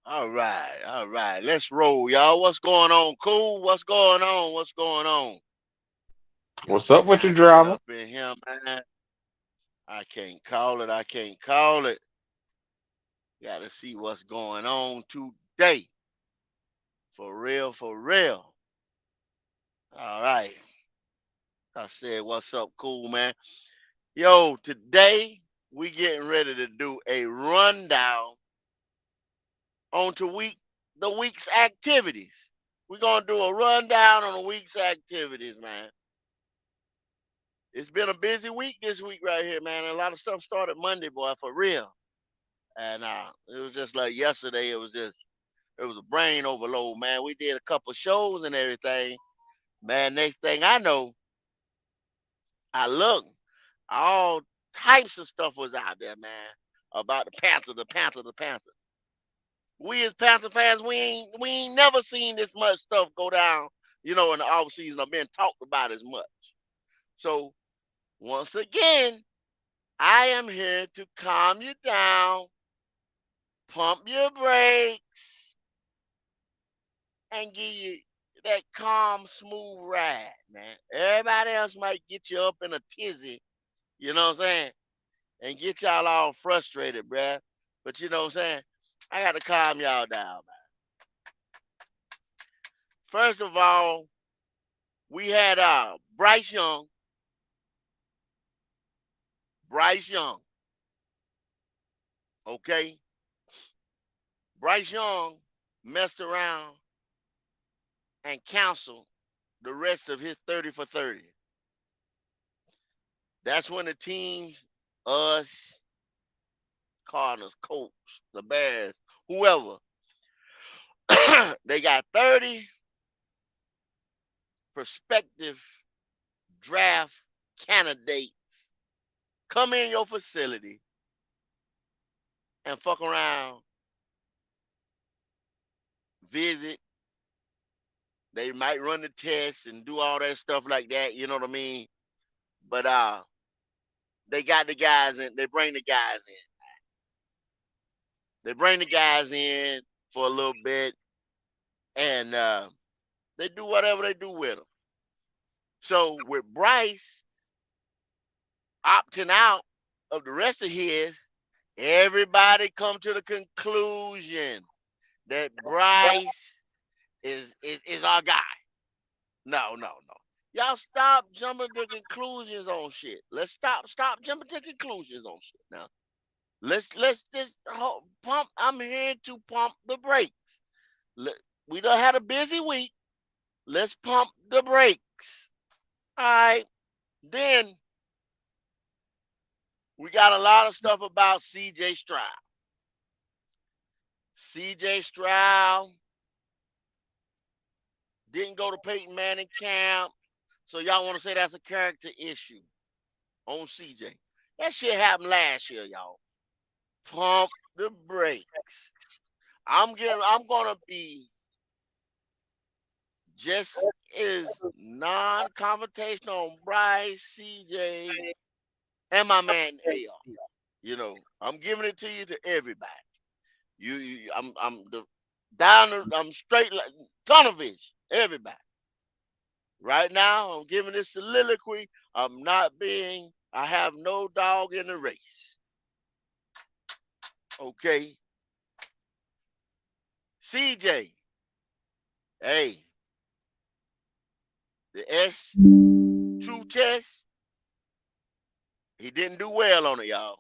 All right, all right. Let's roll, y'all. What's going on? Cool. What's going on? What's going on? What's up with your Got it driver? up in here, man. I can't call it. I can't call it. Got to see what's going on today. For real, for real. All right. I said, what's up, cool, man? Yo, today we getting ready to do a rundown on the week's activities. We're gonna do a rundown on the week's activities, man. It's been a busy week this week right here, man. A lot of stuff started Monday, boy, for real. And it was just like yesterday. It was a brain overload, man. We did a couple shows and everything, man. Next thing I know, I look, all types of stuff was out there, man, about the Panther, the Panther, the Panther. We as Panther fans, we ain't never seen this much stuff go down, in the off season or been talked about as much. So once again, I am here to calm you down, pump your brakes, and give you that calm, smooth ride, man. Everybody else might get you up in a tizzy, you know what I'm saying, and get y'all all frustrated, bruh. But you know what I'm saying? I got to calm y'all down, man. First of all, we had Bryce Young, okay? Bryce Young messed around and canceled the rest of his 30 for 30. That's when the teams, us, Cardinals, Colts, the Bears, whoever, they got 30 prospective draft candidates come in your facility and fuck around, visit. They might run the tests and do all that stuff like that, you know what I mean? But they got the guys in, they bring the guys in. They bring the guys in for a little bit and they do whatever they do with them. So with Bryce opting out of the rest of his, everybody come to the conclusion that Bryce is our guy. No, no, no. Y'all stop jumping to conclusions on shit. Let's stop jumping to conclusions on shit. Now, let's just pump. I'm here to pump the brakes. Let, we done had a busy week. Let's pump the brakes. All right. Then we got a lot of stuff about CJ Stroud. CJ Stroud didn't go to Peyton Manning camp. So y'all want to say that's a character issue on CJ. That shit happened last year, y'all. Pump the brakes. I'm gonna be just as non-confrontational on Bryce, CJ, and my man AR. I'm giving it to you to everybody. I'm the I'm straight like Donovich, everybody. Right now, I'm giving this soliloquy. I have no dog in the race. Okay. CJ, hey, the S2 test, he didn't do well on it, y'all.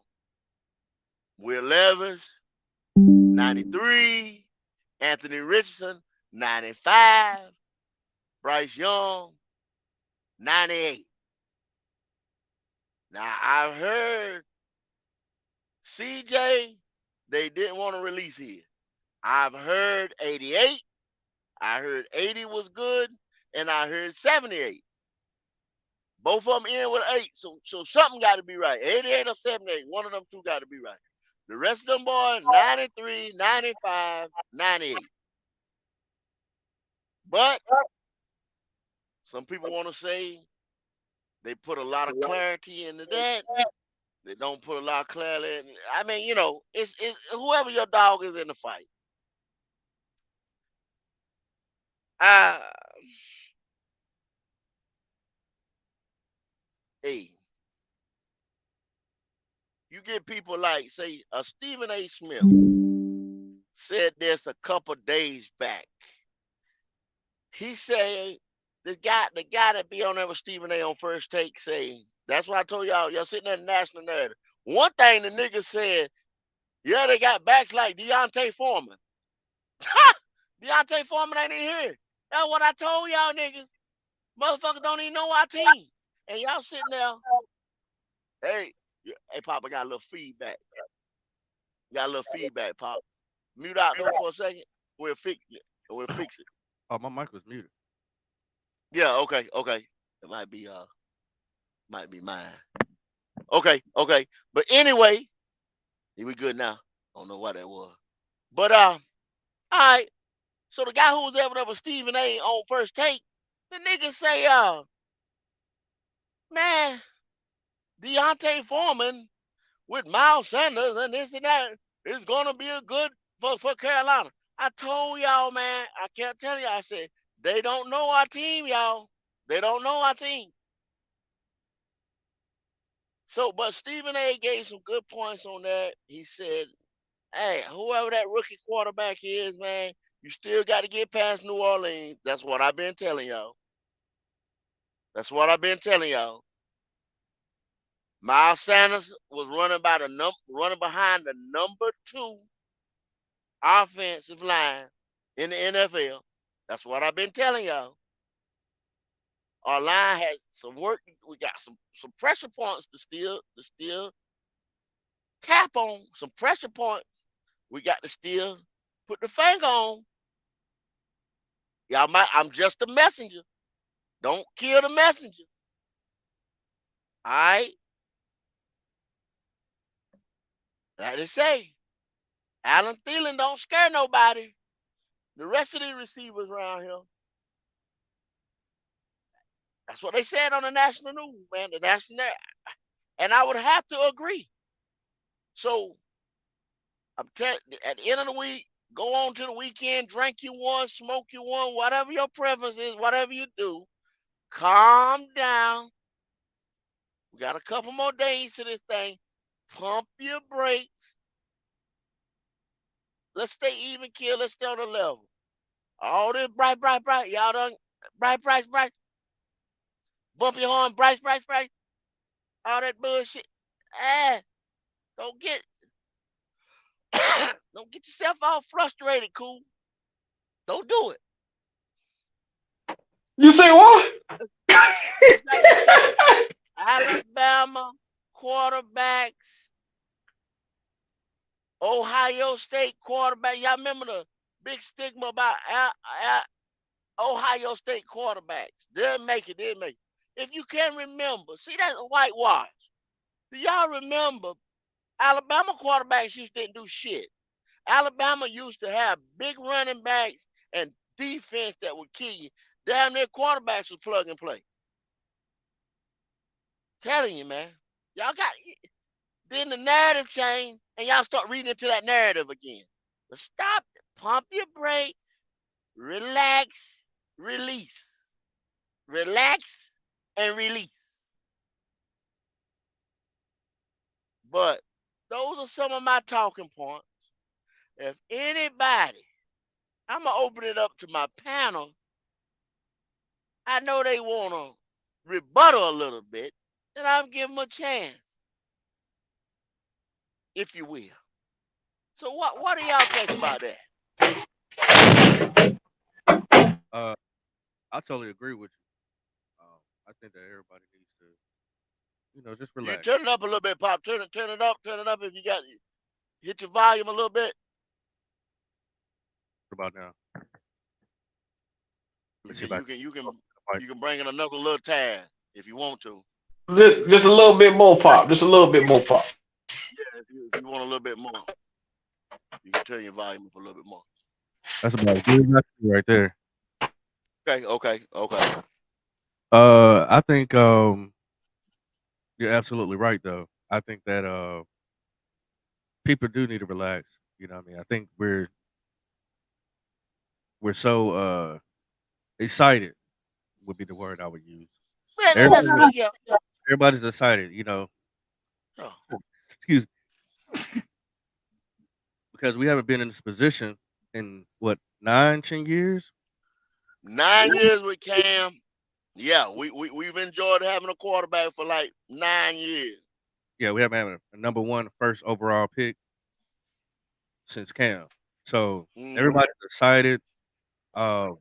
Will Levis, 93. Anthony Richardson, 95. Bryce Young, 98. Now, I've heard CJ, they didn't want to release his. I've heard 88. I heard 80 was good. And I heard 78. Both of them in with 8. So something got to be right. 88 or 78. One of them two got to be right. The rest of them boys, 93, 95, 98. But some people want to say they put a lot of clarity into that. They don't put a lot of clarity in. I mean, it's whoever your dog is in the fight. I hey, you get people like say Stephen A. Smith said this a couple days back. He said the guy that be on there with Stephen A. on first take say that's why I told y'all sitting there in the national narrative. One thing the nigga said, yeah, they got backs like Deontay Foreman. Deontay Foreman ain't in here. That's what I told y'all niggas. Motherfuckers don't even know our team. And y'all sitting there, hey, hey, Pop, I got a little feedback. Got a little feedback, Pop. Mute out though for a second. We'll fix it. We'll fix it. Oh, my mic was muted. Yeah, okay, okay. It might be mine. Okay, okay. But anyway, we good now. I don't know what that was. But all right. So the guy who was there with Stephen A on first take, the nigga say, man, Deontay Foreman with Miles Sanders and this and that is gonna be a good for Carolina. I told y'all, man, I kept telling y'all, I said, they don't know our team, y'all. They don't know our team. So, but Stephen A gave some good points on that. He said, hey, whoever that rookie quarterback is, man, you still got to get past New Orleans. That's what I've been telling y'all. That's what I've been telling y'all. Miles Sanders was running behind the number 2 offensive line in the NFL. That's what I've been telling y'all. Our line has some work. We got some pressure points to still tap on. Some pressure points. We got to still put the finger on. Y'all might. I'm just a messenger. Don't kill the messenger. All right. Like they say, Alan Thielen don't scare nobody. The rest of the receivers around here. That's what they said on the national news, man. The national, and I would have to agree. So I'm telling. At the end of the week, go on to the weekend, drink you one, smoke you one, whatever your preference is, whatever you do. Calm down. We got a couple more days to this thing. Pump your brakes. Let's stay even kill. Let's stay on the level. All this bright. Y'all done bright. Bump your horn, bright. All that bullshit. Ah, don't get don't get yourself all frustrated, cool. Don't do it. You say what? Just like I said, Alabama quarterbacks, Ohio State quarterback. Y'all remember the big stigma about Ohio State quarterbacks? They'll make it. They'll make it. If you can remember, see that's a whitewash. Do y'all remember Alabama quarterbacks used to do shit? Alabama used to have big running backs and defense that would kill you. Damn, their quarterbacks was plug and play. Telling you, man. Y'all got then the narrative change and y'all start reading into that narrative again. But stop, pump your brakes, relax, release. Relax and release. But those are some of my talking points. If anybody, I'm gonna open it up to my panel. I know they wanna rebuttal a little bit, then I'll give them a chance, if you will. So what do y'all think about that? Uh, I totally agree with you. I think that everybody needs to, just You relax. turn it up a little bit, Pop. Turn it up if you got hit your volume a little bit. What about now? Let me You see can if I you can. can you can Like, you can bring in another little tab if you want to. Just a little bit more pop. Just a little bit more pop. Yeah, if you want a little bit more, you can turn your volume up a little bit more. that's about as good as I can do right there. Okay. I think you're absolutely right though. I think that people do need to relax. You know what I mean? I think we're so excited would be the word I would use. Yeah, Everybody, that's good. Yeah, yeah. everybody's excited, you know. Oh. Excuse because we haven't been in this position in what 9, 10 years. 9 years with Cam. Yeah, we've enjoyed having a quarterback for like 9 years. Yeah, we haven't had a number one first overall pick since Cam. So Mm-hmm. everybody's excited. Uh,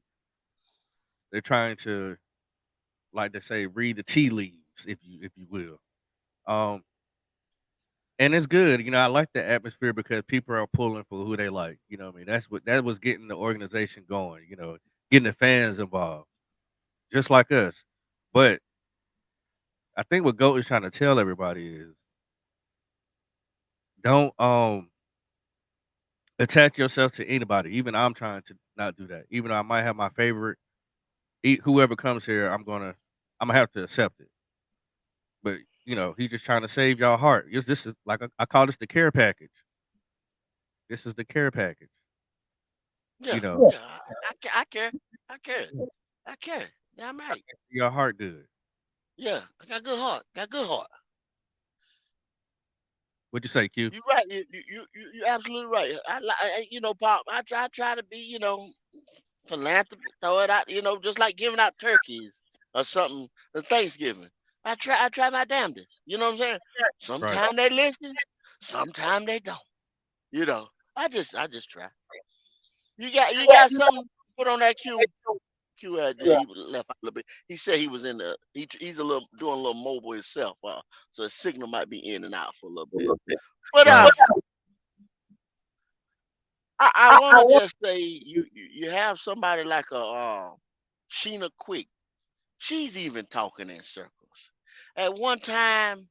they're trying to, like they say, read the tea leaves, if you will. Um, and it's good. You know, I like the atmosphere because people are pulling for who they like. You know what I mean? That was getting the organization going, you know, getting the fans involved, just like us. But I think what GOAT is trying to tell everybody is don't attach yourself to anybody. Even I'm trying to not do that. Even though I might have my favorite, whoever comes here, I'm gonna have to accept it. But you know, he's just trying to save y'all heart. This is like I call this the care package. This is the care package. You Yeah, know, yeah. I care. I care. I care. Damn trying right. to make your heart good. Yeah, I got good heart. Got good heart. What'd you say, Q? You're right. You're absolutely right. Pop. I try to be, philanthropy. Throw it out. Just like giving out turkeys or something for Thanksgiving. I try my damnedest. You know what I'm saying? Right. Sometimes they listen. Sometimes they don't. You know. I just try. You got something to put on that Q. Q had he left out a little bit. He said he was in the he's a little doing a little mobile himself, so his signal might be in and out for a little bit. But Right. I want to just say you have somebody like a Sheena Quick. She's even talking in circles. At one time,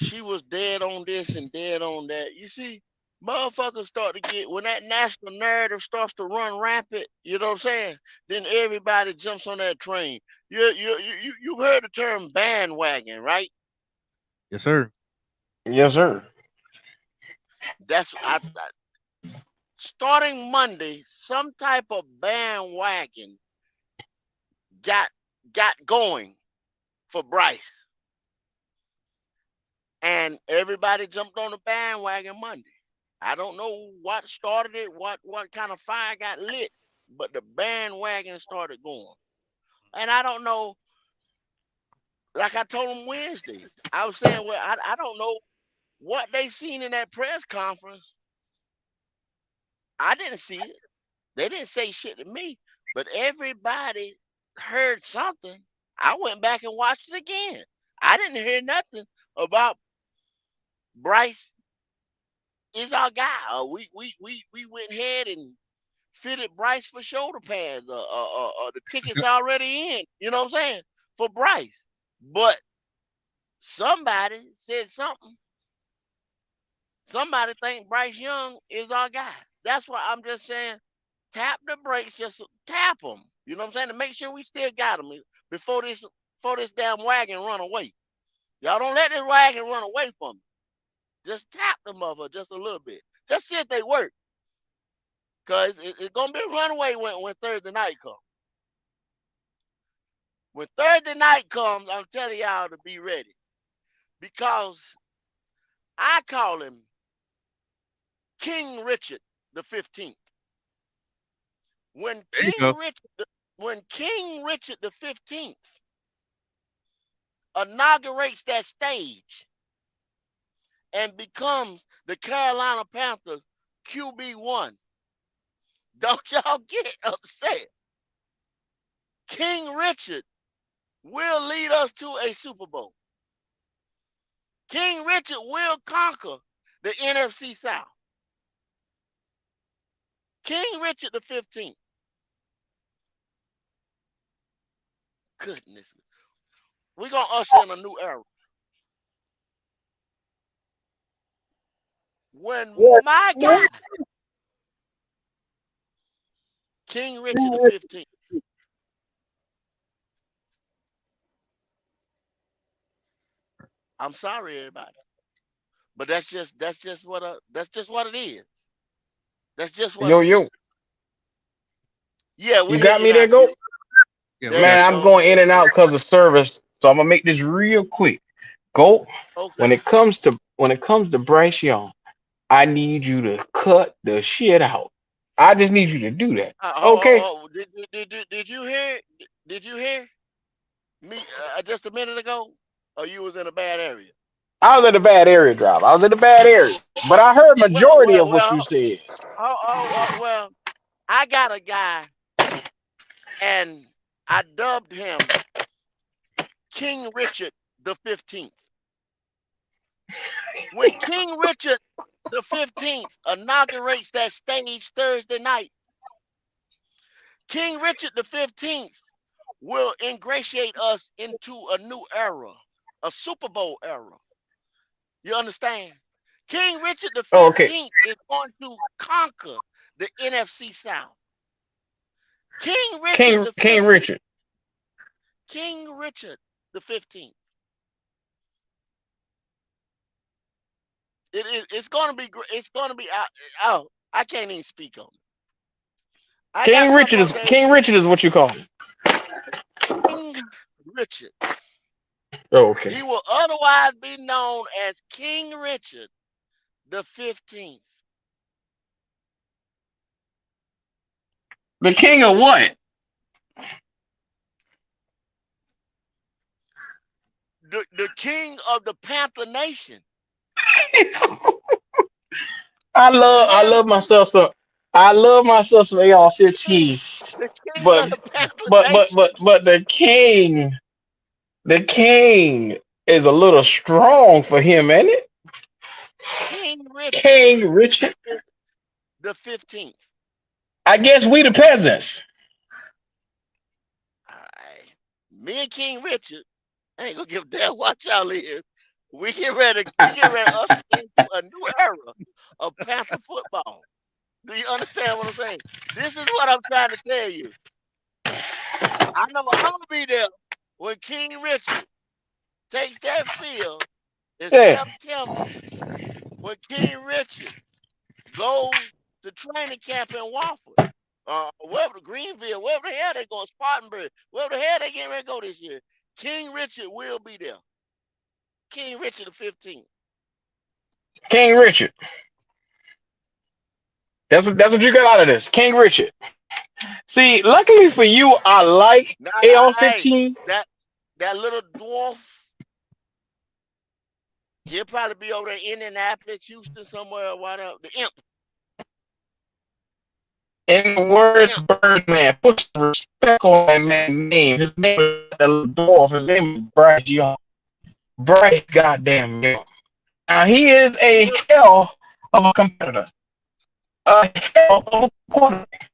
she was dead on this and dead on that. You see, motherfuckers start to get when that national narrative starts to run rampant. You know what I'm saying? Then everybody jumps on that train. You've heard the term bandwagon, right? Yes, sir. Yes, sir. That's starting Monday. Some type of bandwagon got got going for Bryce, and everybody jumped on the bandwagon Monday. I don't know what started it, what kind of fire got lit, but the bandwagon started going. And I don't know, like I told them Wednesday, I was saying, well, I don't know what they seen in that press conference. I didn't see it. They didn't say shit to me, but everybody heard something. I went back and watched it again. I didn't hear nothing about Bryce is our guy. We went ahead and fitted Bryce for shoulder pads. The tickets already in. You know what I'm saying? For Bryce, but somebody said something. Somebody think Bryce Young is our guy. That's why I'm just saying, tap the brakes, just tap them. You know what I'm saying? To make sure we still got them before this damn wagon run away. Y'all don't let this wagon run away from me. Just tap the mother just a little bit. Just see if they work. Cause it's gonna be a runaway when Thursday night comes. When Thursday night comes, I'm telling y'all to be ready. Because I call him King Richard the 15th. When There you go. King Richard the 15th inaugurates that stage and becomes the Carolina Panthers QB1, don't y'all get upset. King Richard will lead us to a Super Bowl. King Richard will conquer the NFC South. King Richard the 15th. Goodness. We're going to usher in a new era. When my guy, King Richard the 15th, I'm sorry, everybody. But that's just what it is. That's just what Yo, it is. yo. Yeah, You we hear got you me now, there, Q. go? Yeah, we There you got Man, you. I'm go. going in and out because of service, so I'm gonna make this real quick. Go. Okay. When it comes to Bryce Young, I need you to cut the shit out. I just need you to do that. Okay? Did you hear? Did you hear me just a minute ago? Or you was in a bad area? I was in a bad area, drive. I was in a bad area, but I heard Well, majority well, of what well, you said. well. I got a guy, and I dubbed him King Richard the 15th. When King Richard the 15th inaugurates that stage Thursday night, King Richard the 15th will ingratiate us into a new era, a Super Bowl era. You understand? King Richard the Oh, okay. 15th is going to conquer the NFC South. King Richard King the King 15th, Richard. King Richard the 15th. It's going to be it's going to be out. Oh, I can't even speak on it. I got a couple of days. King Richard is what you call him. King Richard. Oh, okay. He will otherwise be known as King Richard the 15th. The king of what? The king of the Panther Nation. You I hear love me? myself some I love myself some AR-15, The king but of the Panther but Nation. the king is a little strong for him, ain't it? King Richard King Richard. the 15th. I guess we the peasants. All right. Me and King Richard, I ain't gonna give a damn what y'all is. We get ready to usher into a new era of Panther football. Do you understand what I'm saying? This is what I'm trying to tell you. I know I'm gonna be there when King Richard takes that field in Yeah. September. When King Richard goes to training camp in Wofford, wherever Greenville, wherever the hell they going, Spartanburg, wherever the hell they getting ready to go this year, King Richard will be there. King Richard the 15th. King Richard. That's what you got out of this. King Richard. See, luckily for you, I like Now, hey, AR-15. that that little dwarf, he'll probably be over there in Indianapolis, Houston, somewhere, or whatever. The imp, In the the words imp. of Birdman, put some respect on that man's name. His name is not that little dwarf. His name is Bryce Young. Bryce goddamn Young. Now he is a We'll hell of a competitor. A hell of a quarterback.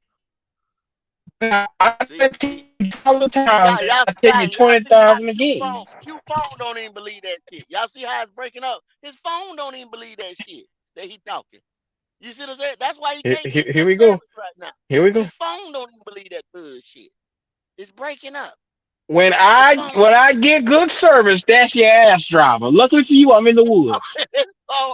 Now I see, said to you a couple of see, times that I take you y'all see how 20,000 a game. Q phone don't even believe that shit. Y'all see how it's breaking up. His phone don't even believe that shit that he talking. You see what I'm saying? That's why he can't get Here good we go. service right now. Here we go. His phone don't even believe that bullshit. It's breaking up. When His I phone when don't. I get good service, that's your ass driver. Luckily for you, I'm in the woods. His phone,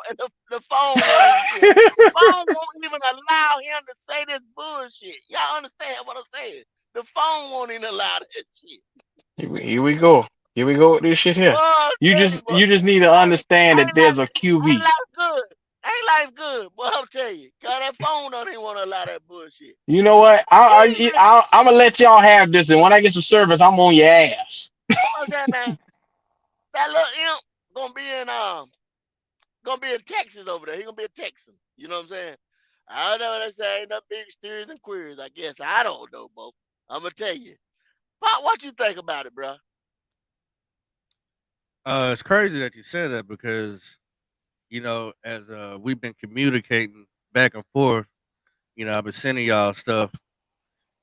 the phone won't even get. The phone won't even allow him to say this bullshit. Y'all understand what I'm saying? The phone won't even allow that shit. Here we go. Here we go with this shit Boy, here. I You tell just you what, you just need to understand that ain't life, there's a ain't QB. life good. Ain't life good. Boy, I'll tell you. Cause that phone don't even want to allow that bullshit. You know what? King Richard, I'm gonna let y'all have this, and when I get some service, I'm on your ass. what's that man? That little imp gonna be in Texas over there. He gonna be a Texan. You know what I'm saying? I don't know what they say. Ain't no big steers and queries. I guess I don't know, Bo. I'm gonna tell you. Pop, what you think about it, bro? It's crazy that you said that because as we've been communicating back and forth, I've been sending y'all stuff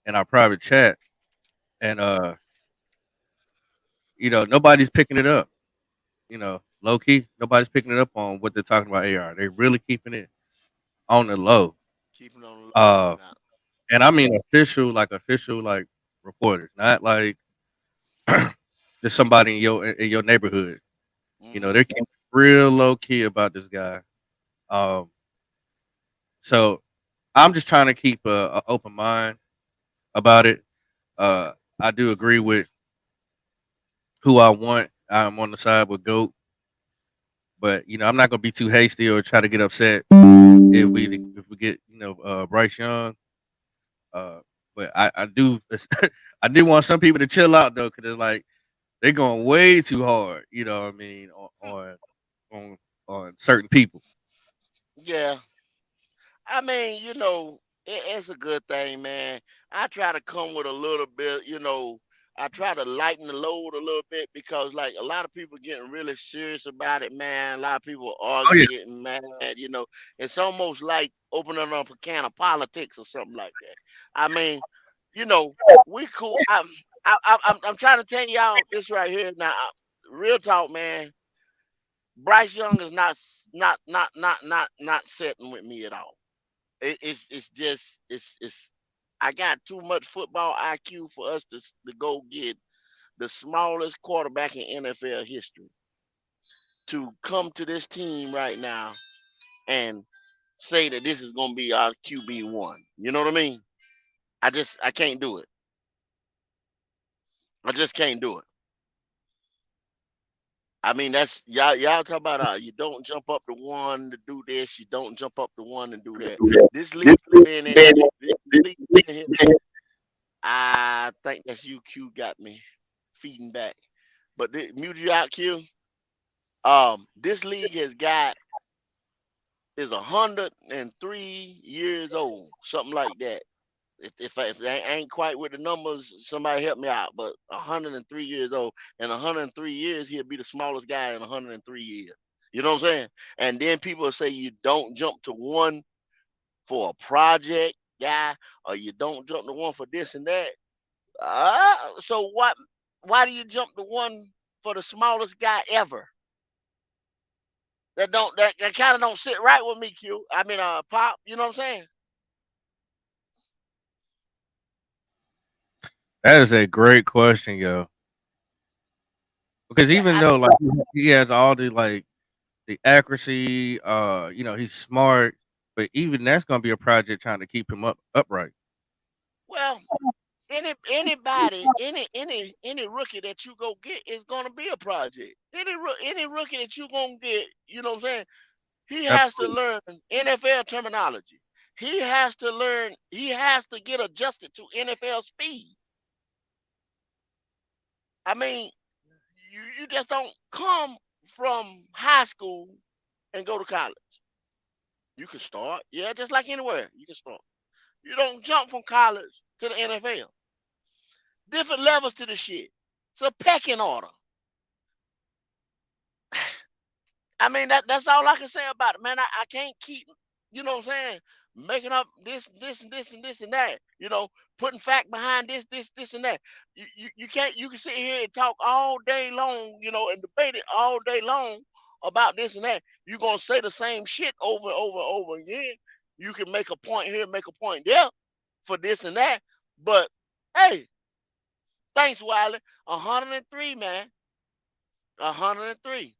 in our private chat, and nobody's picking it up. Low key, nobody's picking it up on what they're talking about AR. They're really keeping it on the low. Keep it on the low. Uh, Now, and I mean official like reporters, not like just somebody in your neighborhood. mm-hmm. They're keeping real low key about this guy. Um, so I'm just trying to keep a open mind. about it. I do agree with who I want. I'm on the side with Goat, but I'm not gonna be too hasty or try to get upset if we get Bryce Young. Uh, but I do I do want some people to chill out though, because it's like they're going way too hard. You know what I mean on on certain people. Yeah, I mean, it's a good thing, man. I try to come with a little bit, I try to lighten the load a little bit because, like, a lot of people getting really serious about it, man. A lot of people Oh arguing, yeah, getting mad. It's almost like opening up a can of politics or something like that. I mean, you know, we cool. I'm trying to tell y'all this right here now. Real talk, man. Bryce Young is not sitting with me at all. It's just it's I got too much football IQ for us to go get the smallest quarterback in NFL history to come to this team right now and say that this is gonna be our QB1. You know what I mean? I can't do it. I just can't do it. I mean, that's y'all talk about you don't jump up to one to do this, you don't jump up to one and do that. This league been in this league been here. I think that's you, Q, got me feeding back. But mute you out, Q. This league has got is 103 years old, something like that. If I ain't quite with the numbers, somebody help me out. But 103 years old, and 103 years, he'll be the smallest guy in 103 years. You know what I'm saying? And then people will say you don't jump to one for a project guy, or you don't jump to one for this and that. So what? Why do you jump to one for the smallest guy ever? That kind of don't sit right with me, Q. I mean, Pop. You know what I'm saying? that is a great question, yo. Because Yeah, even though like he has all the accuracy, he's smart, but even that's gonna be a project trying to keep him upright. well, any rookie that you go get is gonna be a project. Any rookie that you gonna get, you know what I'm saying? He has to Absolutely. learn NFL terminology. He has to learn. He has to get adjusted to NFL speed. I mean, you just don't come from high school and go to college. You can start, yeah, just like anywhere. You can start. You don't jump from college to the NFL. Different levels to the shit. It's a pecking order. I mean, that's all I can say about it, man. I can't keep, you know what I'm saying, making up this, and this, and this, and that. Putting fact behind this, and that. You can't. You can sit here and talk all day long, and debate it all day long about this and that. You're gonna say the same shit over and over and over again. You can make a point here, make a point there for this and that. But hey, thanks, Wiley. 103, man. 103.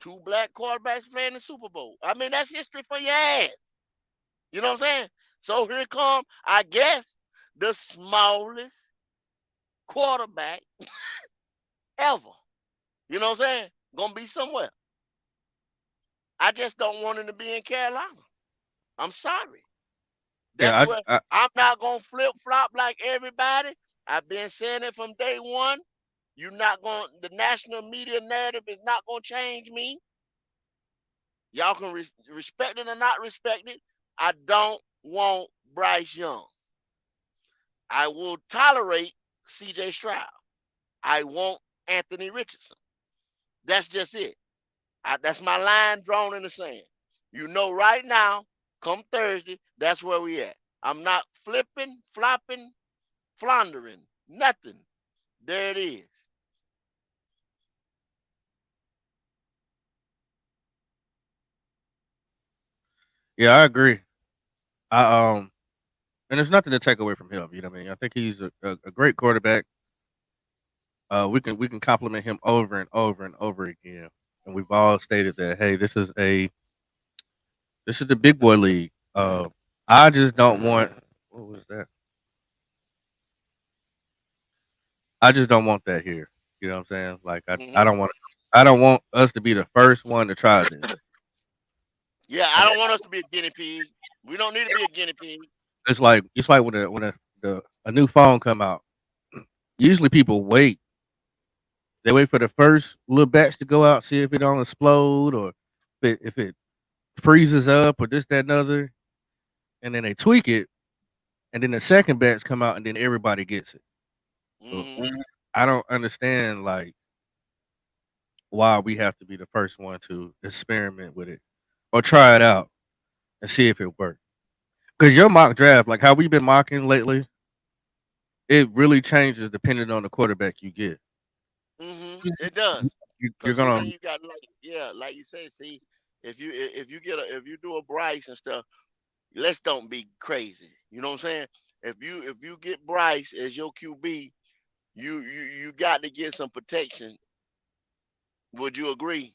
Two black quarterbacks playing the Super Bowl. I mean, that's history for your ass. You know what I'm saying? So here come, I guess, the smallest quarterback ever. You know what I'm saying? Gonna be somewhere. I just don't want him to be in Carolina. I'm sorry. That's Yeah, where I I'm not gonna flip flop like everybody. I've been saying it from day one. You're not going. The national media narrative is not gonna change me. Y'all can respect it or not respect it. I don't want Bryce Young. I will tolerate CJ Stroud. I want Anthony Richardson. That's just it. That's my line drawn in the sand. You know, right now, come Thursday, that's where we at. I'm not flipping, flopping, floundering, nothing. There it is. yeah, I agree. I and there's nothing to take away from him. You know what I mean? I think he's a great quarterback. We can compliment him over and over and over again, and we've all stated that hey, this is the big boy league. I just don't want. What was that? I just don't want that here. You know what I'm saying? Like I Hmm. don't want. I don't want us to be the first one to try this. Yeah, I And don't want us to be a guinea pig. We don't need to be a guinea pig. it's like when a new phone come out. Usually people wait. They wait for the first little batch to go out, see if it don't explode or if it freezes up or this, that, and other, and then they tweak it, and then the second batch come out, and then everybody gets it. So Hmm. I don't understand like why we have to be the first one to experiment with it or try it out and see if it works. Because your mock draft, like how we've been mocking lately, it really changes depending on the quarterback you get. It does. You're Cause see, gonna, then you got like, yeah, like you say, see, if you do a Bryce and stuff, let's don't be crazy. You know what I'm saying? If you get Bryce as your QB, you got to get some protection. Would you agree?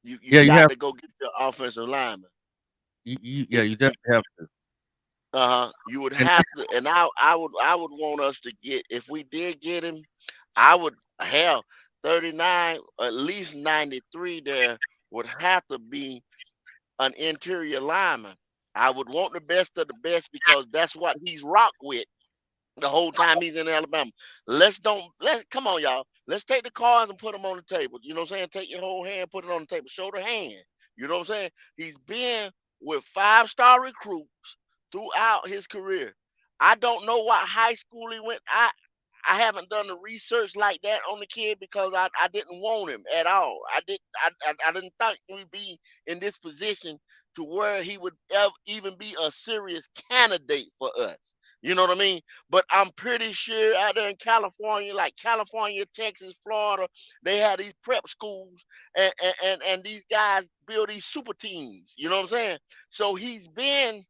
You yeah, you got have, to go get the offensive lineman. yeah, you definitely have to. You would And have to, and I would want us to get, if we did get him, I would, hell, 39, at least 93 there would have to be an interior lineman. I would want the best of the best because that's what he's rocked with the whole time he's in Alabama. Let's come on, y'all. Let's take the cards and put them on the table. You know what I'm saying? Take your whole hand, put it on the table, show the hand. You know what I'm saying? He's been with 5-star recruits throughout his career. I don't know what high school he went. I haven't done the research like that on the kid because I didn't want him at all. I didn't think he'd be in this position to where he would even be a serious candidate for us. You know what I mean? But I'm pretty sure out there in California, like California, Texas, Florida, they have these prep schools, and these guys build these super teams. You know what I'm saying? So he's been.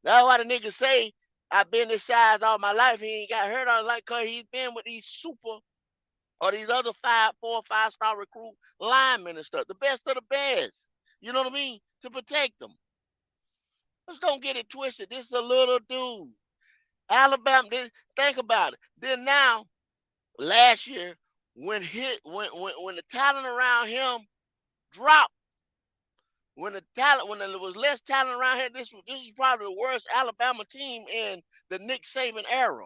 That's why the niggas say I've been this size all my life. He ain't got hurt on like cause he's been with these super or these other 4 or 5 star recruit linemen and stuff. The best of the best. You know what I mean? To protect them. Just don't get it twisted. This is a little dude. Alabama. Think about it. Then now, last year, when the talent around him dropped, when there was less talent around here, this was probably the worst Alabama team in the Nick Saban era.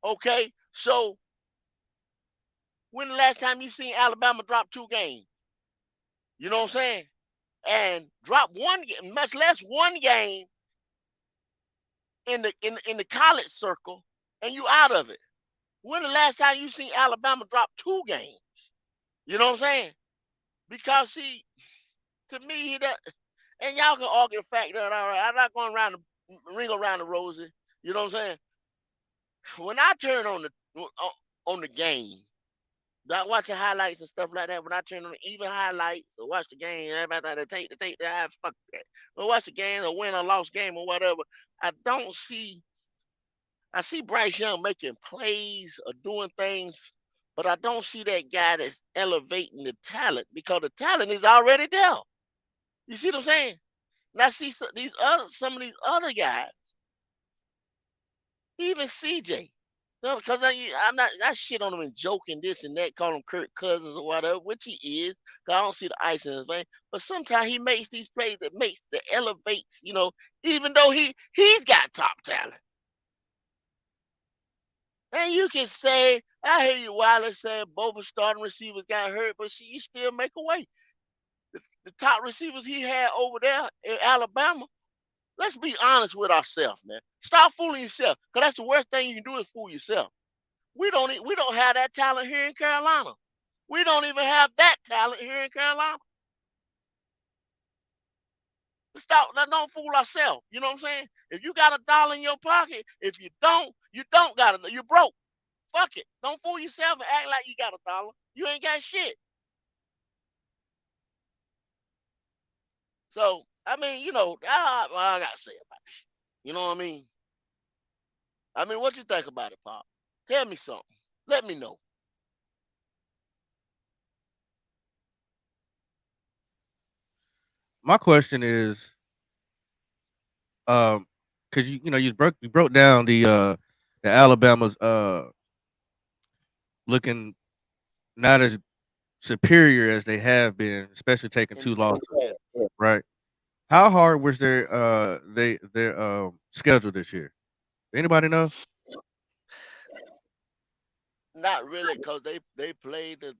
Okay, so when the last time you seen Alabama drop 2 games? You know what I'm saying? And drop one, much less one game in the college circle, and you out of it. When the last time you seen Alabama drop 2 games? You know what I'm saying? Because see, to me, that, and y'all can argue the fact that all right, I'm not going around the ring around the rosy. You know what I'm saying? When I turn on the game, not watching highlights and stuff like that. When I turn on even highlights or watch the game, everybody that take the eyes, fuck that. But watch the game or win or lost game or whatever. I don't see. I see Bryce Young making plays or doing things, but I don't see that guy that's elevating the talent because the talent is already there. You see what I'm saying? And I see some of these other guys, even CJ. No, because I'm not shit on him and joking this and that, call him Kirk Cousins or whatever, which he is. 'Cause I don't see the ice in his vein. But sometimes he makes these plays that elevates, even though he's got top talent. And you can say, I hear you Wiley saying both the starting receivers got hurt, but you still make a way. The top receivers he had over there in Alabama. Let's be honest with ourselves, man. Stop fooling yourself, because that's the worst thing you can do is fool yourself. We don't have that talent here in Carolina. We don't even have that talent here in Carolina. Stop. Don't fool ourselves. You know what I'm saying? If you got $1 in your pocket, if you don't got it. You broke. Fuck it. Don't fool yourself and act like you got $1. You ain't got shit. So I mean, what I gotta say about this. You know what I mean? I mean, what you think about it, Pop? Tell me something. Let me know. my question is, um, because you broke down the Alabama's looking not as superior as they have been, especially taking in two the losses, past. right? How hard was their schedule this year? Anybody know? Not really, cause they played the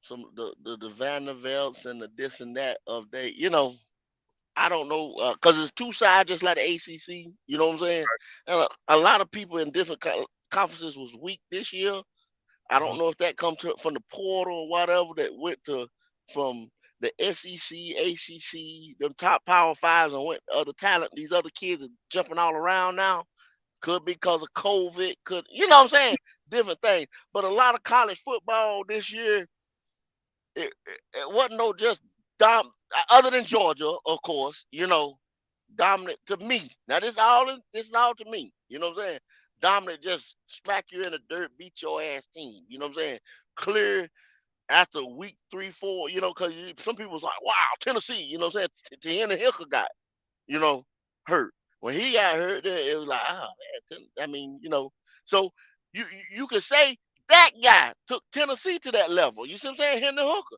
some the Vanderbilts and the this and that of they, I don't know, cause it's two sides just like the ACC. You know what I'm saying? And a lot of people in different conferences was weak this year. I Mhm. don't know if that comes from the portal or whatever that went to from the SEC, ACC, them top Power Fives, and went other talent. These other kids are jumping all around now. Could be because of COVID. Could you know what I'm saying? Different things. But a lot of college football this year, it wasn't no just other than Georgia, of course. Dominant to me. Now this is all to me. You know what I'm saying? Dominant just smack you in the dirt, beat your ass team. You know what I'm saying? Clear after week 3, 4. Because some people was like, wow, Tennessee. You know what I'm saying? Henry Hicker got you know, hurt. When he got hurt, then it was like, oh man. I mean, so you could say that guy took Tennessee to that level. You see what I'm saying? Henry Hooker.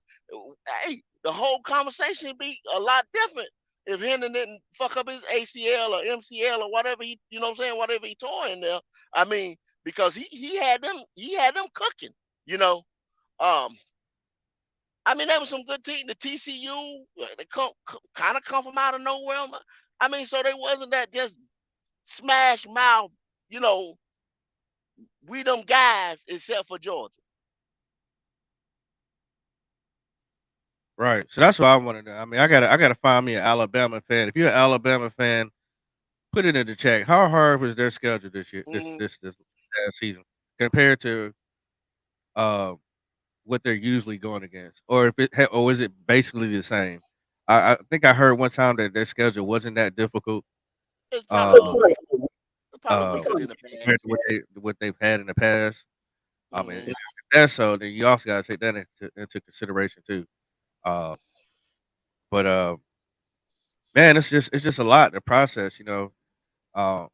Hey, the whole conversation would be a lot different if Henry didn't fuck up his ACL or MCL or whatever you know what I'm saying, whatever he tore in there. I mean, because he had them cooking, you know. Um, I mean, there was some good team. The TCU, they kind of come from out of nowhere. I mean, so they wasn't that just smash mouth, you know, we them guys except for Georgia. Right. So that's what I want to know. I mean, I gotta find me an Alabama fan. If you're an Alabama fan, put it in the chat. How hard was their schedule this year, Mm, this past season, compared to uh what they're usually going against, or or is it basically the same? I think I heard one time that their schedule wasn't that difficult. it's probably a Uh, little weak. It's probably uh, weaker than the compared past. to what they've had in the past. I mean, Hmm if that's so, then you also gotta take that into consideration too. Uh, but man, it's just a lot to process, uh,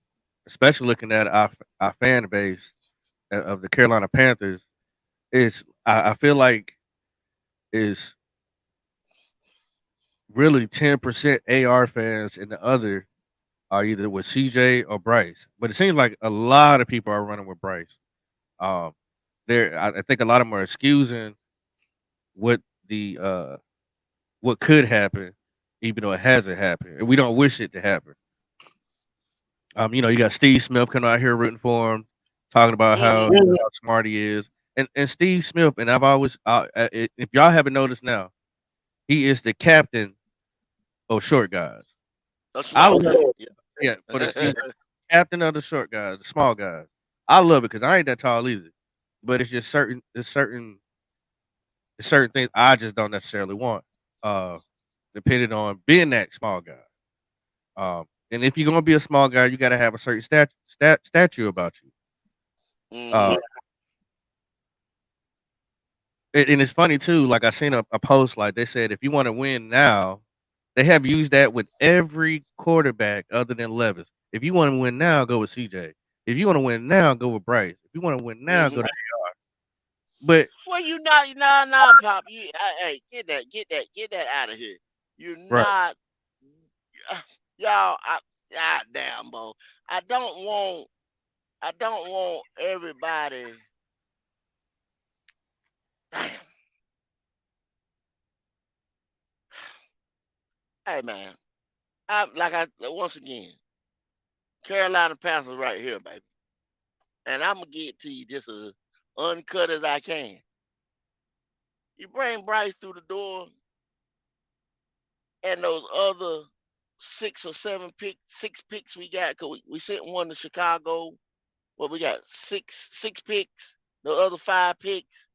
especially looking at our fan base of the Carolina Panthers. I feel like is really 10% AR fans, and the other are either with CJ or Bryce. But it seems like a lot of people are running with Bryce. Um, I think a lot of them are excusing what the what could happen, even though it hasn't happened, and we don't wish it to happen. You got Steve Smith coming out here rooting for him, talking about how, hmm how smart he is, and Steve Smith. And I've always, if y'all haven't noticed now, he is the captain of short guys. A I small love guy. it. Yeah, for the he's the captain of the short guys, the small guys. I love it because I ain't that tall either. But it's just certain things I just don't necessarily want. Uh, Depending on being that small guy. And if you're gonna be a small guy, you got to have a certain statue about you. hmm Uh, and it's funny too. Like I seen a post like they said if you want to win now, they have used that with every quarterback other than Levis. If you want to win now, go with CJ. If you want to win now, go with Bryce. If you want to win now, go hmm to. But Well, you not, nah, Pop. Hey, get that out of here. You're right, not, y'all. God damn, bro. I don't want, I don't want everybody. Damn. Hey, man. Once again, Carolina Panthers right here, baby. And I'm gonna get to you just as uncut as I can. You bring Bryce through the door, and those other 6 or 7 picks we got, cause we sent one to Chicago. Well, we got six picks. The other 5 picks,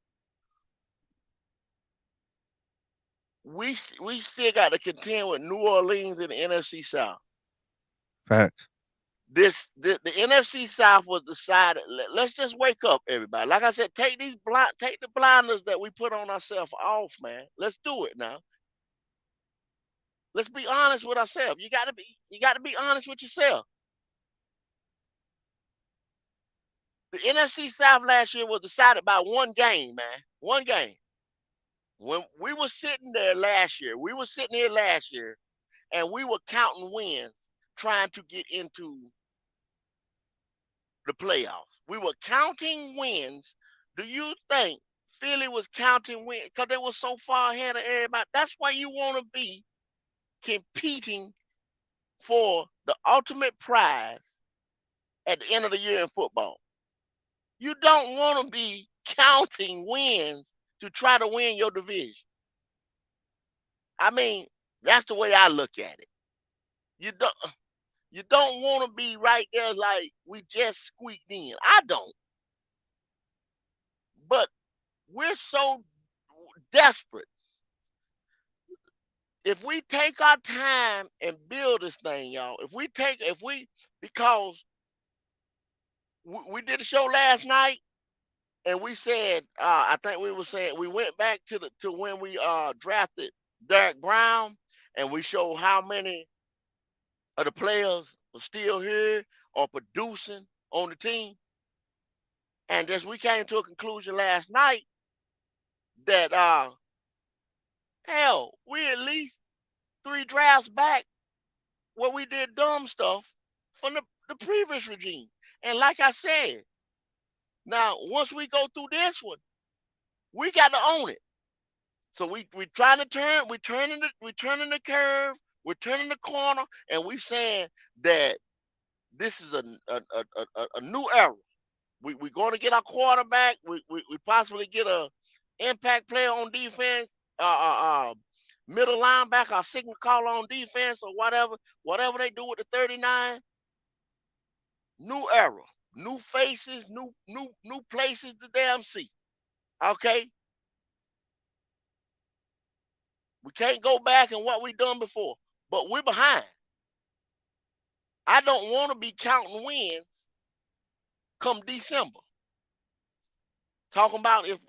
we still got to contend with New Orleans in the NFC South. facts. The NFC South was decided. Let's just wake up, everybody. Like I said, take the blinders that we put on ourselves off, man. Let's do it now. Let's be honest with ourselves. You got to be honest with yourself. The NFC South last year was decided by one game, man. One game. When we were sitting there last year, we were sitting here last year, and we were counting wins, trying to get into the playoffs. We were counting wins. Do you think Philly was counting wins because they were so far ahead of everybody? That's why you want to be competing for the ultimate prize at the end of the year in football. You don't want to be counting wins to try to win your division. I mean, that's the way I look at it. You don't you don't want to be right there like we just squeaked in. I don't. But we're so desperate. If we take our time and build this thing, y'all, if we because we did a show last night and we said I think we were saying we went back to when we drafted Derek Brown and we showed how many of the players were still here or producing on the team. And as we came to a conclusion last night that hell, we at least three drafts back where we did dumb stuff from the previous regime. And like I said, now once we go through this one, we got to own it. So we trying to turning the curve, we're turning the corner, and we saying that this is a new era. We going to get our quarterback. We possibly get a impact player on defense, middle linebacker, or signal caller on defense, or whatever they do with the 39. New era, new faces, new places to damn see. Okay, we can't go back and what we done before, but we're behind. I don't want to be counting wins come December. Talking about if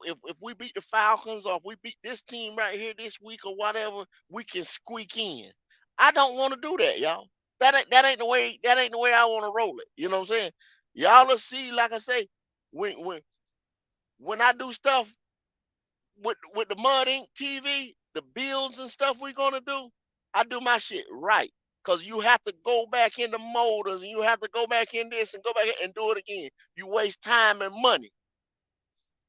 we beat the Falcons or if we beat this team right here this week or whatever, we can squeak in. I don't want to do that, y'all. That ain't the way I want to roll it. You know what I'm saying? Y'all will see, like I say, when I do stuff with the Mud Ink TV, the builds and stuff we're gonna do, I do my shit right. Cause you have to go back in the motors and you have to go back in this and go back and do it again. You waste time and money.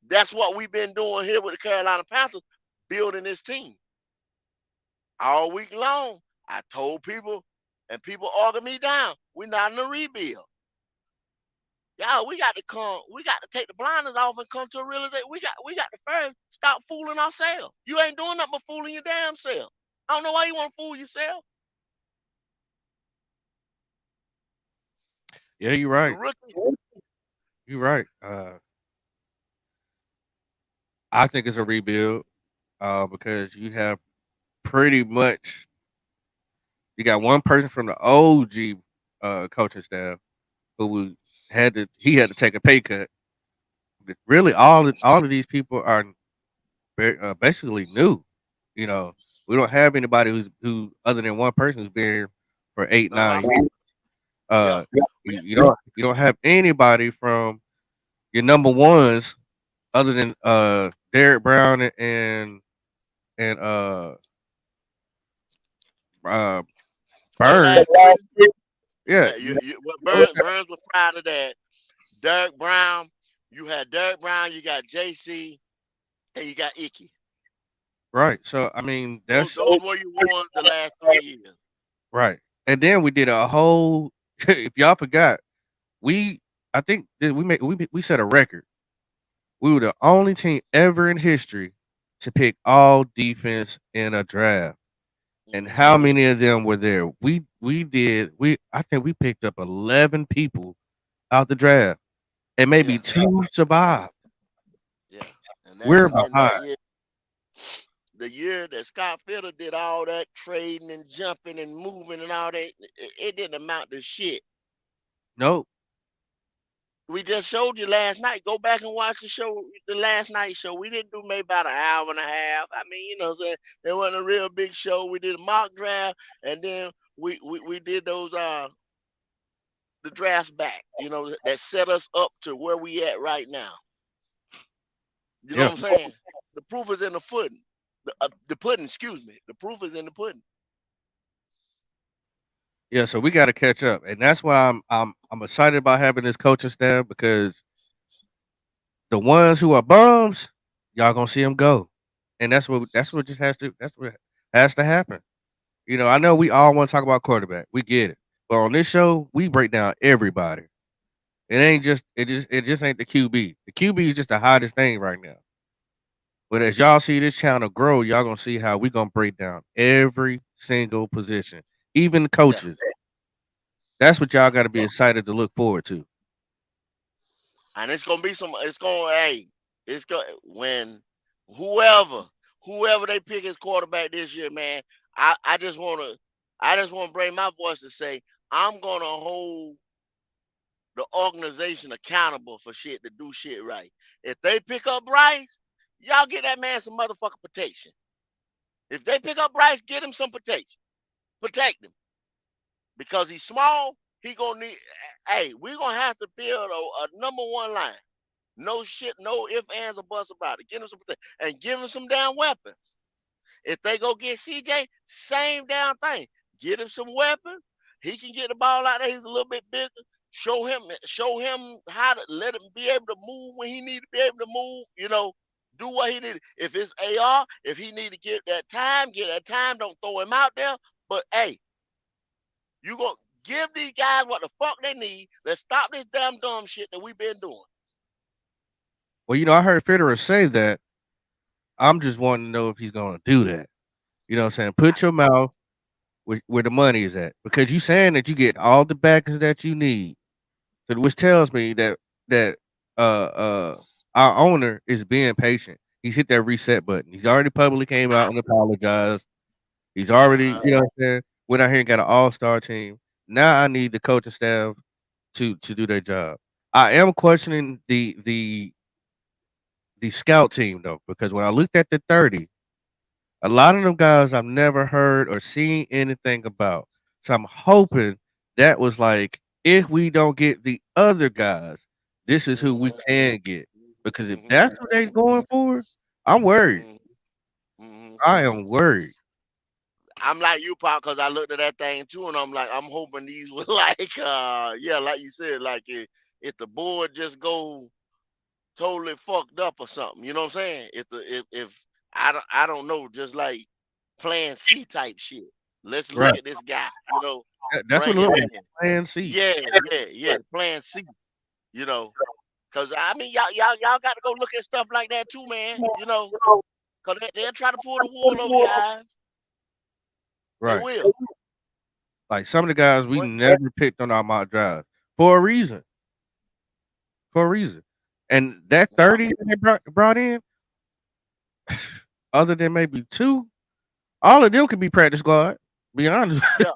That's what we've been doing here with the Carolina Panthers, building this team. All week long, I told people, and people argued me down. We're not in a rebuild. Y'all, we got to take the blinders off and come to a realization. We got to first stop fooling ourselves. You ain't doing nothing but fooling your damn self. I don't know why you want to fool yourself. Yeah, you're The right. rookie, You're right. I think it's a rebuild because you have pretty much you got one person from the OG coaching staff who had to take a pay cut. But really, all of these people are basically new. You know, we don't have anybody who other than one person who's been here for 8 9 uh-huh, years. yeah. Uh, We, you don't have anybody from your number ones other than Derek Brown and uh for the Burns. last 3, Yeah, yeah, you well, know, Burns was proud of that. Derek Brown, you had Derek Brown, you got JC, and you got Icky. right. So I mean, Those that's those were you won the last 3 years. right. And then we did a whole. If y'all forgot, we I think that we set a record. We were the only team ever in history to pick all defense in a draft. And Hmm. how many of them were there? We I think we picked up 11 people out the draft, and maybe Yeah, two survived. yeah, and We're that behind. year, the year that Scott Fitter did all that trading and jumping and moving and all that, it didn't amount to shit. Nope. We just showed you last night. Go back and watch the show, the last night show. We didn't do maybe about an hour and a half. I mean, you know, what I'm saying it wasn't a real big show. We did a mock draft, and then we did those the drafts back. You know, that set us up to where we at right now. You know Yeah, what I'm saying? The proof is in the pudding. The pudding, excuse me. The proof is in the pudding. yeah. So we got to catch up, and that's why I'm excited about having this coaching staff because the ones who are bums, y'all gonna see them go, and that's what just has to that's what has to happen. You know, I know we all want to talk about quarterback. We get it. But on this show, we break down everybody. It just ain't the QB. The QB is just the hottest thing right now. But as y'all see this channel grow, y'all gonna see how we gonna break down every single position, even the Yeah, coaches. That's what y'all yeah. got to be excited to look forward to. And it's gonna be some. It's gonna hey. It's going when whoever whoever they pick as quarterback this year, man. I just wanna bring my voice to say I'm gonna hold the organization accountable for shit to do shit right. If they pick up Bryce, y'all get that man some motherfucking protection. If they pick up Bryce, get him some protection. Protect him because he's small. He gonna need. Hey, we gonna have to build a number one line. No shit, no ifs, ands, or buts about it. Give him some protection and give him some damn weapons. If they go get CJ, same damn thing. Get him some weapons. He can get the ball out there. He's a little bit bigger. Show him how to let him be able to move when he need to be able to move. You know, do what he need. If it's AR, if he need to get that time, get that time. Don't throw him out there. But hey, you gonna give these guys what the fuck they need. Let's stop this damn dumb shit that we've been doing. Well, I heard Federer say that. I'm just wanting to know if he's gonna do that. You know what I'm saying? I, Put your mouth where the money is at, because you saying that you get all the backers that you need. So which tells me that uh uh our owner is being patient. He's hit that reset button. He's already publicly came out I, and apologized. He's already, uh, what I'm saying, went out here and got an all-star team. Now I need the coaching staff to do their job. I am questioning the scout team though, because when I looked at the 30, a lot of them guys I've never heard or seen anything about. So I'm hoping that was like, if we don't get the other guys, this is who we mhm, can get. Because if mhm, that's what they're going for, I'm worried. mhm, mhm. I am worried. I'm like you, Pop, because I looked at that thing too, and I'm like, I'm hoping these were like, yeah, like you said, like if the board just go totally fucked up or something, you know what I'm saying? If I don't know, just like plan C type shit. Let's look Right. at this guy, you know, That's what bring it looked him like. in. Plan C. Yeah, yeah. Plan C, you know, because I mean, y'all got to go look at stuff like that too, man. You know, because they'll try to pull the wool over your eyes. They Right. will. Like some of the guys we But never picked on our mock drive for a reason. For a reason. And that yeah, 30 that they brought in, other than maybe two, all of them could be practice squad. Be honest. yeah.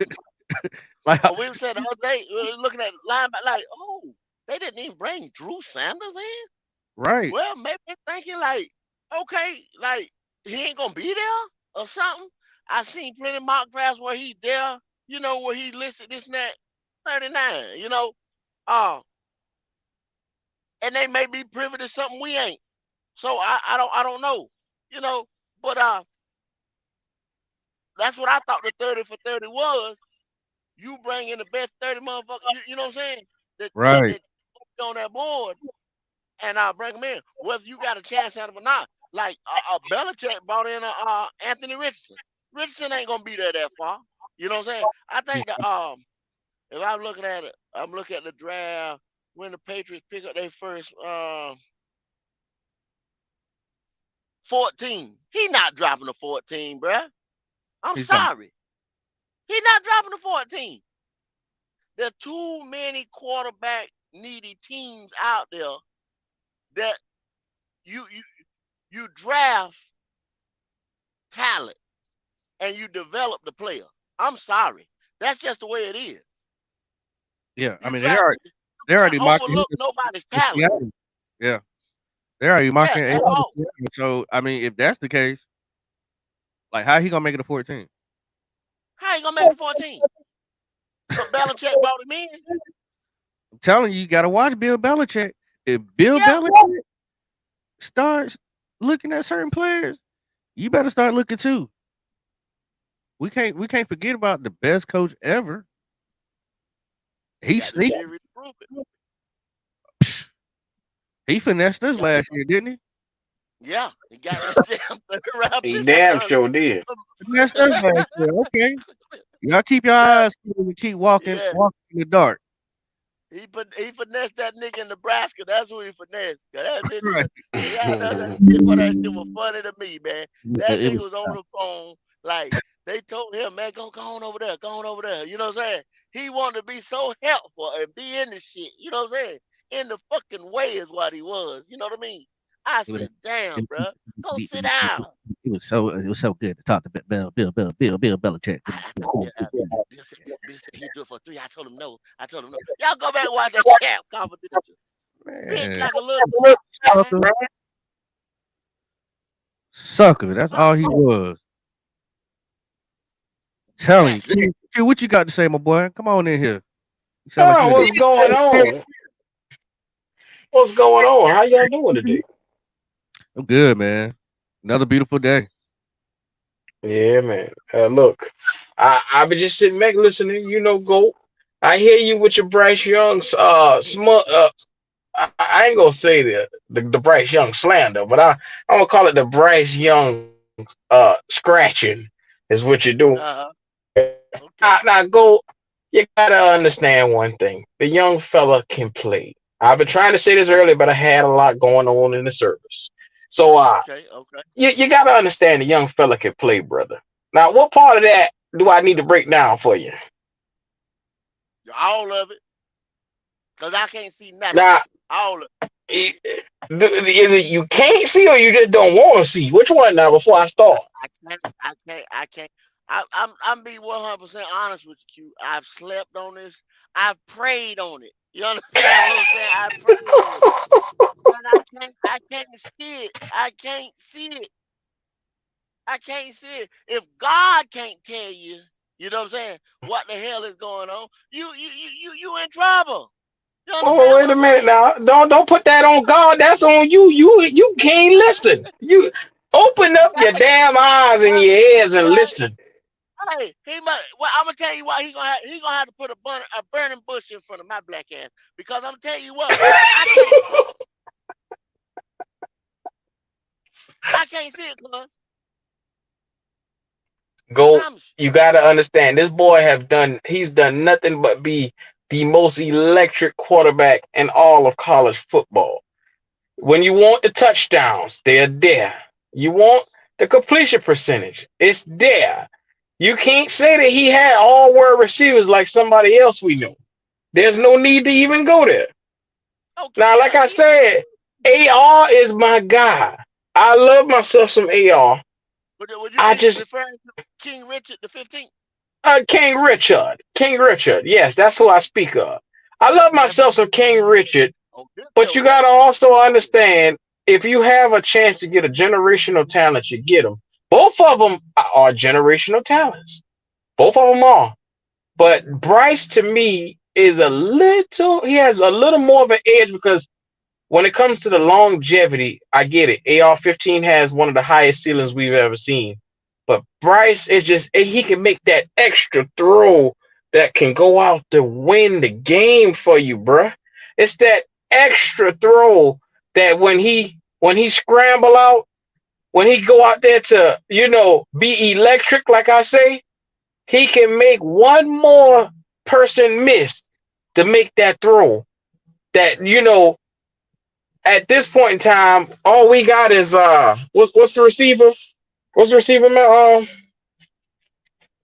Like, But we said the other day, we were looking at linebacker, like, oh, they didn't even bring Drew Sanders in. right. Well, maybe they're thinking like, okay, like he ain't gonna be there or something. I seen plenty of mock drafts where he's there, you know, where he listed this and that, 39, you know, uh, and they may be privy to something we ain't. So I don't know, you know, but that's what I thought the 30 for 30 was. You bring in the best 30 motherfucker, you know what I'm saying? That Right. on that board and bring them in, whether you got a chance at them or not. Like Belichick brought in Anthony Richardson. Richardson ain't gonna be there that far. You know what I'm saying? I Yeah. think that if I'm looking at it, I'm looking at the draft when the Patriots pick up their first 14. He not dropping the 14, bruh. I'm He's not. sorry. He not dropping the 14. There are too many quarterback needy teams out there that you you draft talent and you develop the player. I'm sorry. That's just the way it is. Yeah. I You mean, they draft are. they're and already mocking him overlook nobody's in talent. Seattle. Yeah, they're already Yeah, mocking at AI in all. Seattle. So I mean, if that's the case, like how he gonna make it to 14? How you gonna make the 14? But Belichick brought him in. I'm telling you, you gotta watch Bill Belichick. If Bill Yeah, Belichick starts looking at certain players, you better start looking too. We can't forget about the best coach ever. he He got the sneak jury to prove it. he finessed He us got the last year, didn't he? yeah. He got that damn third round He pick out damn of sure did. Finessed us last year. Okay. Y'all keep your yeah, eyes closed and keep walking yeah. walking in the dark. He finessed that nigga in Nebraska. That's who he finessed. 'Cause that bitch was Right. yeah, that shit. But that shit was funny to me, man. That It nigga was was on the phone like they told him, man, go on over there, go on over there. You know what I'm saying? He wanted to be so helpful and be in the shit. You know what I'm saying? In the fucking way is what he was. You know what I mean? I it was said, damn, it bro, go it sit was down. it was so good to talk to Bill Belichick. Yeah, Bill said he'd do it for three. I told him no. I told him no. Y'all go back and watch that champ competition. Bitch, Man, like a little child, man. sucker, sucker. That's all he was. Telling you. Mess. Q, what you got to say, my boy? Come on in here. You sound like Oh, you in what's going on? What's going on? How y'all doing today? I'm good, man. Another beautiful day. Yeah, man. Look, I been just sitting back listening. You know, go. I hear you with your Bryce Young's I ain't gonna say the Bryce Young slander, but I'm gonna call it the Bryce Young scratching is what you're doing. Uh-huh. Now Okay. go. You gotta understand one thing. The young fella can play. I've been trying to say this earlier, but I had a lot going on in the service. So Okay. Okay. you gotta understand the young fella can play, brother. Now, what part of that do I need to break down for you? All of it. Because I can't see nothing. Now, All of it. is it you can't see or you just don't want to see? Which one now? Before I start. I can't. I'm being 100% honest with you. I've slept on this. I've prayed on it. You understand what I'm saying? I prayed on it. But I can't see it. I can't see it. I can't see it. If God can't tell you, you know what I'm saying, what the hell is going on, you in trouble. You Well, understand wait what a I'm minute saying? now. Don't put that on God. That's on you. You can't listen. You open up your damn eyes and Well, your ears and well, listen. hey, he might. Well, I'm gonna tell you what he gonna have to put a burning bush in front of my black ass because I'm gonna tell you what I can't see it, cuz Go. promise You gotta understand. This boy have done. He's done nothing but be the most electric quarterback in all of college football. When you want the touchdowns, they're there. You want the completion percentage, it's there. You can't say that he had all world receivers like somebody else we know. There's no need to even go there. you. Okay, Now, like yeah, I he. said, AR is my guy. I love myself some AR. Would you I be just referring to King Richard the 15th? King Richard. King Richard. Yes, that's who I speak of. I love That's myself some King Richard, on this but your you gotta nephew. also understand if you have a chance to get a generational talent, you get them. Both of them are generational talents. Both of them are. But Bryce to me is he has a little more of an edge because when it comes to the longevity, I get it. AR-15 has one of the highest ceilings we've ever seen. But Bryce is just he can make that extra throw that can go out to win the game for you, bruh. It's that extra throw that when he scramble out, when he go out there to, be electric, like I say, he can make one more person miss to make that throw. That at this point in time, all we got is what's the receiver? What's the receiver man?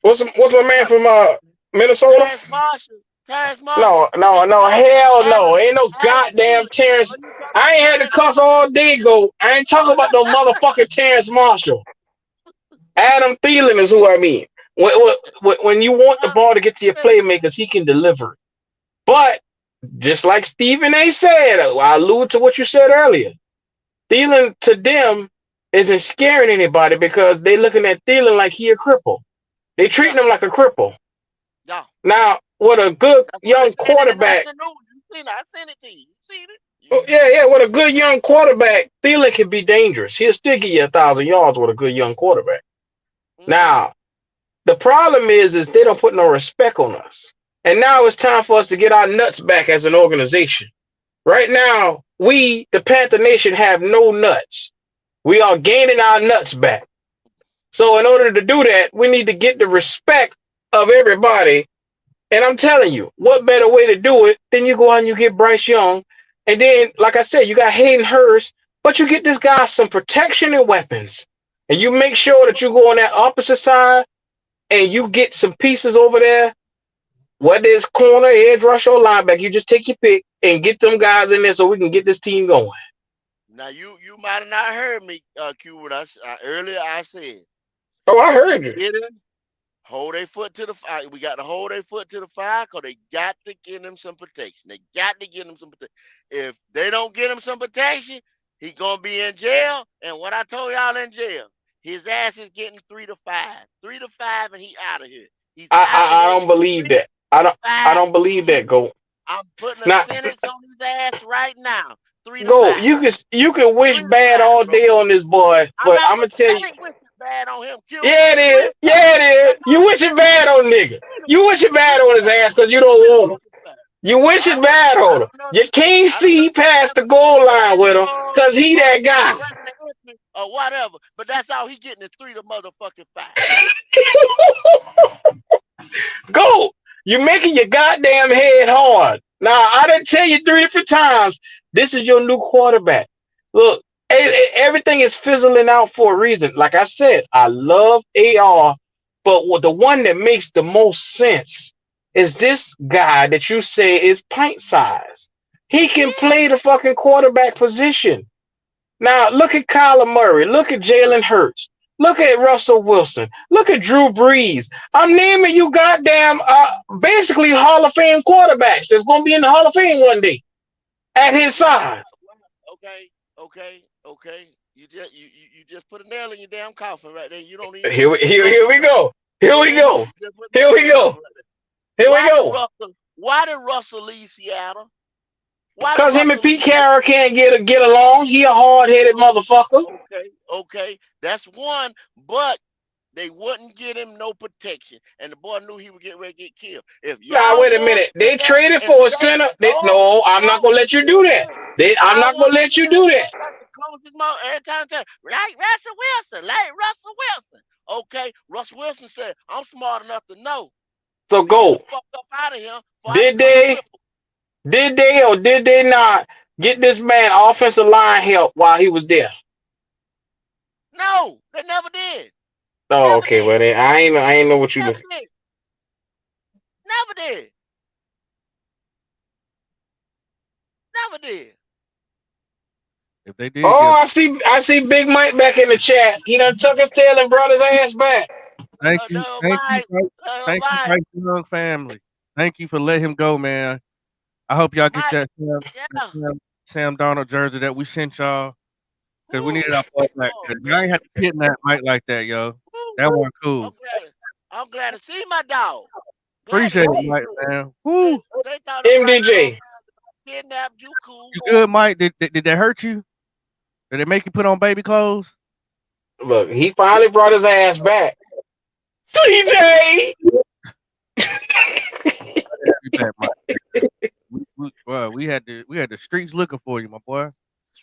What's my man Yeah, from Minnesota? Terrence Marshall. Terrence Marshall. No, no, Terrence no, Marshall. hell Adam no. Ain't no Adam goddamn Thielen. Terrence. Are you talking I about ain't had to Terrence cuss Marshall? all day go. I ain't talking about no motherfucking Terrence Marshall. Adam Thielen is who I mean. When you want the Uh, ball to get to your listen, playmakers, he can deliver it. But just like Stephen A. said, I allude to what you said earlier. Thielen to them isn't scaring anybody because they looking at Thielen like he a cripple. They treating Yeah, him like a cripple. yeah. Now, with a good That's what they young saying in the quarterback, national news. You seen it? I sent it to you. You seen it? You oh, seen yeah, it? yeah, with a good young quarterback, Thielen can be dangerous. He'll still give you 1,000 yards with a good young quarterback. Mm-hmm. Now, the problem is they don't put no respect on us. And now it's time for us to get our nuts back as an organization. Right now, we, the Panther Nation, have no nuts. We are gaining our nuts back. So in order to do that, we need to get the respect of everybody. And I'm telling you, what better way to do it than you go out and you get Bryce Young. And then, like I said, you got Hayden Hurst, but you get this guy some protection and weapons. And you make sure that you go on that opposite side and you get some pieces over there, whether it's corner, edge rush, or linebacker. You just take your pick and get them guys in there so we can get this team going. Now you might have not heard me, Q. When earlier I said Oh, I heard you. get him, hold their foot to the fire. We got to hold their foot to the fire because they got to get him some protection. They got to get him some protection. If they don't get him some protection, he gonna be in jail. And what I told y'all in jail, his ass is getting 3 to 5, 3 to 5, and he out of here. He's out of I here. don't believe Three to that. I five don't believe that. years. Go I'm putting a now. sentence on his ass right now. Three to Go. five. You can wish Three to bad five, all bro. day on this boy, I'm but not I'm gonna wishing. tell you, I ain't wishing bad on him. Q. yeah, it Three is. to five. Yeah, it is. That's You all. wish it bad on nigga. Three to You wish it three bad to on his five. ass because you Three to don't want him. fucking five. You wish I it don't. bad I on him. don't know. You can't I don't see know if he past the ever goal line played with him because he or that he was guy. president or whatever. But that's all he getting is 3 to 5. Go. You're making your goddamn head hard. Now, I didn't tell you 3 different times. This is your new quarterback. Look, everything is fizzling out for a reason. Like I said, I love AR, but the one that makes the most sense is this guy that you say is pint size. He can Yeah. play the fucking quarterback position. Now look at Kyler Murray. Look at Jalen Hurts. Look at Russell Wilson. Look at Drew Brees. I'm naming you goddamn basically Hall of Fame quarterbacks that's gonna be in the Hall of Fame one day at his Wow. size. Wow. Okay. Okay. Okay. You just put a nail in your damn coffin right there. You don't even Here, need to we- put here, no here more we nail. go. Here You we ain't need go. to just put Here that we in the go. coffin right there. Here we go. Why did Russell leave Seattle? Why did Cause him and Russell Pete leave Seattle? Carroll can't get along. He a hard headed motherfucker. Okay, okay, that's one. But they wouldn't get him no protection, and the boy knew he would get ready to get killed. If Now y'all wait a want minute. to They get that, traded if for a they center. no, No, I'm not no, gonna let you do that. listen, I'm y'all not want gonna to let get you him, do they that. got to close his mouth every time. Like Russell Wilson, like Russell Wilson. Okay, Russell Wilson said, "I'm smart enough to know So to get the go. fuck up out of here before I Did become they? crippled." Did they or did they not get this man offensive line help while he was there? No, they never did. Oh, Never okay. Well, did. I ain't know what you Never did. did. Never did. Never did. If they did Oh, give, I see Big Mike back in the chat. He done tuck his tail and brought his ass back. No, thank you, Mike. No, thank you, Mike. Mike Young family. Thank you for letting him go, man. I hope y'all get Mike. that Yeah. Sam Donald jersey that we sent y'all because we Woo. needed our boy back. Oh, 'Cause y'all man. ain't have to kidnap Mike like that, yo. Woo. That wasn't I'm cool. glad. I'm glad to see my dog. Glad to Appreciate it, see him. Mike, man. Woo. They thought them right MDJ. kidnapped you. Cool. You good, Mike? Did that hurt you? Did they make you put on baby clothes? Look, he finally brought his ass back. CJ. You back, Mike. We had the streets looking for you, my boy.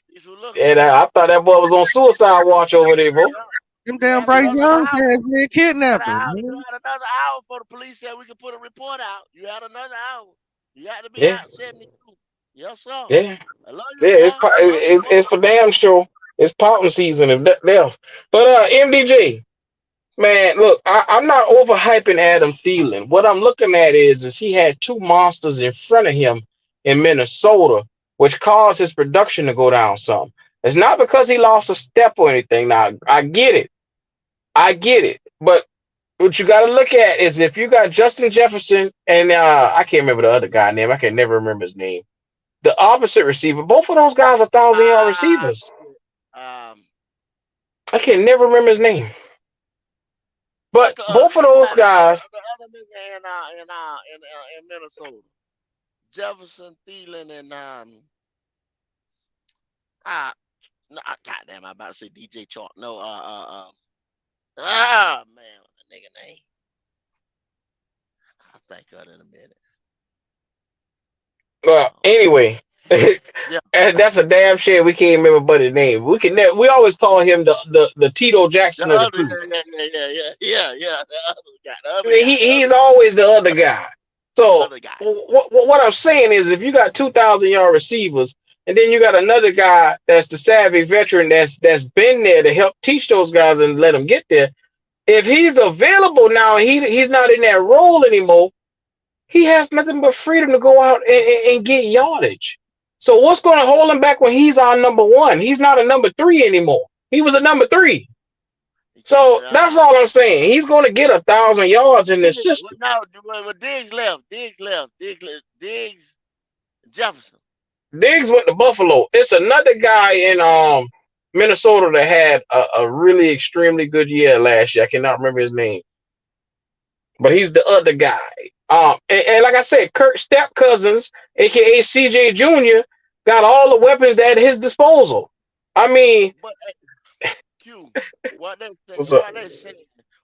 If you're looking And for you, I thought that boy was on suicide watch over there, bro. yeah. Them You damn had Bryce another Young hour. fans, man, You had, kidnapped an him, hour. You man. had another hour for the police said we could put a report out. You had another hour. You had to be Yeah, out 72. Yes, sir. yeah, I love you, yeah. boy. It's I love you, boy. it's for damn sure. It's pouting season if death. But MDJ, man, look, I'm not overhyping Adam Thielen. What I'm looking at is he had two monsters in front of him in Minnesota, which caused his production to go down some. It's not because he lost a step or anything. Now I get it, but what you got to look at is if you got Justin Jefferson and I can't remember the other guy name. I can never remember his name. The opposite receiver. Both of those guys are 1,000 yard Ah, receivers. um, I can never remember his name. what But the both of think those about it, guys, the other nigga in Minnesota, Jefferson, Thielen, and ah, no, goddamn, I about to say DJ Chalk. No, man, what the nigga name? I'll think of it in a minute. well, Oh, anyway, yeah, and that's a damn shame we can't remember buddy's name. We can we always call him the Tito the Jackson of the other, crew. yeah, the other guy, He's always the other guy. So other guy. what I'm saying is, if you got 2,000 yard receivers, and then you got another guy that's the savvy veteran that's been there to help teach those guys and let them get there. If he's available now, he's not in that role anymore. He has nothing but freedom to go out and get yardage. So what's going to hold him back when he's our number one? He's not a number three anymore. He was a number three. He can't. So that's all I'm saying. He's going to get 1,000 yards in this system. No, Diggs left. Diggs Jefferson. Diggs went to Buffalo. It's another guy in Minnesota that had a really extremely good year last year. I cannot remember his name, but he's the other guy. And like I said, Kirk Step Cousins, aka CJ Jr., got all the weapons at his disposal. I mean, But Q, what's up? what they saying,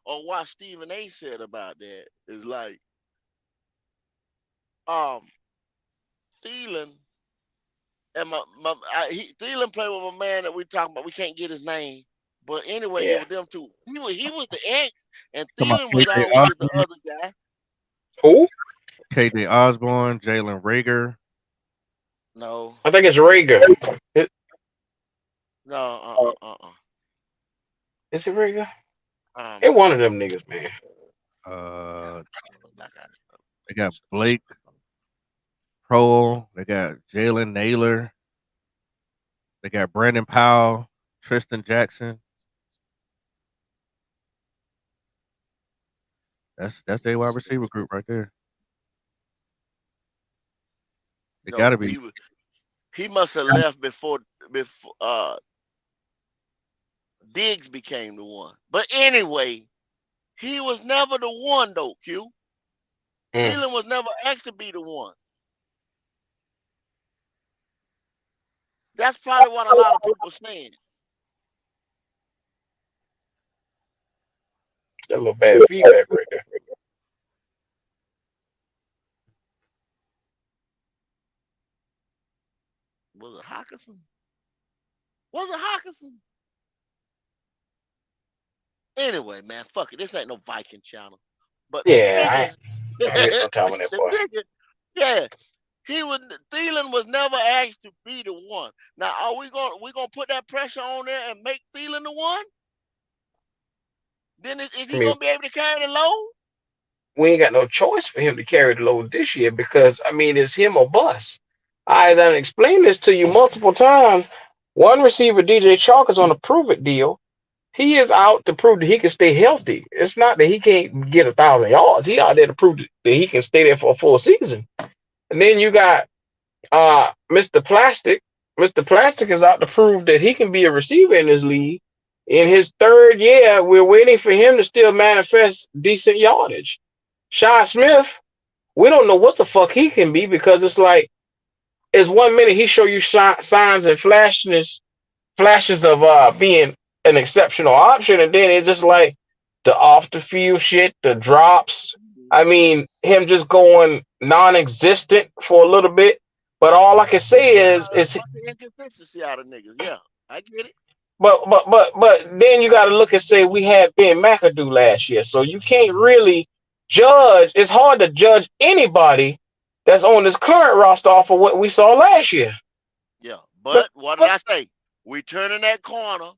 or what Stephen A. said about that is like, um, Thielen and Thielen played with a man that we talking about. We can't get his name, but anyway, it Yeah. was them two. He was the ex, and Come on, Thielen was KJ always the Osborne, other guy. Who? KJ Osborne, Jalen Rager. No, I think it's Rager. no, Is it Rager? um, It's one of them niggas, man. Uh, I don't look like I. they got Blake Prohl. They got Jalen Naylor. They got Brandon Powell, Tristan Jackson. That's their wide receiver group right there. It got to No, be. he must have left before Diggs became the one. But anyway, he was never the one though. Q. Mm, Thielen was never asked to be the one. That's probably what a lot of people saying. that little bad feedback right there. Was it Hawkinson? Was it Hawkinson? Anyway, man, fuck it. This ain't no Viking channel. But the Yeah, nigga, I ain't waste no time on that the boy. nigga, yeah, he was Thielen was never asked to be the one. Now, are we gonna put that pressure on there and make Thielen the one? Then is I he mean, gonna be able to carry the load? we ain't got no choice for him to carry the load this year because I mean it's him or bust. I done explained this to you multiple times. One receiver, DJ Chalk, is on a prove it deal. He is out to prove that he can stay healthy. It's not that he can't get 1,000 yards. He out there to prove that he can stay there for a full season. And then you got Mr. Plastic. Mr. Plastic is out to prove that he can be a receiver in this league. In his third year, we're waiting for him to still manifest decent yardage. Shy Smith, we don't know what the fuck he can be because it's like it's 1 minute he show you signs and flashes of being an exceptional option, and then it's just like the off the field shit, the drops. I mean, him just going non-existent for a little bit. But all I can say A is bunch of inconsistency out of niggas. Yeah, I get it. but then you got to look and say we had Ben McAdoo last year, so you can't really judge. It's hard to judge anybody that's on this current roster off of what we saw last year. Yeah, But but what did but I say? We turning that corner.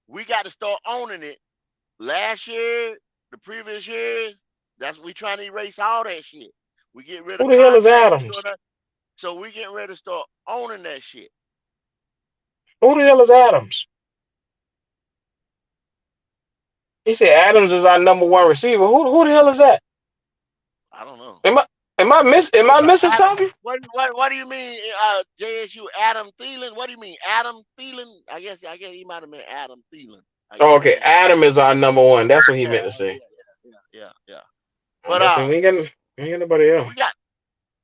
We got to start owning it. Last year, the previous years, that's we trying to erase all that shit. We get rid who of the hell is contracts. We Adams? doing that. So we getting ready to start owning that shit. Who the hell is Adams? He said Adams is our number one receiver. Who the hell is that? I don't know. Am I am I missing Adam, something? what do you mean, JSU Adam Thielen? What do you mean, Adam Thielen? I guess he might have meant Adam Thielen. I Oh, guess okay, that's what he meant. Adam is our number one. That's what he Yeah, meant to say. yeah. I'm But missing. We ain't got nobody else. we got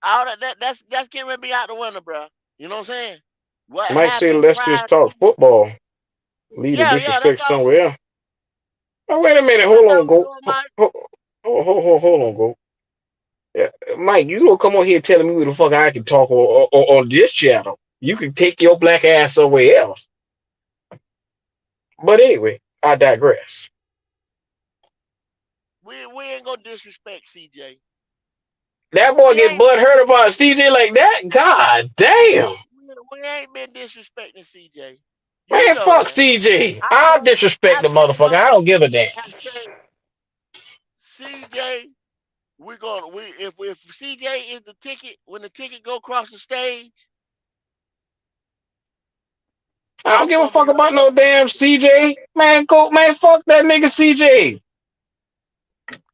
all that's getting ready to be out the window, bro. You know what I'm saying? What Mike said, happened let's just prior talk to? football. Lead the Yeah, that's disrespect all. somewhere else. Oh, wait a minute. That's Hold all on, we go. doing, Mike. Hold on, go. Yeah, Mike, you don't come on here telling me who the fuck I can talk on this channel. You can take your black ass somewhere else. But anyway, I digress. We ain't gonna disrespect CJ. That boy We get ain't butt hurt about CJ like that. God damn. we ain't been disrespecting CJ. You Man, know fuck that. CJ. I I'll came disrespect I the came motherfucker. up I don't give a damn. and said, CJ, we if CJ is the ticket when the ticket go across the stage, I don't I'm give a gonna be fuck right about there no with damn CJ. Man, go man, fuck that nigga CJ.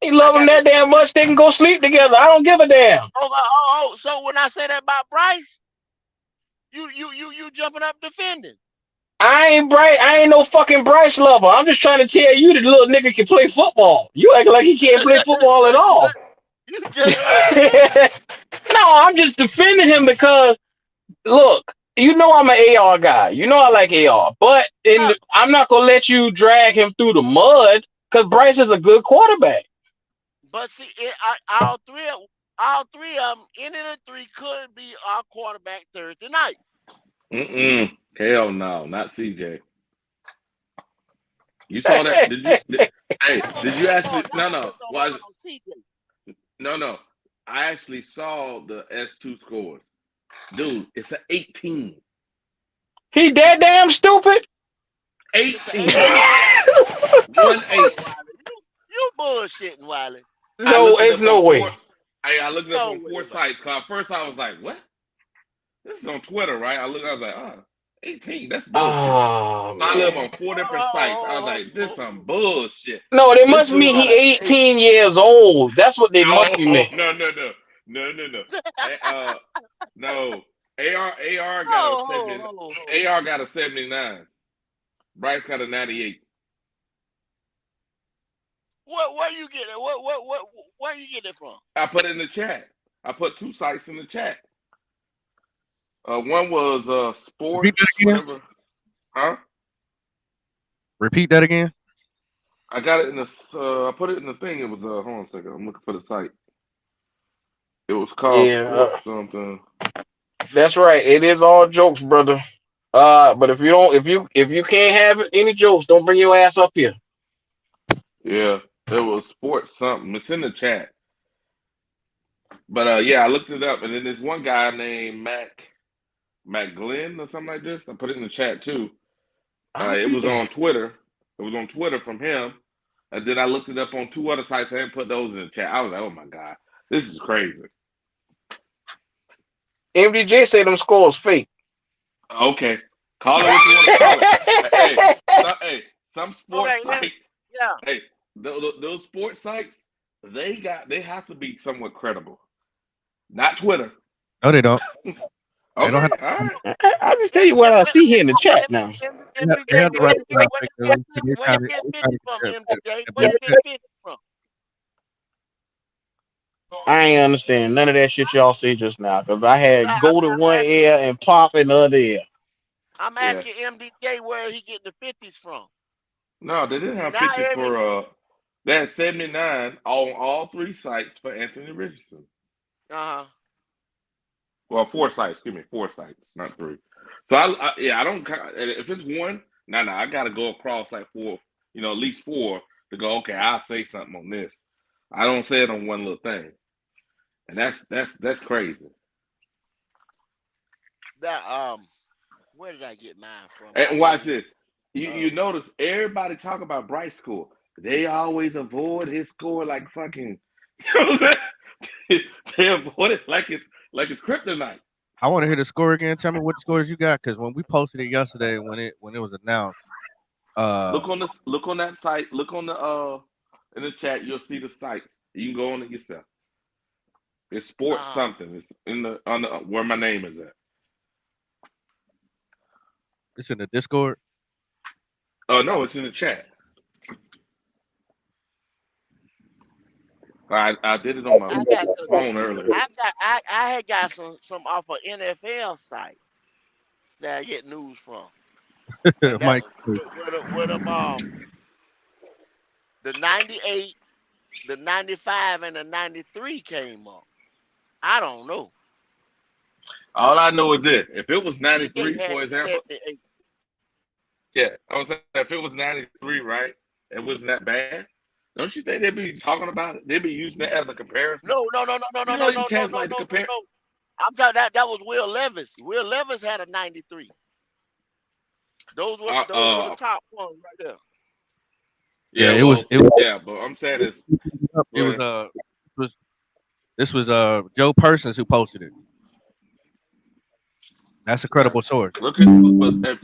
He I love him got that this. damn much. They can go sleep together. I don't give a damn. So when I say that about Bryce, you jumping up defending. I ain't no fucking Bryce lover. I'm just trying to tell you that little nigga can play football. You acting like he can't play football at all. You just look. No, I'm just defending him because look, you know I'm an AR guy. You know I like AR, but Uh, I'm not gonna let you drag him through the mud because Bryce is a good quarterback. but see, all three of them, any of the three could be our quarterback Thursday night. Hell no, not CJ. You saw that? Hey, did you actually? That No, boy no. put the hold Was on CJ. no. I actually saw the S2 scores, dude. It's an 18. He that damn stupid. It's an 18. 18. 1-8. Wiley. You bullshitting, Wiley. I No, looked it it's up no on four. way. I looked it up No on way, four man. sites. Cause at first I was like, "What? This is on Twitter, right?" I looked. I was like, "Oh, 18. That's bullshit." Oh So I looked man. on four different sites. I was Oh, like, "This some bullshit." No, they This must dude mean got he a 18 years old. That's what they must be no, meant. no. No. AR got a 70. oh. AR got a 79. Bryce got a 98. Where you get it? Where you get it from? I put it in the chat. I put two sites in the chat. One was Repeat sports, that again. whatever. Huh? Repeat that again. I got it in the. I put it in the thing. It was. Hold on a second. I'm looking for the site. It was called Yeah, sports something. that's right. It is all jokes, brother. But if you can't have any jokes, don't bring your ass up here. Yeah, it was sports something. It's in the chat. But yeah, I looked it up, and then there's one guy named Mac Glenn or something like this. I put it in the chat too. I'll It be was damned. on Twitter. It was on Twitter from him. And then I looked it up on two other sites. I didn't put those in the chat. I was like, oh my God, this is crazy. MDJ say them scores fake. Okay. Call it what you want to call it. Some sports Okay, site, yeah. hey, those sports sites, they have to be somewhat credible. Not Twitter. No, they don't. They don't Okay, have. all right. I just tell you what I see here in the chat now. They MDJ, have the right to have fake news. They where trying you to. get They 50 trying to. from, If, if, MDJ? if Where they you get said 50 from? I ain't understand none of that shit y'all say just now because I had I'm, gold in I'm one asking ear and pop in the other ear. I'm Yeah. asking MDJ where he getting the 50s from. No, they didn't See have now 50 for they had 79 on all three sites for Anthony Richardson. uh-huh. Well, four sites, excuse me, four sites, not three. So I don't if it's one, no, I gotta go across like four, at least four to go, okay, I'll say something on this. I don't say it on one little thing. And that's crazy. That where did I get mine from? I And can't watch even this. You uh you notice everybody talk about Bryce score. They always avoid his score like fucking you know what I'm saying? They avoid it like it's kryptonite. I want to hear the score again. Tell me what scores you got, because when we posted it yesterday, when it was announced, Uh, Look on this. Look on that site. Look on the in the chat. You'll see the sites. You can go on it yourself. It's sports Uh, something. It's in the on the where my name is at. it's in the Discord. Oh no, it's in the chat. I did it on my I got phone earlier. I had got some off of NFL site that I get news from, and that Mike, where them the 98, the 95, and the 93 came up. I don't know. All I know is this: if it was CJ 93, had for the example, 78. yeah, I was saying if it was 93, right, it wasn't that bad. Don't you think they'd be talking about it? They'd be using it as a comparison. No, no, no, no, no, You no, know, no, you no, no, cats no, like to no, no, compare. no. I'm talking that was Will Levis. Will Levis had a 93. Those were the Uh, top ones right there. yeah, yeah, well, yeah, but I'm saying is, it go was ahead. was this was Joe Persons who posted it. That's a Okay. credible source. Look at, but if,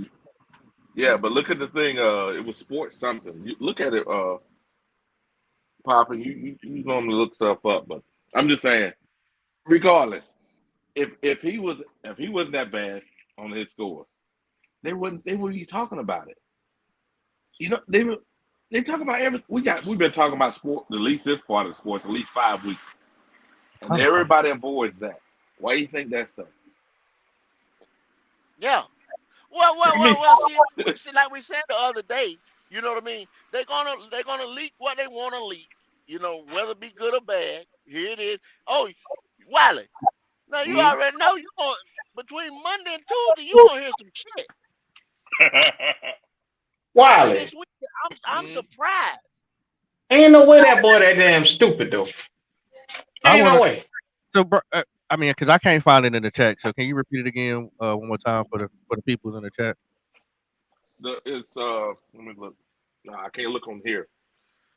yeah, but look at the thing. It was sports something. You look at it, Papa. You normally look stuff up, but I'm just saying. Regardless, if he wasn't that bad on his score, they wouldn't be talking about it. You know, they talk about every we've been talking about sport, at least this part of sports, at least 5 weeks, and everybody avoids that. Why do you think that's so? Yeah. Well, well, I well, mean, well. See, like we said the other day. You know what I mean? They're gonna leak what they want to leak. You know, whether it be good or bad. Here it is. Oh, Wiley. Now you Hmm? already know you going between Monday and Tuesday. You gonna hear some shit after Wiley, this week. I'm Hmm? surprised. ain't no way that boy that damn stupid though. I Ain't want no to. way. So, I mean, because I can't find it in the chat. So, can you repeat it again one more time for the people in the chat? It's let me look. No, I can't look on here.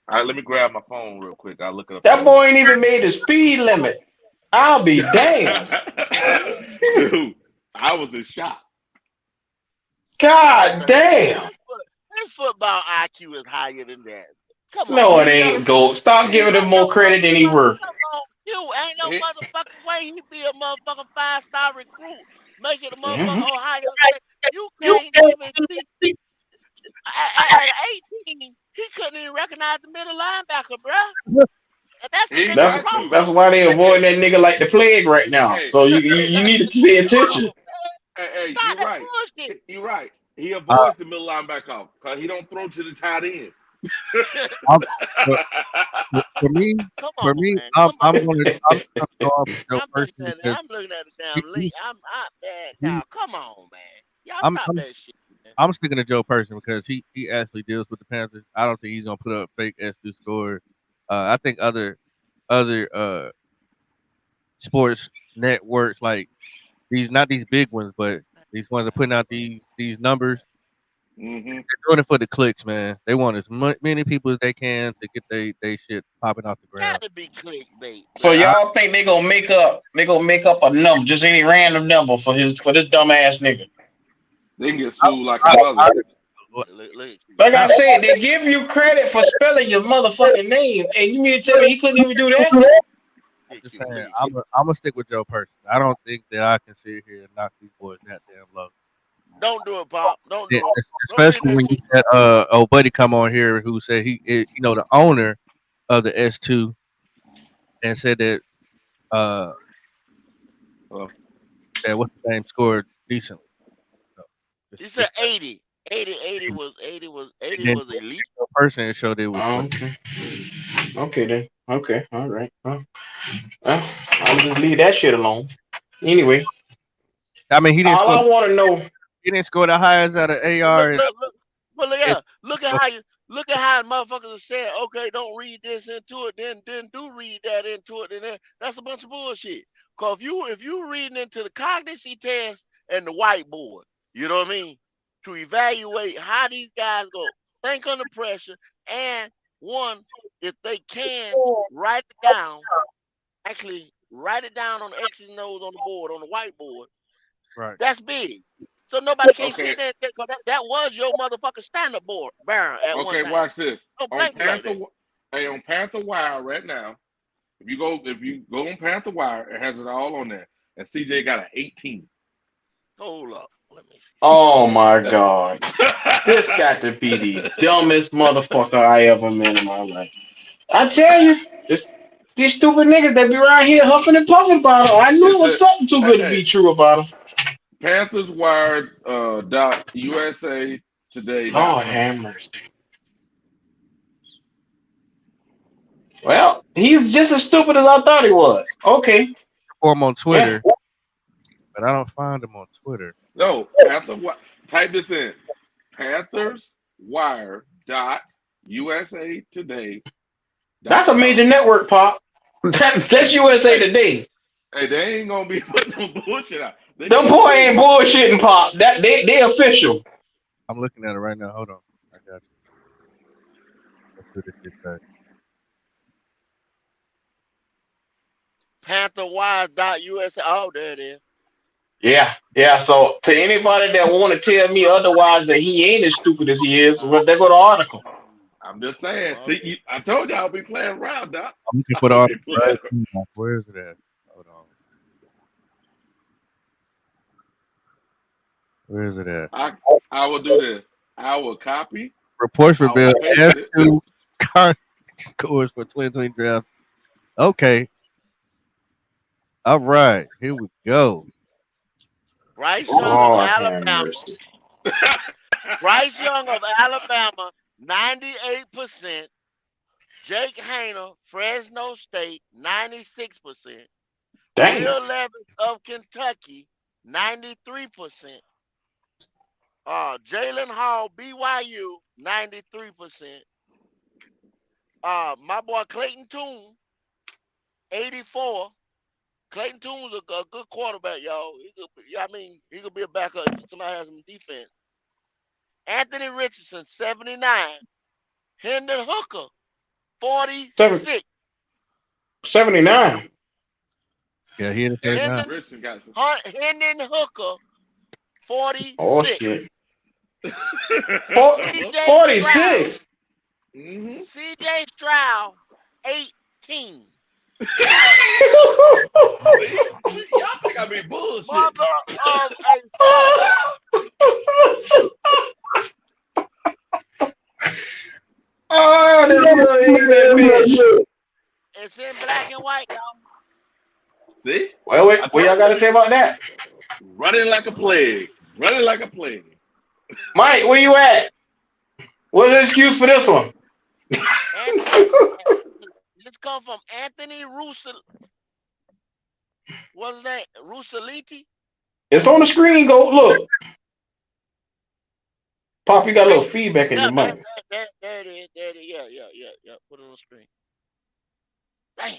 All right, let me grab my phone real quick. I'll look it up That on boy ain't even made the speed limit. I'll be damned. Dude, I was in shock. Oh God man, damn. his football IQ is higher than that. Come No, on, it He man. got ain't him. gold. Stop He, giving him Ain't more no credit than he worth. come on, you ain't no he motherfucking way he be a motherfucking 5-star recruit, make it a motherfucking Mhm. Ohio State. You can't even see at 18, he couldn't even recognize the middle linebacker, bruh. And that's he against That's got Crawford. to. that's why they avoiding that nigga like the plague right now. Hey, So you hey, need to pay attention. hey, Stop you're that right. bullshit. You're right. He Uh, avoids the middle linebacker because he don't throw to the tight end. I'm, for, for me, Come on, man. Come I'm on, gonna man. go off with Joe I'm looking Person at it. because I'm looking at the he, damn he, link. I'm man, he, now. Come on, man. Y'all I'm, stop I'm that shit, man. I'm sticking to Joe Person because he actually deals with the Panthers. I don't think he's gonna put up fake S2 scores. I think other sports networks like these, not these big ones, but these ones are putting out these numbers. Hmm. They're doing it for the clicks, man. They want as many people as they can to get they shit popping off the Got ground. to be clickbait, So bruh. I, y'all think they gonna make up a number, just any random number for this dumbass nigga. They can get I, sued like his I, mother. I, Look. Like I I, said, they give you credit for spelling your motherfucking name, and you mean to tell me he couldn't even do that? just Look saying, at you. I'm gonna stick with Joe Person. I don't think that I can sit here and knock these boys that damn low. Don't do it, Pop. Don't Yeah, do it. Don't bring especially that when you shit. had old buddy come on here who said the owner of the S2 and said that uh Uh, that what's the name scored decently. So He said just 80. 80 and then was elite. the person showed it was what Okay, okay then. Okay, all right. Well, I'll just leave that shit alone. Anyway, I mean he didn't all score I want to know. he didn't score the highest out of But AR and look. But look and- at look at how motherfuckers are saying, okay, don't read this into it, then do read that into it, and then that's a bunch of bullshit. Cause if you reading into the cognitive test and the whiteboard, you know what I mean, to evaluate how these guys go think under pressure, and one, if they can write it down, actually write it down on the X's and O's on the board on the whiteboard, right. that's big. So nobody can't Okay, sit there because that was your motherfucking stand-up board, Baron, at one okay. time. Watch this. Don't On play me like Panther, that. hey, on Panther Wire right now. If you go on Panther Wire, it has it all on there. And CJ got an 18. Hold up. Let me see something. Oh my god. This got to be the dumbest motherfucker I ever met in my life. I tell you, this these stupid niggas that be around here huffing and puffing about him. I knew it It's was a something too good to hey, be true about him. Panthers Wire dot USA Lord Today.com. have mercy. Well, he's just as stupid as I thought he was. Okay. For him on Yeah. Twitter, but I don't find him on Twitter. No, type this in. Panthers Wire dot USA Today. That's a major Com. network, Pop. That's Hey, USA hey, Today. hey, they ain't gonna be putting no bullshit out. They Them gonna boy say ain't what. bullshitting, Pop. That they official. I'm looking at it right now. Hold on. I got you. Let's see what this shit say. PantherWise.USA. Oh, there it is. Yeah, yeah. So to anybody that want to tell me otherwise that he ain't as stupid as he is, well, they go to article. I'm just saying. Oh, See, I told you I'll be playing around, Doc. I'm looking for the I'll be article playing. right now. Where is it at? Hold on. Where is it at? I will do this. I will copy. Reports I will reveal paste it. S2 car scores for 2020 draft. Okay. All right. Here we go. Bryce Young of Lord have Alabama. mercy. Bryce Young of Alabama, 98%. Jake Hayner, Fresno State, 96%. Damn. Will Levis of Kentucky, 93%. Jalen Hall, BYU, 93%. My boy Clayton Tune, 84. Clayton Tune's a good quarterback, y'all. He could be a backup if somebody has some defense. Anthony Richardson, 79. Hendon Hooker, Seven, 46. 79. Yeah, he in the first Anthony round. Hendon, Richardson got some. Hendon Hooker, Oh 46. shit. CJ Stroud, 46. Mm-hmm. CJ Stroud, 18. See, y'all think I be bullshit. Mother of a father. Oh, this little ignorant bitch. It's in black and white, y'all. See, Well, wait, I what y'all told got to you, say about that? running like a plague, running like a plague. Mike, where you at? What's the excuse for this one? Anthony, this come from Anthony Russell. What's that? Russoliti? It's on the screen. Go look. Pop, you got a little feedback in Yeah, your mic. there it is. There it is. Yeah. Put it on the screen. Damn.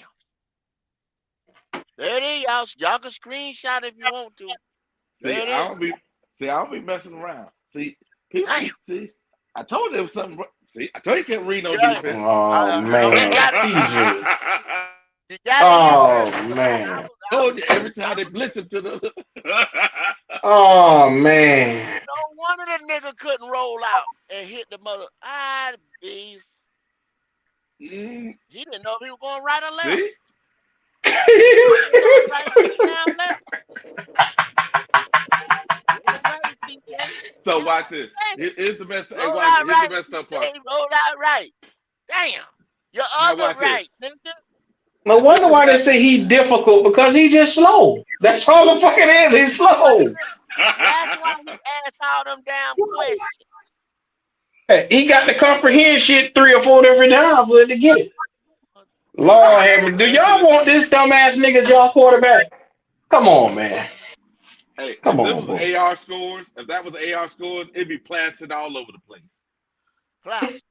There it is, y'all. Y'all can screenshot if you want to. See, There it is. I don't be messing around. See, people, Damn. see, I told you there was something. See, I told you can't read no Yeah. defense. Oh You man, got it. TJ. You got it in Oh person. man. Told you every time they listen to the. Oh man. No wonder the nigga couldn't roll out and hit the mother. Beef. Mm, He didn't know if he was going right or left. see, He was just going right to the damn left. It's crazy, TJ. so God watch this. damn. Here's the best. Hey, Roll watch. out Here's the right, best stuff part. TJ. Roll out right. Damn. Your Now other watch this. right, nigga. No This wonder is why they best. say he's difficult because he just slow. That's all the fucking is. He's slow. That's why he asked all them damn questions. Hey, he got to comprehend shit 3 or 4 different times for it to get it. Lord have me. Do Answer y'all this. want this dumbass nigga as y'all quarterback? Come on, man. Hey, Come if this on, was boy. AR scores, if that was AR scores, it'd be plastered all over the place. Plus,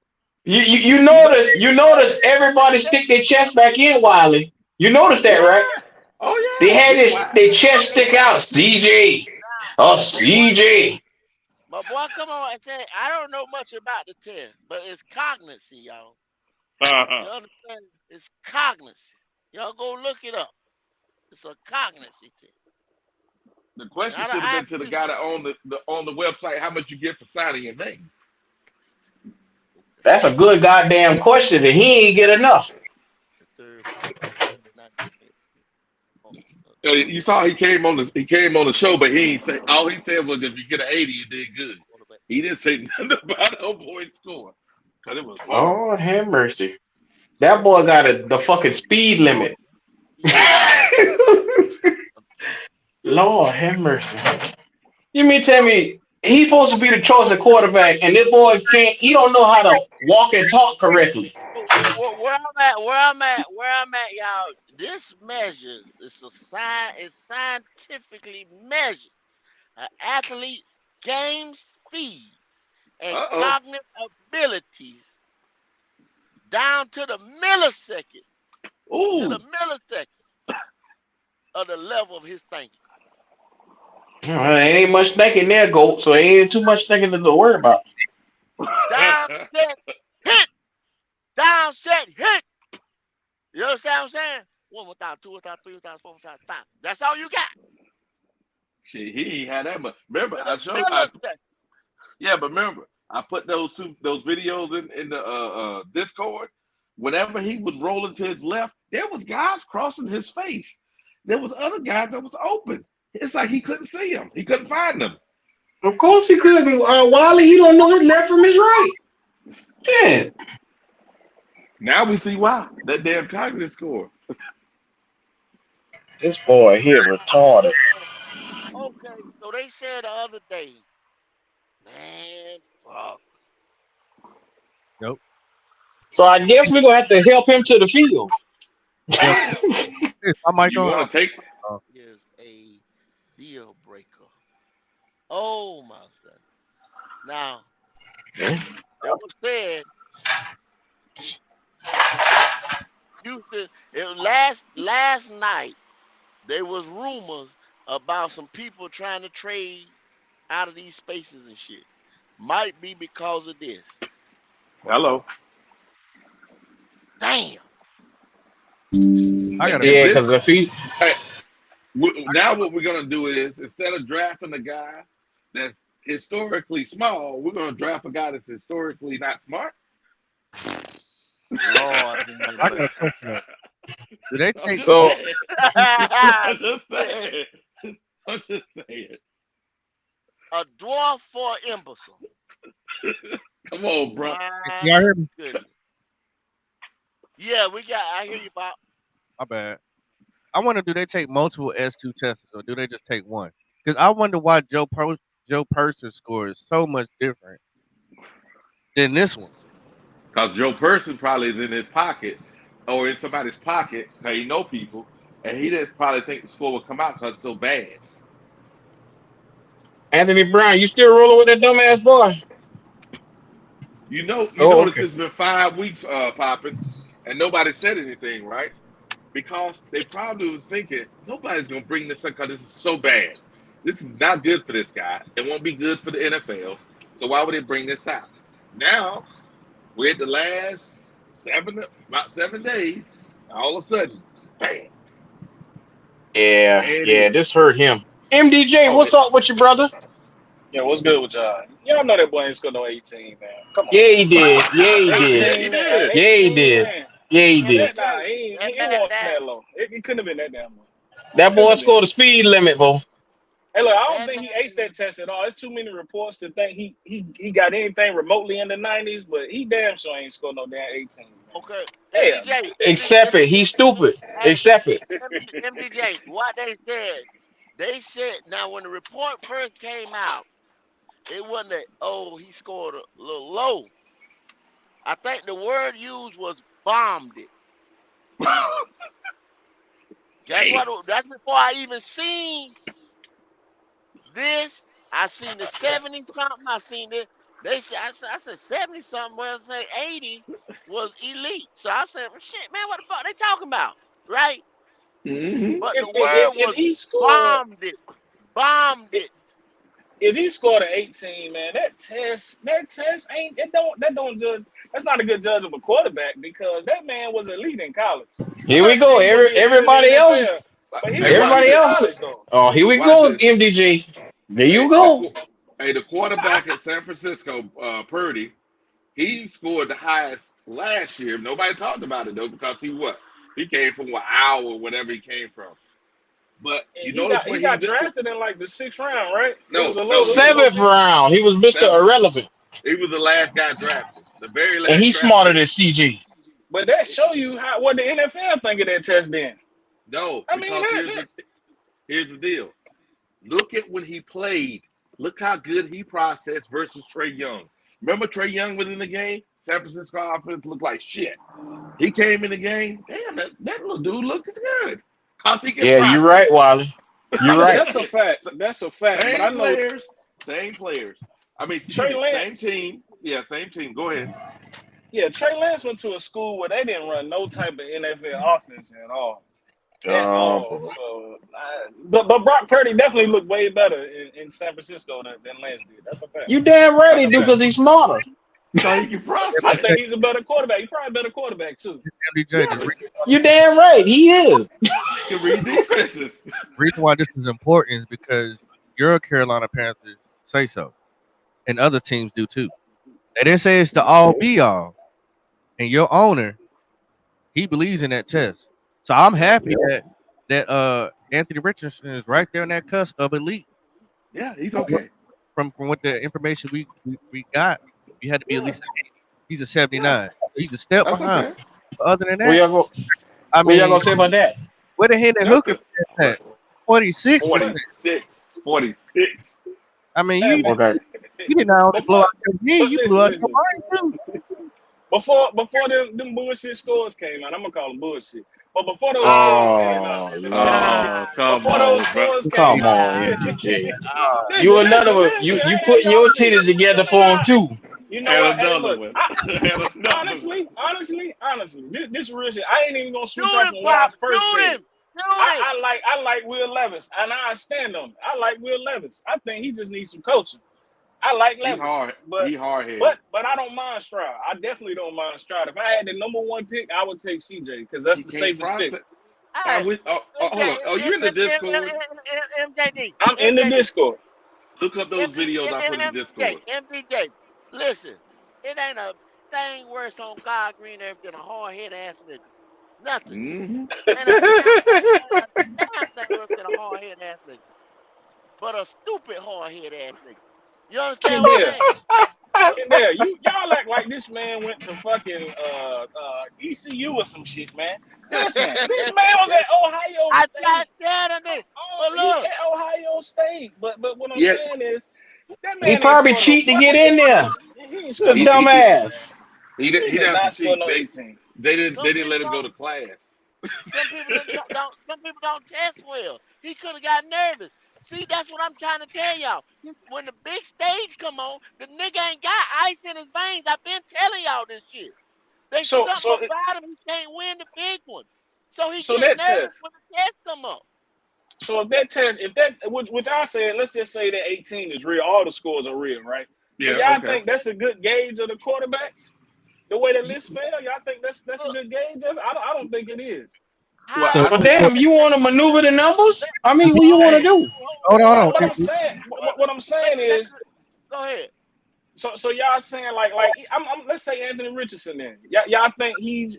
You notice everybody stick their chest back in, Wiley. You notice that, Yeah. right? Oh They yeah. had Get this quiet. their chest stick out. CJ. Oh, CJ. my boy, come on and say, I don't know much about the test, but it's cognizy, y'all. You understand? It's cognizy. Y'all go look it up. It's a cognizy test. The question Not should have an been to the IQ. guy that on the website, how much you get for signing your name. That's a good goddamn question, and he ain't get enough. The third part. Not You saw he came on the show, but he ain't say all he said was if you get an 80, you did good. He didn't say nothing about the boy score because it was horrible. Lord have mercy. That boy got the fucking speed limit. Lord have mercy. You mean tell me he's supposed to be the chosen quarterback, and this boy can't? He don't know how to walk and talk correctly. Where I'm at, y'all. This measures. It's a science. It's scientifically measured. An athlete's game speed and Uh oh. cognitive abilities down to the Ooh. millisecond of the level of his thinking. There ain't much thinking there, Goat. So ain't too much thinking to worry about. Down, set, hit. Down, set, hit. You understand what I'm saying? One without, two without, three without, four without, five. That's all you got. Shit, he ain't had that much. Remember, To I the showed. millisecond. Yeah, but remember, I put those videos in the Discord. Whenever he was rolling to his left, there was guys crossing his face. There was other guys that was open. It's like he couldn't see them. He couldn't find them. Of course he couldn't. Wiley, he don't know his left from his right. Shit. Now we see why that damn cognitive score. This boy here retarded. Okay, so they said the other day, man, fuck. Nope. So I guess we're gonna have to help him to the field. Yep. My mic You on? want to take? Is a deal breaker. Oh my god. Now, it was said Houston, last night there was rumors about some people trying to trade out of these spaces and shit. Might be because of this. Hello. Damn. I got a If Yeah, question. because this if he hey, now what we're gonna do is instead of drafting a guy that's historically small, we're gonna draft a guy that's historically not smart. Lord. I got a question. Do they I'm take just so saying. I'm just Shit. saying. I'm just saying. A dwarf for imbecile. Come on, bro. y'all My hear me? goodness. Yeah, I hear you, Bob. My bad. I wonder, do they take multiple S2 tests or do they just take one? Because I wonder why Joe Person's score is so much different than this one. Because Joe Person probably is in his pocket or in somebody's pocket. Now he know people, and he didn't probably think the score would come out because it's so bad. Anthony Brown, you still rolling with that dumbass boy? You Oh, notice okay. it's been 5 weeks popping, and nobody said anything, right? Because they probably was thinking nobody's gonna bring this up because this is so bad. This is not good for this guy. It won't be good for the NFL. So why would they bring this out? Now we're at the last about 7 days. All of a sudden, bam, Yeah, there it yeah, is. this hurt him. MDJ, Oh, what's up with you, brother? Yeah, what's good with y'all? Y'all know that boy ain't scored no 18, man. Come on, Yeah, man. he did. Yeah, he did. yeah, he 18, man. did. Yeah, he 18, did. man. Yeah, he did. That MDJ, nah, he that wasn't that that low. It couldn't have been that damn low. That Couldn't boy have been. scored the speed limit, bro. Hey, look, I don't that think he aced man. that test at all. There's too many reports to think he got anything remotely in the 90s, but he damn sure ain't scored no damn 18, man. Okay, Hell MDJ, Accept it. He's stupid. hey, Accept it. MDJ, what they said now when the report first came out, it wasn't that he scored a little low. I think the word used was bombed it. Damn. That's before I even seen this. I seen the 70 something. I seen it. I said 70 something. Well, say 80 was elite. So I said, well, shit, man, what the fuck they talking about, right? Mm-hmm. But the word If was he scored bombed it, bombed it. if he scored an 18, man, that test ain't that don't judge. That's not a good judge of a quarterback because that man was elite in college. I'm Here we not go. saying he wasn't good in the Everybody else, NFL. But he Hey, was watch already Everybody in this. else. college though. Oh, here we Watch go, this. MDJ. There you Hey, go. the quarterback at San Francisco, Purdy, he scored the highest last year. Nobody talked about it though because he came from what Iowa, whatever he came from. But And you notice he when got he's in, drafted in like the 6th round, right? It was no, a low, no, it was a low Seventh pick. round. He was Mr. seventh. Irrelevant. He was the last guy drafted, the very And last he's draft smarter pick. than CG. But that show you what the NFL think of that test then. No, I mean because here's the deal. Look at when he played. Look how good he processed versus Trey Young. Remember Trey Young was in the game? San Francisco offense looked like shit. He came in the game. Damn, that little dude looks good. Cause he can Yeah, you're process. right, Wally. You're right. That's a fact. That's a fact. But I Same know players, same players. I mean, excuse Trey me, same Lance. team. Yeah, same team. Go ahead. Yeah, Trey Lance went to a school where they didn't run no type of NFL offense at all. At Oh all. boy. So, but Brock Purdy definitely looked way better in San Francisco than Lance did. That's a fact. You damn right That's he a do fact. because he's smarter. Because he can I process. think he's a better quarterback. He's probably a better quarterback too. MDJ, Yeah, You damn right he is. he can read defenses. reason why this is important is because your Carolina Panthers say so, and other teams do too. They didn't say it's the all be all, and your owner, he believes in that test. So I'm happy that Anthony Richardson is right there on that cusp of elite. Yeah, he's okay. From what the information we got, you had to be at Yeah, least 80. He's a yeah, 79. He's a step that's behind. okay. But other than What that, y'all go I what y'all mean, gonna say about that? where the Hendon That's Hooker good. at? 46%. But 46. I mean, hey, you Okay. you did not only blow before out your knee, but you blew out your listen. mind too. Before them bullshit scores came out, I'm gonna call them bullshit. But before those scores came out, Oh Lord. Oh, come before those on, bro. scores came Come out, on, Ah, MDJ. You listen, another listen, one. listen. You Hey, putting y'all, your hey, titties together for him man, too. you know And what? Hey, another look, one. And another one. honestly, this real shit. I ain't even gonna switch shoot off him, from what I Pop. first Shoot said. him. Shoot him. I like Will Levis, and I stand on it. I like Will Levis. I think he just needs some coaching. I like He Levis, hard. but He hard headed. but I don't mind Stroud. I definitely don't mind Stroud. If I had the number one pick, I would take CJ because that's He the can't safest pick. process. I Hey, wish. Hold on. MJ, Oh, you in the Discord? MJD, I'm in the MJD, Discord. Look up those videos I put in the Discord. MDJ. Listen, it ain't a thing worse on God green earth than a hard head ass nigga. Nothing. Mm-hmm. Ain't a damn thing worse than a hard head ass nigga. But a stupid hard head ass nigga. You understand what I'm Kendall, saying? Kendall, y'all act like this man went to fucking ECU or some shit, man. Listen, this man was at Ohio I State. tried telling this. Oh, But he look, at Ohio State. But what I'm Yeah, saying is that He man ain't probably scored no cheat to get fucking in there. 18. He ain't The scored he no he 18, man. dumbass. he He didn't did have to not score cheat. no 18. some They didn't people let him go don't. to class. Some people don't. Some people don't test well. He could have got nervous. See, that's what I'm trying to tell y'all. When the big stage come on, the nigga ain't got ice in his veins. I've been telling y'all this shit. They So something so about him. He can't win the big one, so he so get that nervous test. when the test come up. So if that test, if that, which I said, let's just say that 18 is real, all the scores are real, right? So Yeah. y'all Okay. think that's a good gauge of the quarterbacks? The way the You, list fell, y'all think that's a look, good gauge of it? I don't think it is. Well, how? So, I Well, don't. so damn, you want to maneuver the numbers? I mean, what you want to Hey, do? hold on, hold What on. I'm saying, what I'm saying Let is, me, go ahead. so y'all saying like I'm let's say Anthony Richardson then. Y'all think he's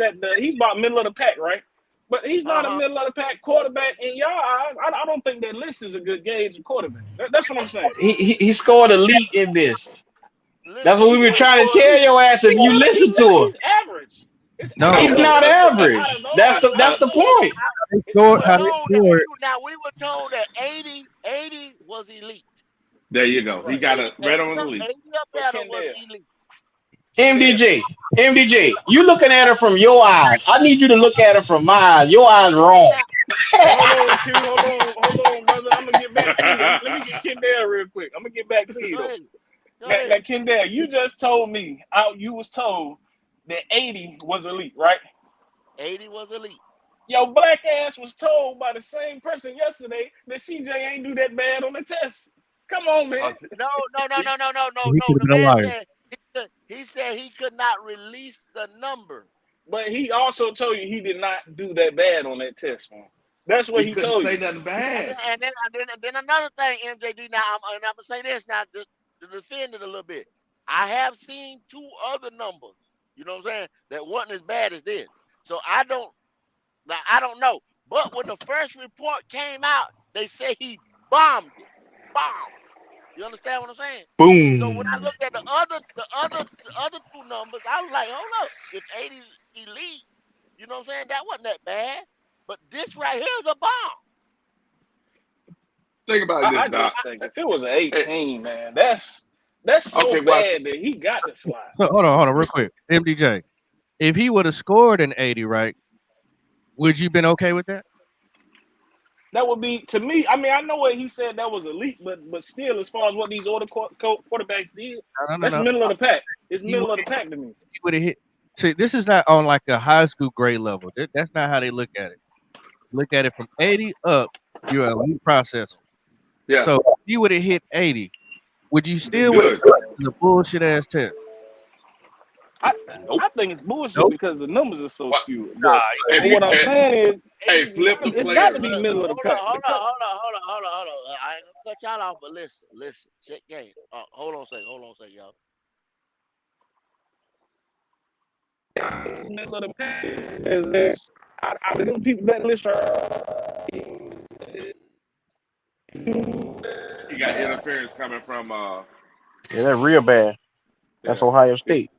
at he's about middle of the pack, right? But he's Uh not a huh. middle of the pack quarterback in your eyes. I don't think that list is a good gauge of quarterback. That's what I'm saying. He scored elite in this. That's what Listen, we He been didn't trying to score tell elite. your ass if you listen to him. He's average. It's No, He's average. no. not But out of average. those, out That's of the those, point. They we scored were how they told that scored. we were told that 80 was elite. there you go. He right? got a red on the lead. 80 or But better was elite. Kendall, MDJ, you looking at her from your eyes. I need you to look at her from my eyes. Your eyes wrong. Now, hey, hold on, Q, hold on, brother. I'm gonna get back to you. Let me get Kendall real quick. I'm gonna get back to you go though. ahead. Go Now ahead. Kendall, you just told me you was told that 80 was elite, right? 80 was elite. Your black ass was told by the same person yesterday that CJ ain't do that bad on the test. Come on, man. Because No, no, no, he, no, no, no, no, He no. could have The been a man liar. said he said he could not release the number. But he also told you he did not do that bad on that test, man. That's what He he couldn't told say you. nothing bad. And then another thing, MJD. Now I'm gonna say this now to defend it a little bit. I have seen two other numbers. You know what I'm saying? That wasn't as bad as this. So I don't know. But when the first report came out, they say he bombed it. Bomb. You understand what I'm saying? So when I Boom. looked at the other two numbers, I was like, hold up. If 80's elite, you know what I'm saying? That wasn't that bad. But this right here is a bomb. Think about this, I Doc. just think if it was an Hey, 18, man, that's so okay, watch. bad that he got to slide. So hold on, real quick. MDJ, if he would have scored an 80, right, would you been okay with that? That would be to me. I mean, I know what he said that was elite, but still, as far as what these other quarterbacks did, that's No. middle of the pack. It's He would middle of the pack to me. he would have hit. See, this is not on like a high school grade level. That's not how they look at it. Look at it from 80 up. You're a elite processor. Yeah, So if you would have hit 80, would you it's still would have good. the bullshit ass test? I Nope. I think it's bullshit Nope. because the numbers are so What? skewed. Nah, If But you, what I'm saying is, flip the it's got to players. be Look, middle of the pack. hold on. I ain't gonna cut y'all off, but listen. Check game. Hold on a second, y'all. Middle of the pack. Out of them people that list You got interference coming from Yeah, that's real bad. That's yeah. Ohio State.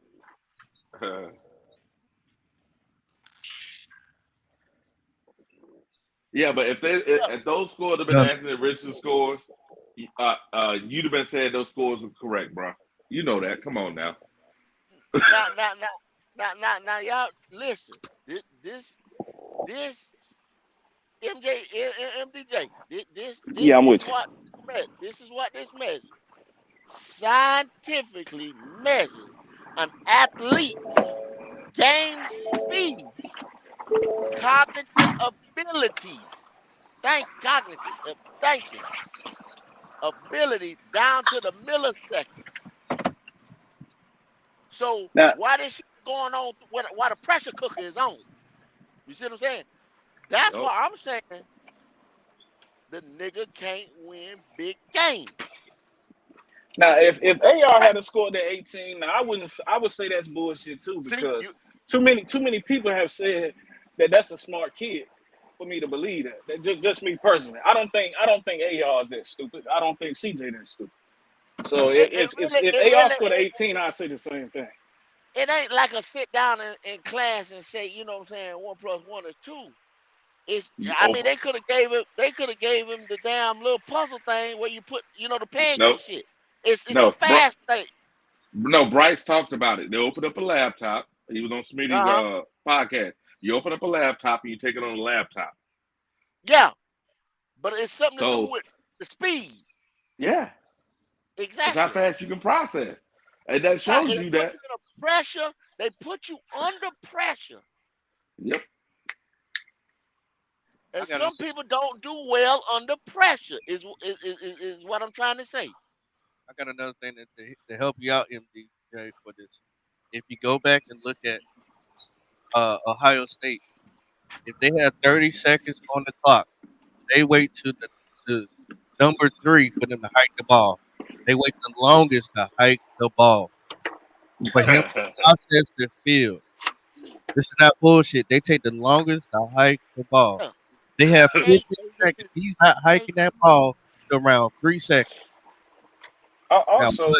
Yeah, but if those scores have been no, Anthony Richardson scores, you'd have been saying those scores were correct, bro. You know that. Come on now. Now, y'all listen. This MJ MDJ. Yeah, This I'm is with you. what this measures. Scientifically measures an athlete's game speed, cognitive abilities, cognitive thinking ability down to the millisecond. So Now, why this shit going on? Why the pressure cooker is on? You see what I'm saying? That's Nope. why I'm saying the nigga can't win big games. if When the AR pre- had scored the 18, now I would say that's bullshit too see because you, too many people have said that that's a smart kid for me to believe that. Just me personally. I don't think AR is that stupid. I don't think CJ that stupid. So if AR scored the 18, I'd say the same thing. it ain't like a sit down in class and say, you know what I'm saying, 1 + 1 is 2. You I mean open. they could have gave him the damn little puzzle thing where you put, the peg in Nope. shit. It's a No. fast thing. No. Bryce talked about it. They opened up a laptop. He was on Smitty's Uh-huh. podcast. You open up a laptop and you take it on the laptop. Yeah. But it's something to do So with the speed. yeah, it's how Exactly. fast you can process, and that shows They you put that. you in a pressure. They put you under pressure. Yep. I And got a, some people don't do well under pressure, is what I'm trying to say. I got another thing to help you out, MDJ, for this. If you go back and look at Ohio State, if they have 30 seconds on the clock, they wait to number 3 for them to hike the ball. They wait the longest to hike the ball for him to process the field. This is not bullshit. They take the longest to hike the ball. Yeah. They have Eight, 15 seconds. He's not hiking that ball to around 3 seconds. Now, Also,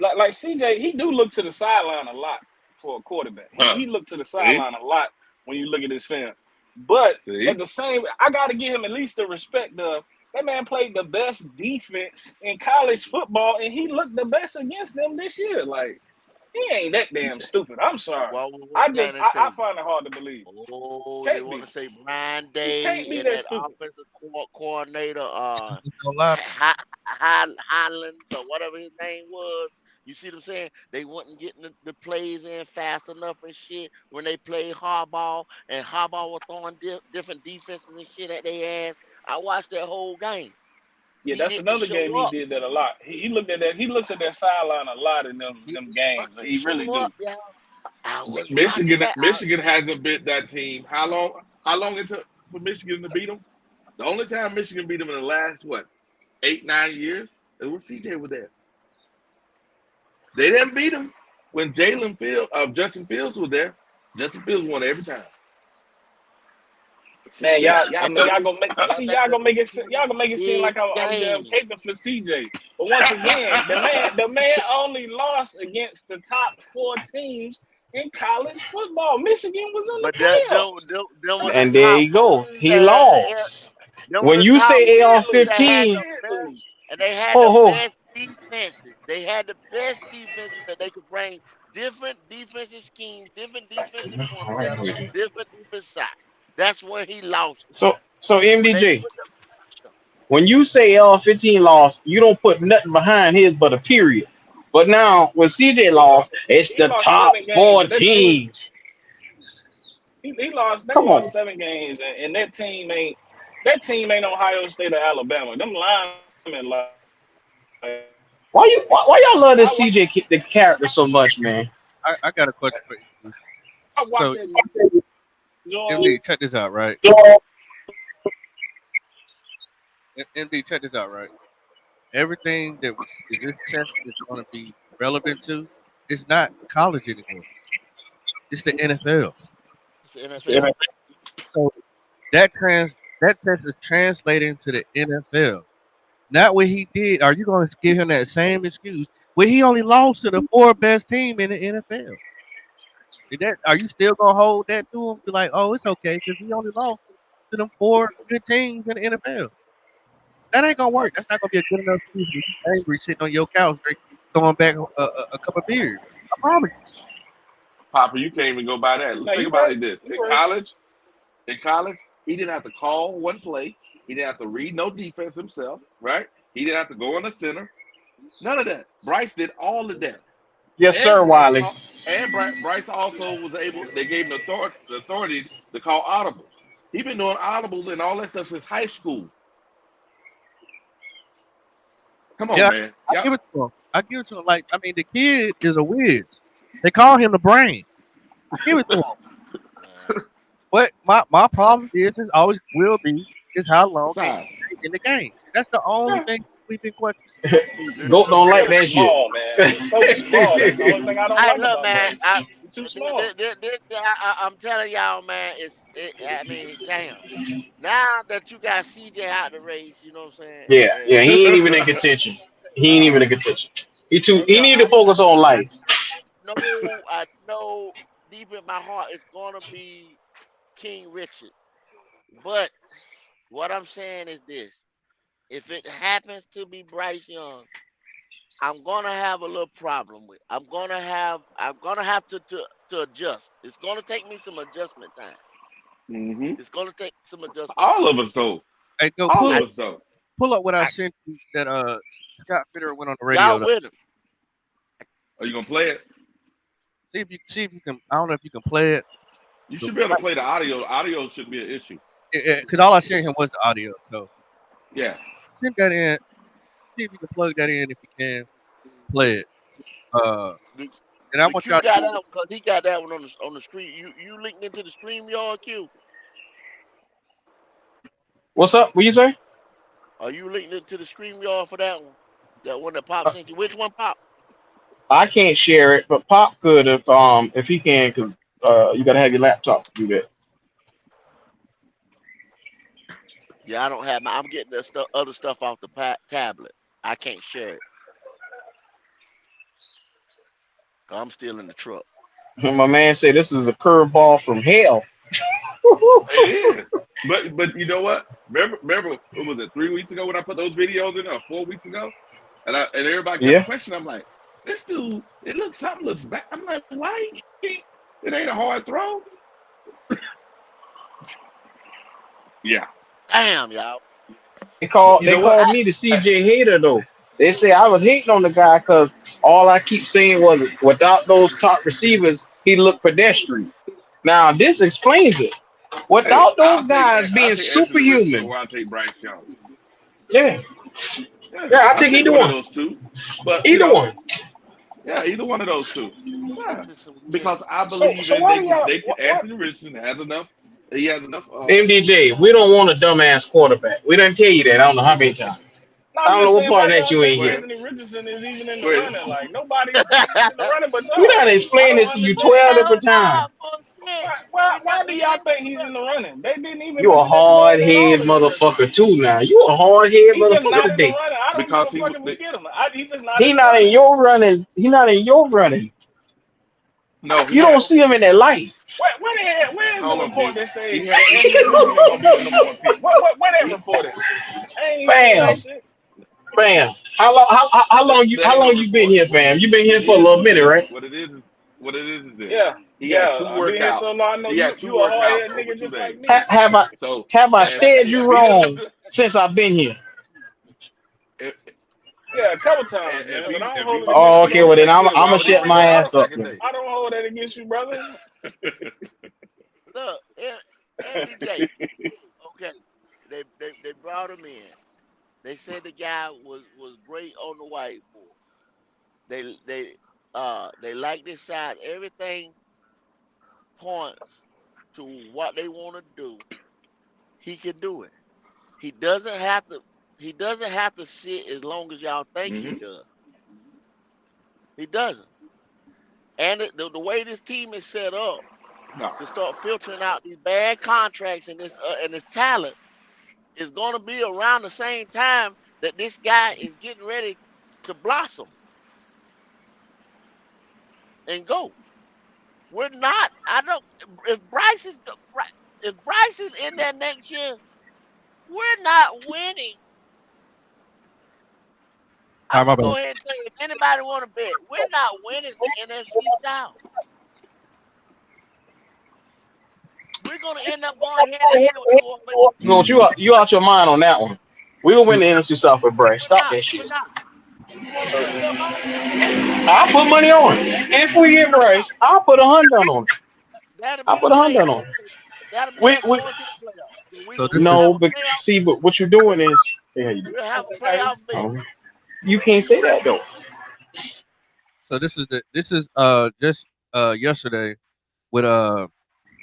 like CJ, he do look to the sideline a lot for a quarterback. He looked to the See, sideline a lot when you look at his film. But see, at the same, I got to give him at least the respect of that man played the best defense in college football, and he looked the best against them this year. Like he ain't that damn stupid. I'm sorry. well, we're trying to I say, find it hard to believe. oh, they Can't want be. to say Brian He can't Day be and that that stupid. offensive coordinator, it's no lie. Highlands or whatever his name was. You see what I'm saying? They wasn't getting the plays in fast enough and shit when they played hardball, and hardball was throwing different defenses and shit at their ass. I watched that whole game. Yeah, He that's didn't another show game he up. did that a lot. He looked at that. He looks at that sideline a lot in He them games. fucking He really show do. up, y'all. I was watching Michigan. that. Michigan hasn't bit that team. How long? How long it took? for Michigan to beat them? The only time Michigan beat them in the last what 8, 9 years is when CJ was there. They didn't beat them when Justin Fields was there. Justin Fields won every time. Man, CJ, y'all gonna make it seem big like I'm just game. caping for CJ. But once again, the man only lost against the top 4 teams in college football. Michigan was in But the playoffs. them was the And there top you go. teams He that lost. them were When the you top say teams that He had AR-15, the did best, lose. and they had ho the ho. best defenses. They had the best defenses that they could bring different defensive schemes, different defensive concepts, different defense side. That's where he lost it. So When they MDJ, put the pressure. when you say AR-15 lost, you don't put nothing behind his but a period. But now when CJ He lost. lost, it's He the lost top 7 games, four but that team teams. he lost. They Come on. lost 7 games, and that team ain't Ohio State or Alabama. Them linemen like Why y'all love this I CJ the character so much, man? I got a question for you. watched So it. MD, Jordan. check this out, right? MD, check this out, right? Everything that this test is going to be relevant to is not college anymore. It's the NFL. It's the NFL. So that that test is translating to the NFL. Not what he did. Are you going to give him that same excuse? Well, he only lost to the 4 best team in the NFL. Are you still going to hold that to him? Be like, oh, it's okay because he only lost to them 4 good teams in the NFL. That ain't gonna work. That's not gonna be a good enough excuse when you angry sitting on your couch throwing back a cup of beer. I promise you. Papa, you can't even go by that. No, Think you about right. it like this: You right. in college, he didn't have to call one play. He didn't have to read no defense himself, right? He didn't have to go in the center. None of that. Bryce did all of that, Yes, sir, and Bryce Wiley. Bryce also was able. They gave him the authority to call audibles. He been doing audibles and all that stuff since high school. Come on, Yeah, man. I Yep. give it to him. I give it to him. Like I mean, the kid is a whiz. They call him the brain. I give it to him. Uh, But my problem is always will be is how long can Sorry. he stay in the game. That's the only Yeah. thing we've been questioning. He's Goat mm-mm. don't like so that shit. small, man. He's so small. That's the only thing I don't I like look, about man. Bryce. He's too small. I'm telling y'all, man. I mean, damn. Now that you got CJ out the race, you know what I'm saying? Yeah, he ain't even in contention. He ain't even in contention. He Yo, need to focus on life. I know deep in my heart it's gonna be King Richard. But what I'm saying is this: if it happens to be Bryce Young, I'm gonna have a little problem with. I'm gonna have to adjust. It's gonna take me some adjustment time. Hmm. It's gonna take some adjustment All time. of us though. Hey, go All I, of us though. pull up what I I sent you that Scott Fitter went on the radio. y'all with him. Are you gonna play it? See if you can. I don't know if you can play it. You should be able to play the audio. Audio should be an issue. Because all I sent him was the audio. So Yeah. send that in. See if you can plug that in if you can play it. Uh, The, and I the want Q y'all. got that because he got that one on the stream. You linked into the stream yard Q. What's up? What you say? Are you linked into the stream yard for that one? That one that Pop sent you. Which one, Pop? I can't share it, but Pop could if he can, because you gotta have your laptop to do that. Yeah, I don't have my. I'm getting the other stuff off the tablet. I can't share it. 'Cause I'm still in the truck. My man said this is a curveball from hell. It is. But you know what? Remember what was it 3 weeks ago when I put those videos in, or 4 weeks ago, and everybody kept Yeah. questioning. I'm like, this dude, something looks bad. I'm like, why? It ain't a hard throw. Yeah. Damn, y'all. But you They know what? called me the CJ hater though. They say I was hating on the guy because all I keep saying was without those top receivers, he looked pedestrian. Now this explains it. Hey, Without those guys I'll being take Anthony Richardson superhuman, before I take Bryce Young. yeah, Yeah, yeah, I I'll take take either one of one, those two. But either one. yeah, either one of those two. This Yeah, is some because weird. I So believe so in why do y'all they what Anthony Richardson has enough He has enough. MDJ, we don't want a dumbass quarterback. We didn't tell you that. I don't know how many times. No, I I'm don't know just what saying, part why of that y'all you ain't think hear. Wait, Anthony Richardson is even in the wait. running? Like nobody's saying he's in the running but We y'all. done I explained don't this to you understand. 12 Hell different nah, times. bullshit. Why do We y'all ain't think he's in the running? They didn't even You a mention Evan hard Boyd at head all in the press motherfucker conference. too now. You a hard head He's just motherfucker not in the today. running. I don't give Because a fuck if we get him. He's just not He in the not in running. your running. He not in your running. no, You he don't had. see him in that light. Where is the Hold on, report King. that say He had. that Anthony Richardson gonna be the number one pick? Where that He, report at? I ain't seen that Fam, shit. fam. How there ain't no long you been report. here, fam? You been What here it for a is little is minute, this. right? What it is this. Yeah, He had two yeah. I've been here so workouts. long. I know He had two you a hard workouts head over nigga two just like days. me. So Have I if steered if you he doesn't wrong do since I've been here? if, Yeah, a couple times, if man. But he I don't if hold he it don't against Oh, you, if he okay. though. Well don't then take I'm care, I'm why gonna would he shut bring my him back the ass up second then. day? I don't hold that against you, brother. look, MDJ. Okay, they brought him in. They said the guy was great on the whiteboard. They like this side. Everything points to what they want to do. He can do it. He doesn't have to. He doesn't have to sit as long as y'all think he Mm-hmm. does. He doesn't. And the way this team is set up No. to start filtering out these bad contracts and this talent is going to be around the same time that this guy is getting ready to blossom and go. We're not. I don't. If Bryce is if Bryce is in there next year, we're not winning. I'm My gonna bad. go ahead and tell you. If anybody want to bet, we're not winning the NFC South. We're gonna end up going head to head with New Orleans. Don't you out your mind on that one? We will win the NFC South with Bryce. We're Stop not. that We're shit. not. You want to put a little money? I'll put money on it. If we get Bryce, I'll put $100 on it. That'll I'll be the put $100 playoff. on it. That'll be We, us we going to the playoff. So So this we'll is have no, a but playoff. see, but what you're doing is yeah, you do. We'll have a playoff bet. Oh, you can't say that though. just yesterday with our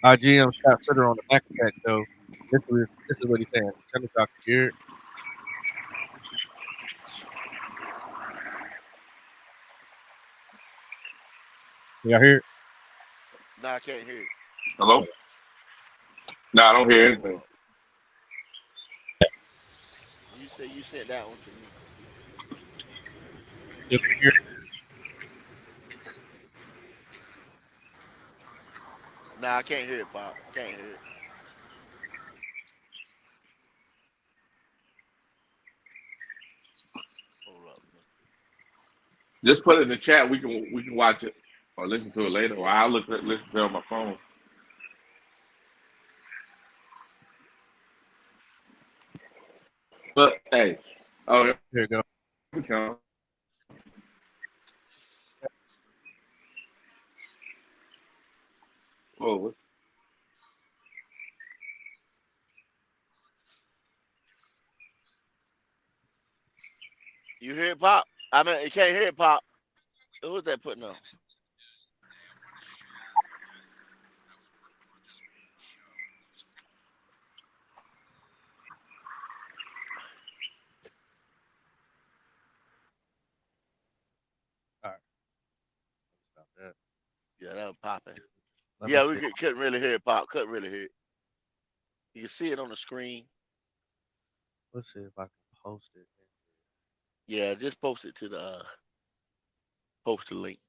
GM Scott Sitter on the Mac Attack show. This is what he's saying. Tell me if y'all can hear it. Can y'all hear it? No, I can't hear it. Hello? No, I don't hear anything. You say you sent that one to me. Still can hear it? No, I can't hear it, Pop. Can't hear it. Hold up. Just put it in the chat. We can watch it or listen to it later, or I'll listen to it on my phone. But hey, oh, here Here you go. we come. Oh, You hear it, Pop? I mean, you can't hear it, Pop. Who's that putting on? All right. Stop that. Yeah, that was popping. Let me Yeah, we see. couldn't really hear it, Pop. Couldn't really hear it. You can see it on the screen. Let's see if I can post it. Yeah, just post it to the post the link.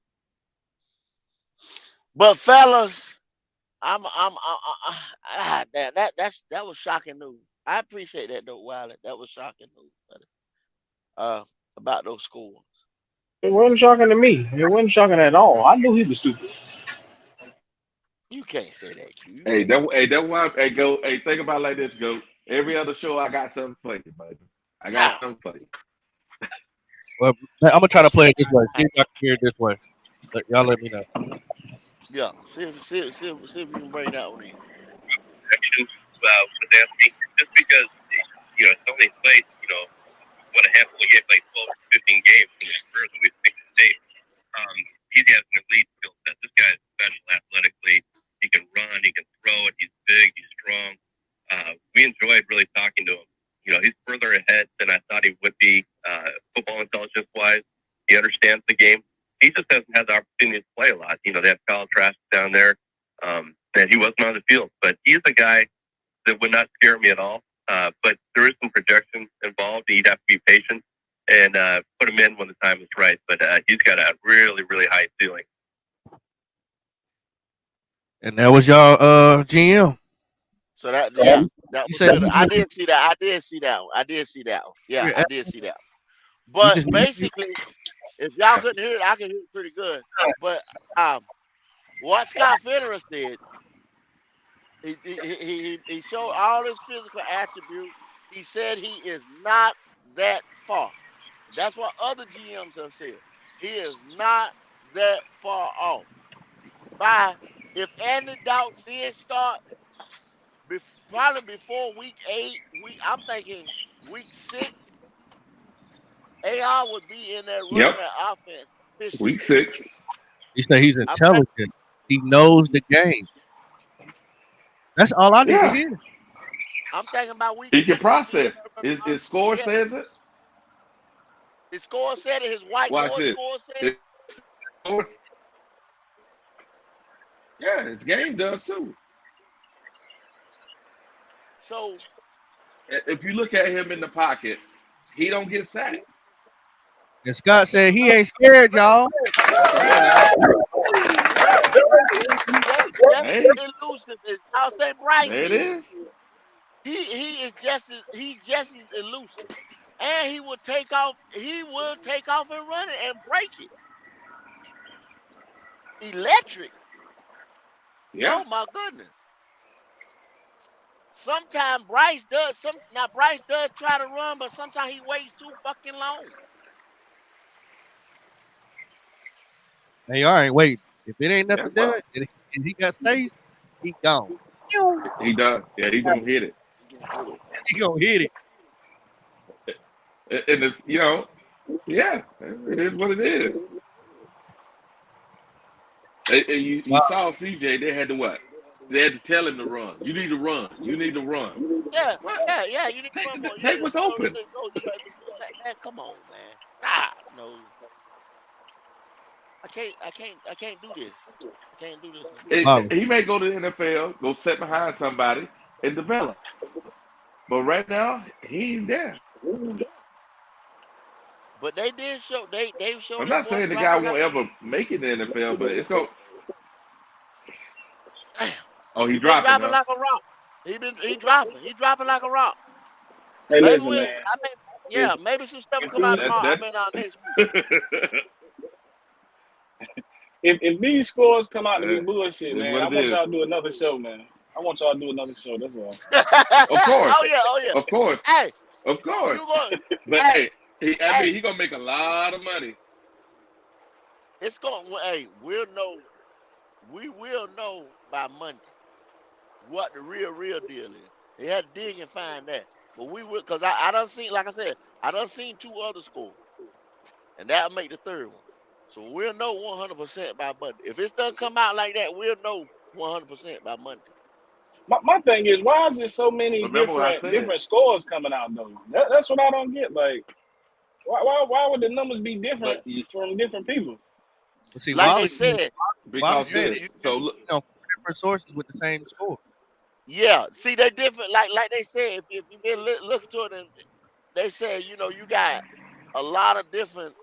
But fellas, damn, that was shocking news. I appreciate that though, Wiley. That was shocking news, fellas. About those scores. It wasn't shocking to me. It wasn't shocking at all. I knew he was stupid. You can't say that, Q. You hey, can't say that's why. Hey, go. Hey, think about it like this. Go. Every other show, I got something for you, baby. I got how. something for you. Well, I'm gonna try to play it this way. See if I can hear it this way. Y'all let me know. Yeah, see if you can bring that one in. Actions with asking just because it's only played what a handful of games, like 12 to 15 games in his career that we've seen to date. He has an elite skill set. This guy is special athletically. He can run, he can throw it. He's big, he's strong. really talking to him. He's further ahead than I thought he would be, football intelligence wise. He understands the game. He just hasn't had the opportunity to play a lot. They have Kyle Trask down there, and he wasn't on the field. But he's a guy that would not scare me at all. But there is some projection involved. You'd have to be patient and put him in when the time is right. But he's got a really, really high ceiling. And that was y'all GM. So that was said good. I did see that. I did see that one. Yeah, Yeah. I did see that one. You But just basically, if y'all couldn't hear it, I can hear it pretty good. But what Scott Fitterer said, he showed all his physical attributes. He said he is not that far. That's what other GMs have said. He is not that far off. If Andy Dalton did start, probably before week 8, I'm thinking week 6, AR would be in there running Yep. that offense efficiently. Week 6. he said he's I'm intelligent. He knows the game. That's all I need to Yeah. hear. thinking about week He 6. can process. He His score yeah, says it. his score said it. His Watch whiteboard it. score said His it. score, yeah, his game does too. So If you look at him in the pocket, he don't get sacked. And Scott said he ain't scared, y'all. Come on now. just Hey, as elusive as y'all say Bryce there it is. is. He's just as elusive. And he will take off and run it and break it. Electric. Yeah. Oh my goodness. Sometimes Bryce does try to run, but sometimes he waits too fucking long. Hey, all right, wait. If it ain't Yeah. nothing done and he got space, he gone. He does. Yeah, he gonna hit it. He gonna hit it. And yeah, it is what it is. And you saw CJ. They had to what? They had to tell him to run. You need to run. You need to run. Yeah, What? yeah. You need to run more. Take what's open. Man, come on, man. Ah, no. I can't do this. I can't do this no more. He may go to the NFL, go sit behind somebody, and develop. But right now, he ain't there. But they did show they showed I'm his not boy saying the guy dropping like won't ever make it in the NFL, but it's going. Oh, he he been dropping, dropping huh? like a rock. He dropping like a rock. Hey, Maybe listen, man. maybe some stuff will If come out these, tomorrow. That. Next week. if these scores come out to be It's bullshit, man, what I it want is. y'all to do another show, man. I want y'all to do another show. That's all. Of course, Oh yeah. of course, Hey, of course. you going? But Hey, hey, he gonna make a lot of money. it's going. Hey, we will know by Monday what the real deal is. They had to dig and find that, but we will because I done seen, like I said, I done seen 2 other scores, and that'll make the third one. So we'll know 100% by Monday. If it doesn't come out like that, we'll know 100% by Monday. My thing is, why is there so many Remember what I said? different scores coming out though? That's what I don't get. Like, why would the numbers be different But you, from different people? But see, Like they Wallace said, because said this. you So look, 4 different sources with the same score. yeah. See, they different. Like they said, if you've been looking to it, and they said, you got a lot of different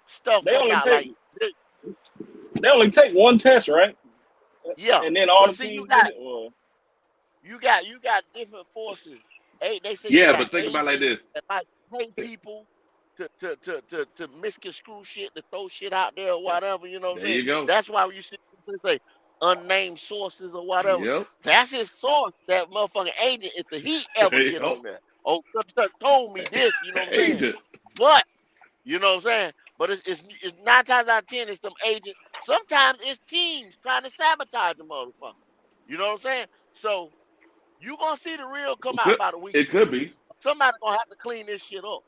stuff They coming only out. take they only take one test, right? Yeah, And then all but the see, teams get it. Or you got different forces. They say you yeah, got but think about it like agents this. that might pay people to misconstrue shit, to throw shit out there or whatever. You know what I'm There saying? you go. That's why you see people say unnamed sources or whatever. Yep. That's his source. That motherfucking agent, if the heat ever get Yep. on there. Oh, such told me this. You know what I'm saying? Agent. But you know what I'm saying? But it's 9 times out of 10, it's some agents. Sometimes it's teams trying to sabotage the motherfucker. You know what I'm saying? So you gonna see the real come out by the week It 6. could be. Somebody gonna have to clean this shit up.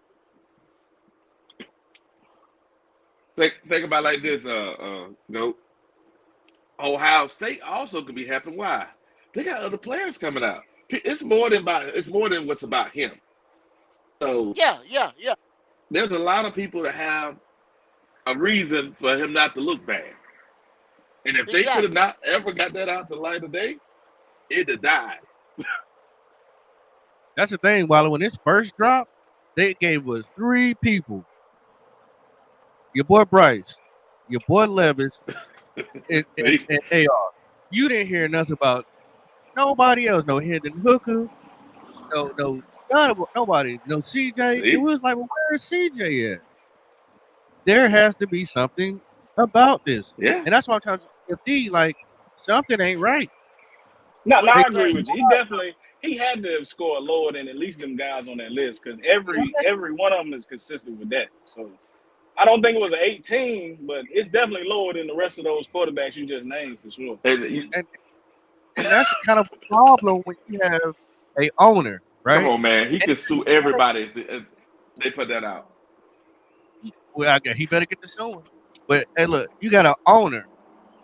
Think about it like this. Ohio State also could be happening. Why? they got other players coming out. It's more than what's about him. So Yeah. there's a lot of people that have a reason for him not to look bad. And if they could have Exactly. not ever got that out to light of day, it'd have died. That's the thing, Wally. When this first dropped, they gave us 3 people: your boy Bryce, your boy Levis, and, and, See? and AR. You didn't hear nothing about nobody else. No Hendon Hooker. Nobody. No CJ. It See? was like, well, where's CJ at? There has to be something about this, Yeah. and that's why I'm trying to FD. Like something ain't right. No, Well, no, They, I this agree thing. with you. He definitely he had to have scored lower than at least them guys on that list because every one of them is consistent with that. So I don't think it was an 18, but it's definitely lower than the rest of those quarterbacks you just named for sure. and and that's kind of a problem when you have a owner, Come right? on, man. He And could sue everybody if they put that out. well, I guess he better get the showing. But hey, look, you got an owner,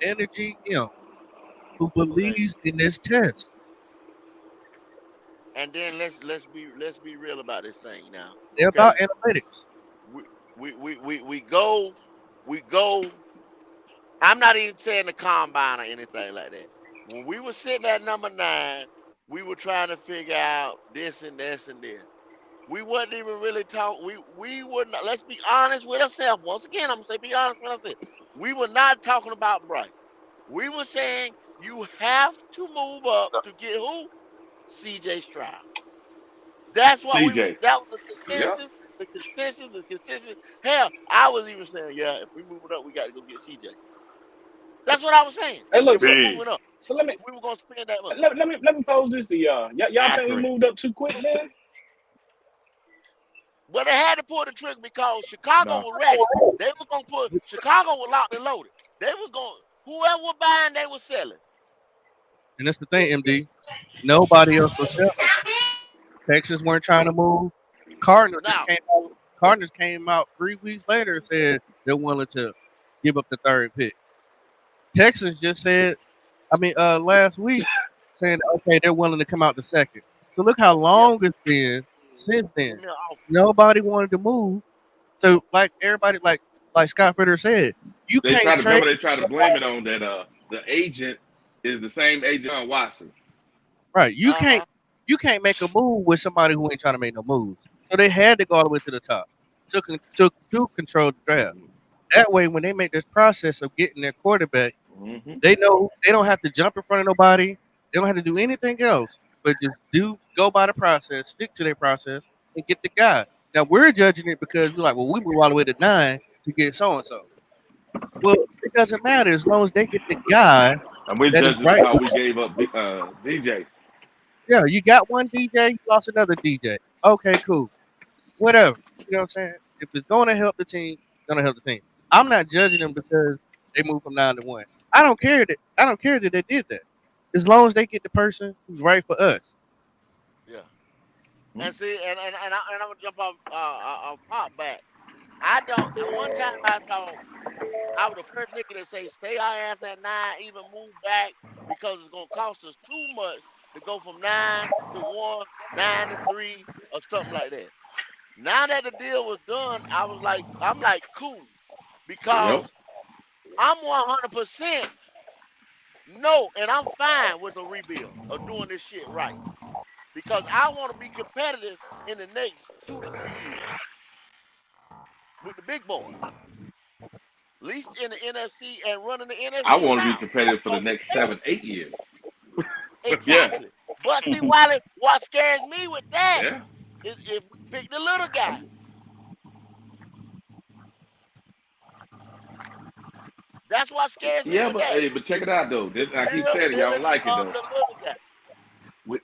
Energy M, who Okay. believes in this test. And then let's be real about this thing now. They're about Okay. analytics. We we go. I'm not even saying the combine or anything like that. When we were sitting at number 9, we were trying to figure out this and this and this. We wasn't even really talking. We were not. Let's be honest with ourselves. Once again, I'm gonna say be honest with ourselves. We were not talking about Bryce. We were saying you have to move up to get who? CJ Stroud. That's what we was. CJ. That was the Yep. consensus. The consensus. The consensus. Hell, I was even saying, yeah, if we move it up, we got to go get CJ. That's what I was saying. Hey, look, If so, we Big. moving up, so let me if we were gonna spend that money. let me pose this to y'all. Y'all think we Accurate. moved up too quick, man? But they had to pull the trigger because Chicago No. was ready. They was gonna put Chicago was locked and loaded. They was going whoever was buying, they was selling. And that's the thing, MD. Nobody else was selling. Texans weren't trying to move. Cardinals just Now, came out. Cardinals came out 3 weeks later and said they're willing to give up the 3rd pick. Texans just said, last week, saying okay, they're willing to come out the 2nd. So look how yeah, long it's been since give then. me an offer. Nobody wanted to move. So like everybody, like Scott Fritter said, you They can't try to trade. remember. They try to blame it on that. The agent is the same agent on Watson. Right. Uh-huh. You can't make a move with somebody who ain't trying to make no moves. So they had to go all the way to the top to control the draft. That way, when they make this process of getting their quarterback, Mm-hmm. they know they don't have to jump in front of nobody. They don't have to do anything else, but just go by the process, stick to their process, and get the guy. Now we're judging it because we're like, well, we moved all the way to 9 to get so and so. Well, it doesn't matter as long as they get the guy And we're that is judging right. how we gave up DJ. Yeah, you got one DJ, you lost another DJ. Okay, cool. Whatever. You know what I'm saying? If it's going to help the team, it's going to help the team. I'm not judging them because they moved from 9 to 1. I don't care that they did that. As long as they get the person who's right for us. Yeah. And see, and I'm gonna jump off pop back. I don't. At one time, I thought I was the first nigga to say stay our ass at 9, even move back because it's gonna cost us too much to go from 9 to 1, 9 to 3, or something like that. Now that the deal was done, I'm like cool Yep. because I'm 100% no, and I'm fine with a rebuild of doing this shit right because I want to be competitive in the next 2 to 3 years with the big boys, at least in the NFC and running the I NFC want to be South. competitive for the next Okay, 7, 8 years. Yeah. exactly. But see, Wiley, what scares me with that Yeah. is if we pick the little guy. That's what scares me Yeah, with but that. hey, but check it out though. The I keep saying it, y'all don't durability like it of though. the little guy. With,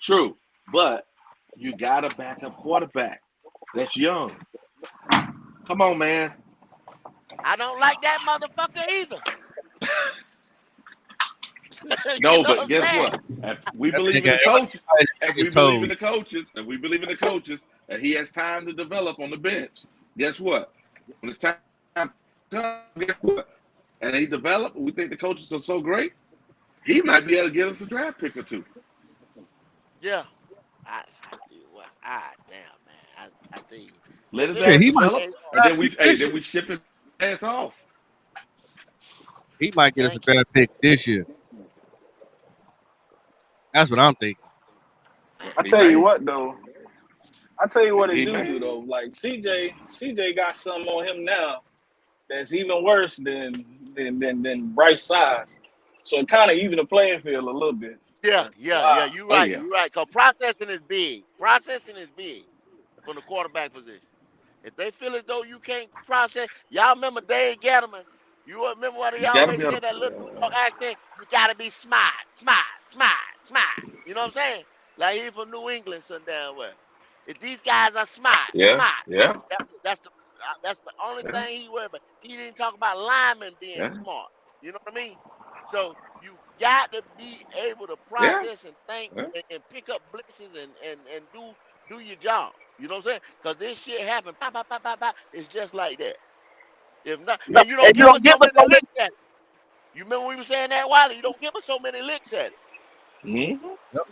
true, but you got a backup quarterback that's young. Come on, man. I don't like that motherfucker either. You No, know but what I'm guess saying? what? If we That believe nigga, in the everybody coach, if is we believe in told. the coaches, and he has time to develop on the bench, guess what? When it's time to come, guess what? and he developed, we think the coaches are so great, he might be able to get us a draft pick or two. Yeah. I tell you what. Damn, man. I tell you, Let his Shit, ass he might develop, hey, and then pick we this year. then we ship his ass off. He might get us a thank you. draft pick this year. That's what I'm thinking. I He tell you may. what though. I tell you what it He do may. though. Like CJ got something on him now that's even worse than Bryce size. So it kind of even the playing field a little bit. Yeah, But yeah. wow, You're Oh right. yeah. You're right. Cause processing is big. Processing is big from the quarterback position. If they feel as though you can't process, y'all remember Dave Gettleman? You remember what he You gotta always be able said, that little New York to. accent? You gotta be smart, smart, smart, smart. You know what I'm saying? Like he from New England, some damn well. If these guys are smart, Yeah. smart, Yeah. that's the only Yeah. thing he worried about. He didn't talk about linemen being Yeah. smart. You know what I mean? So you got to be able to Yeah. process and think Yeah. and pick up blitzes and do your job. You know what I'm saying? Because this shit happen. Pop, pop, pop, pop, pop. It's just like that. If not, No, and you don't and you give us don't give so us many so many. licks at it. You remember we were saying that, Wiley? You don't give us so many licks at it. Mm-hmm. Yep.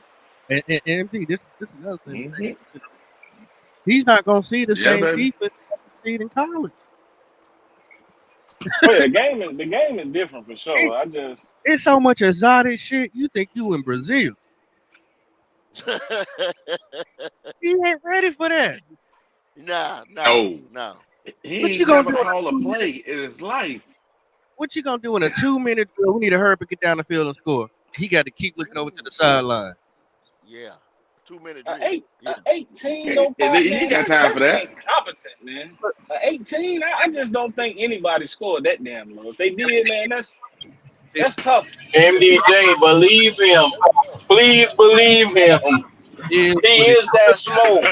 And MD, this is another thing to take Mm-hmm. into consideration. He's not gonna see the Yeah, same baby. defense that he see in college. oh yeah, the game is different for It, sure. I just it's so much exotic shit. You think you in Brazil? He ain't ready for that. nah, no, No. no. What He you ain't gonna never do in a called a 2 minute? play in his life. What you gonna do in a 2 minute drill? We need to hurry up and get down the field and score. He got to keep looking over to the sideline. Yeah. 2 minute a drill. eight Yeah. a 18 And, though, and pop he ain't man. got That's time for that's that. incompetent, man. A 18, I just don't think anybody scored that damn low. If they did, man, If, that's tough. MDJ, believe him. Please believe him. is He what it is that smoke.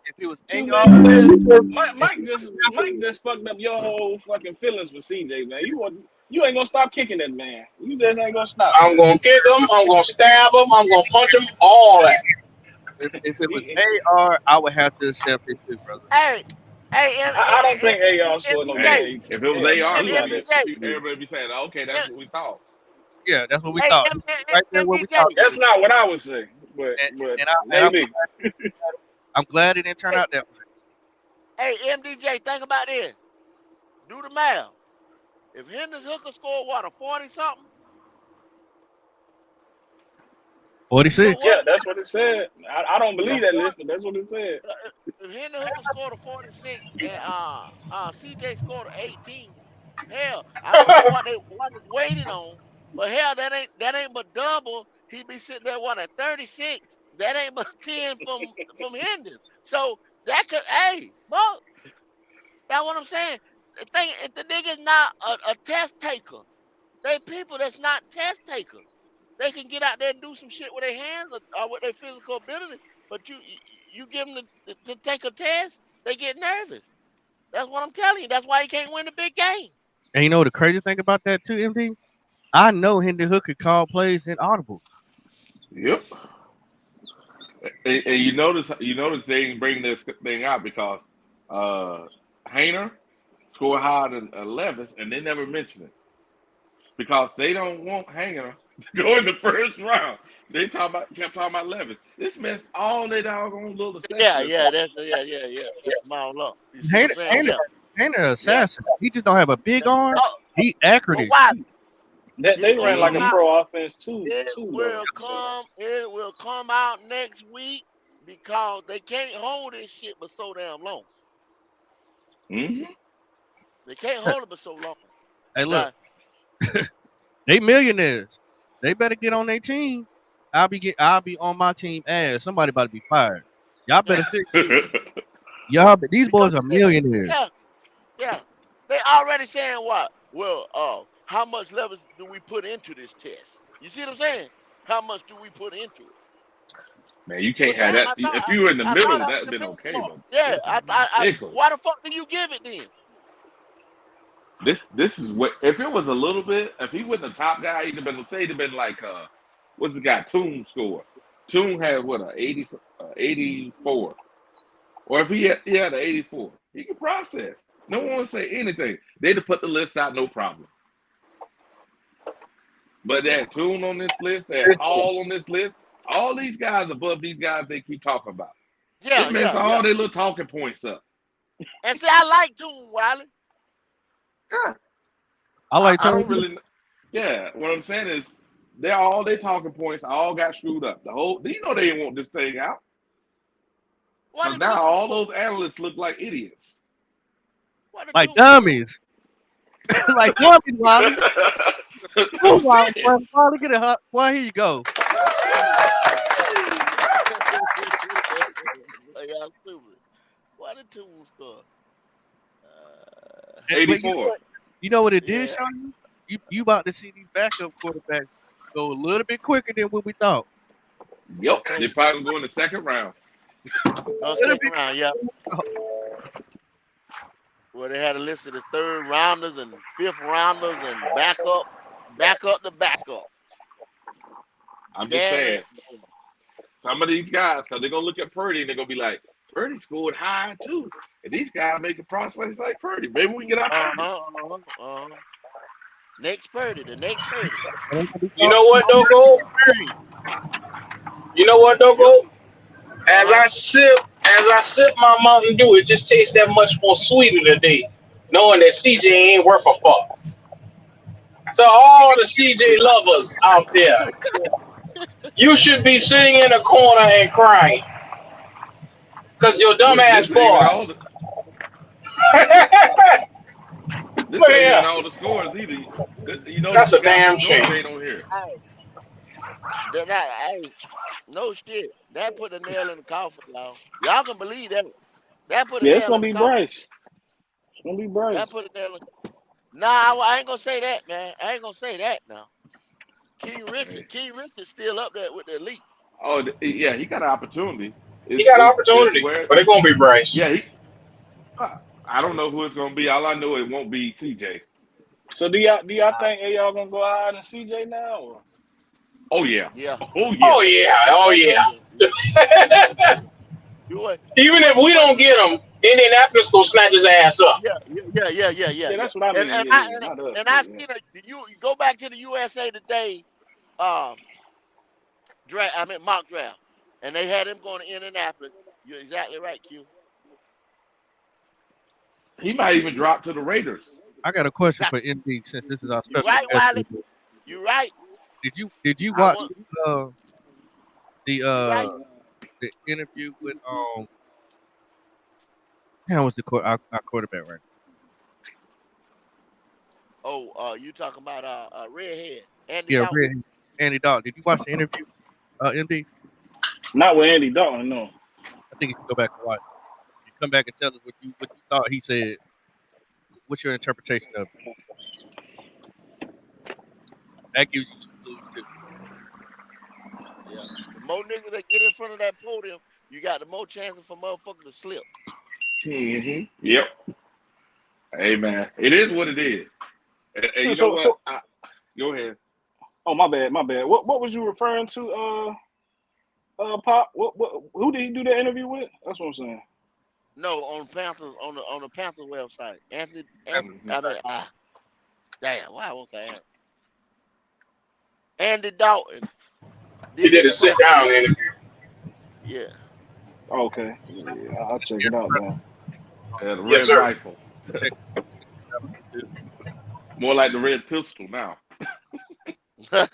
if it was You AR, man, Mike, if Mike just Mike just fucked up your whole fucking feelings for CJ, man. You ain't gonna stop kicking that man. You just ain't gonna stop, I'm man. gonna kick him. I'm gonna stab him. I'm gonna punch him. All that. if it was He, AR, I would have to accept it too, brother. Hey, hey, I don't think AR scored no damn Hey, MDJ, 18. if it was Hell no, AR, he out then there MDJ, stupid. everybody be saying, "Okay, that's what we thought." Yeah, that's what we hey, thought. Right there where we thought MDJ, it That's was. not what I would say, but And, but and maybe. I'm glad it didn't turn hey, out that way. hey, MDJ, think about this. Do the math. If Hendon Hooker scored what, a 40 something? 46. Yeah, that's what it said. I don't A believe that 40, list, but that's what it said. if Hendon Hooker scored a 46 and CJ scored a 18, hell, I don't know what is waiting on, but hell, that ain't but double. He be sitting there what at 36. That ain't but 10 from Hendon. So that could, hey, well, that's what I'm saying. The thing, if the nigga's not a test taker, they people that's not test takers. They can get out there and do some shit with their hands or with their physical ability, but you give them to take a test, they get nervous. That's what I'm telling you. That's why he can't win the big games. And you know the crazy thing about that too, MD? I know Hendon Hooker called plays in audibles. Yep. And you notice they ain't bring this thing out because uh Hayner scored higher than 11th, and they never mention it because they don't want Hayner to go in the first round. They kept talking about 11th. This messed all their doggone little Yeah, assessments yeah, up. yeah. That's small up. You see what I'm Hayner, saying? Hayner, Yeah, Hayner yeah. assassin. He just don't have a big arm. Oh, He accurate but as why? shit. That It's they gonna ran like come a Mm-hmm. out. pro offense too, It though. will come. It will come out next week because they can't hold this shit but so damn long. Mm-hmm. They can't hold it but so long. Hey, look, Now, they millionaires. They better get on their team. I'll be on my team ass. Somebody about to be fired. Y'all yeah, better fix y'all. These because boys are millionaires. yeah, yeah. They already saying what? Well, how much leverage do we put into this test? You see what I'm saying? How much do we put into it? Man, you Well, can't have damn, that. If you were in the I thought middle, that was that'd the been middle okay, part. but Yeah, this is ridiculous. why the fuck do you give it then? This is what if it was a little bit. If he wasn't the top guy, he'd have been like what's the guy Toon score? Toon had what a 84, or if he had the 84, he could process. No one wants to say anything. They'd have put the list out, no problem. But they had Tune on this list. They had Hall on this list. All these guys above these guys they keep talking about. Yeah, It messes all yeah. their little talking points up. And see, I like Toon Wiley. Yeah. I like I Tony. don't really. Yeah, what I'm saying is, they're all their talking points all got screwed up. The whole, you know, they didn't want this thing out What because a now Toon all score. those analysts look like idiots. What a Like Toon score. dummies. Like dummies, Wally. Oh, I'm Wally, saying. Wally, get it, hot. Why, here you go. Y'all stupid. What a Toon score. But 84. you know what it did, Yeah. show you? You about to see these backup quarterbacks go a little bit quicker than what we thought. Yep, I tell they you probably something. go in the second round. Go A little second bit round, yeah. Where they had a list of the third rounders and fifth rounders and backup to backup. I'm just Damn saying, it. some of these guys, because they're gonna look at Purdy and they're gonna be like, Purdy scored high too, and these guys make a process like Purdy. Maybe we can get our Purdy. Next Purdy, the next Purdy. and they gonna be You know what, talking though, Go? You know what, though, Yep. Go? As Uh-huh. I sip my Mountain Dew, it just tastes that much more sweeter today, knowing that CJ ain't worth a fuck. To all the CJ lovers out there, you should be sitting in a corner and crying because your Well, dumbass this ain't even boy. all the this But ain't even yeah, all the scores either. You notice that's the a guy damn from shame. Georgia ain't on here. Hey, hey, no shit. That put a nail in the coffin, y'all. Y'all can believe that. That put a Yeah, it's nail gonna in the be coffin. Bryce. It's gonna be Bryce. That put a nail in. Nah, I ain't gonna say that, man. I ain't gonna say that now. King Richard still up there with the elite. Oh, yeah, he got an opportunity. He Is got is is opportunity, where? but it's gonna be Bryce. Yeah, I don't know who it's gonna be. All I know it won't be CJ. So do y'all Uh, think y'all gonna go higher than CJ now? Or? Oh yeah, yeah, oh Oh yeah. yeah, You oh think yeah. so? yeah. You Even if wouldn't, we don't get him, Indianapolis gonna snatch his ass up. Yeah, yeah. that's what I And mean. and Yeah, I yeah, and, not us, and but I yeah. seen you go back to the USA Today um draft. I mean mock draft, and they had him going to Indianapolis. You're exactly right, Q. He might even drop to the Raiders. I got a question for MD since this is our You special right, guest. Wiley. You right. Did you I watch want. uh the You right. the interview with how was the our quarterback right? Oh, you talking about redhead Andy Yeah, Dalton? Red Andy Dalton. Did you watch the interview, MD? Not with Andy Dalton, no. I think you should go back and watch. You come back and tell us what you thought he said. What's your interpretation of it? That gives you some clues too. Yeah. The more niggas that get in front of that podium, you got the more chances for motherfuckers to slip. Yep. Hey man, it is what it is. And So you know so what? so. Go ahead. Oh, my bad, my bad. What was you referring to? Pop. What? Who did he do the interview with? That's what I'm saying. No, on Panthers on the Panthers website. Anthony Mhm. I mean damn, why won't I answer? Andy Dalton He did did his a sit post down game. interview. Yeah. Okay. Yeah, I'll check it out then. The Yes, red sir. rifle, more like the red pistol now. I'm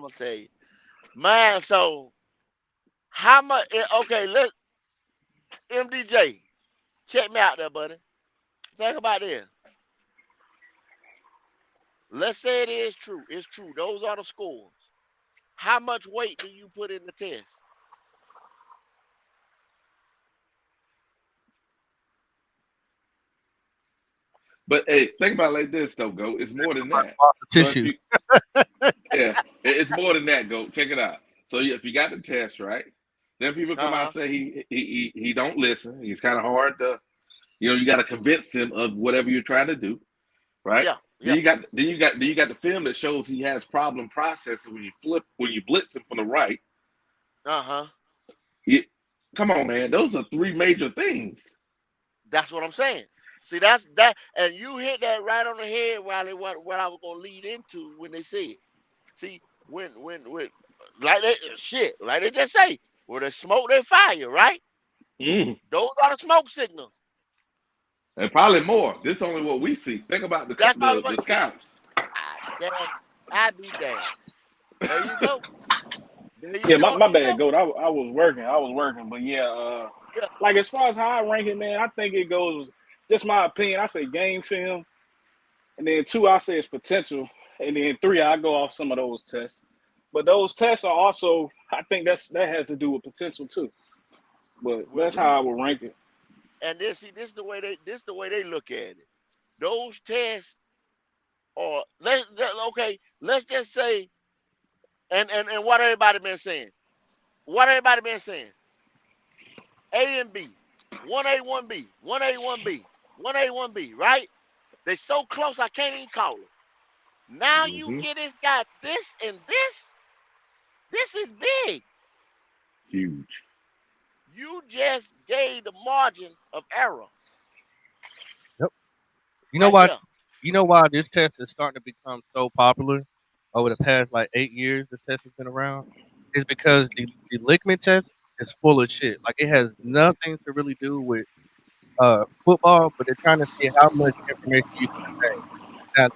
gonna tell you. Man, so how much okay, let MDJ, check me out there, buddy. Think about this. Let's say it is true. It's true. Those are the scores. How much weight do you put in the test? But hey, think about it like this though, go. It's more than that. Lots of So if tissue. you, yeah, it's more than that, go. Check it out. So if you got the test right, then people come out and Uh-huh. say he don't listen. He's kind of hard to, you got to convince him of whatever you're trying to do, right? Yeah, Then yeah. you got the film that shows he has problem processing when you blitz him from the right. Uh-huh. You, come on, man. Those are three major things. That's what I'm saying. See, that's that, and you hit that right on the head while it what I was gonna lead into when they say it. See, when like they shit, like they just say, where they smoke, they fire, right? Mm. Those are the smoke signals. And probably more. This is only what we see. Think about That's all the what. scouts. Damn, I be damn. There you go. There you Yeah, go. my You bad, go. Goat. I was working. I was working. But yeah, Yeah. like as far as how I rank it, man, I think it goes just my opinion. I say game film, and then two, I say it's potential, and then three, I go off some of those tests. But those tests are also, I think that has to do with potential too. But Well, that's how see, I would rank it. and this the way they look at it. Those tests are okay. Let's just say, and what everybody been saying. What everybody been saying. A and B, one A, one B, one A, one B, one A, one B. Right? They so close I can't even call them. Now you Hmm. get this guy this and this. This is big. Huge. You just gave the margin of error Yep. You know right why? there. You know why this test is starting to become so popular over the past like 8 years? This test has been around. Is because the Lickman test is full of shit. Like it has nothing to really do with football, but they're trying to see how much information you can retain. Now,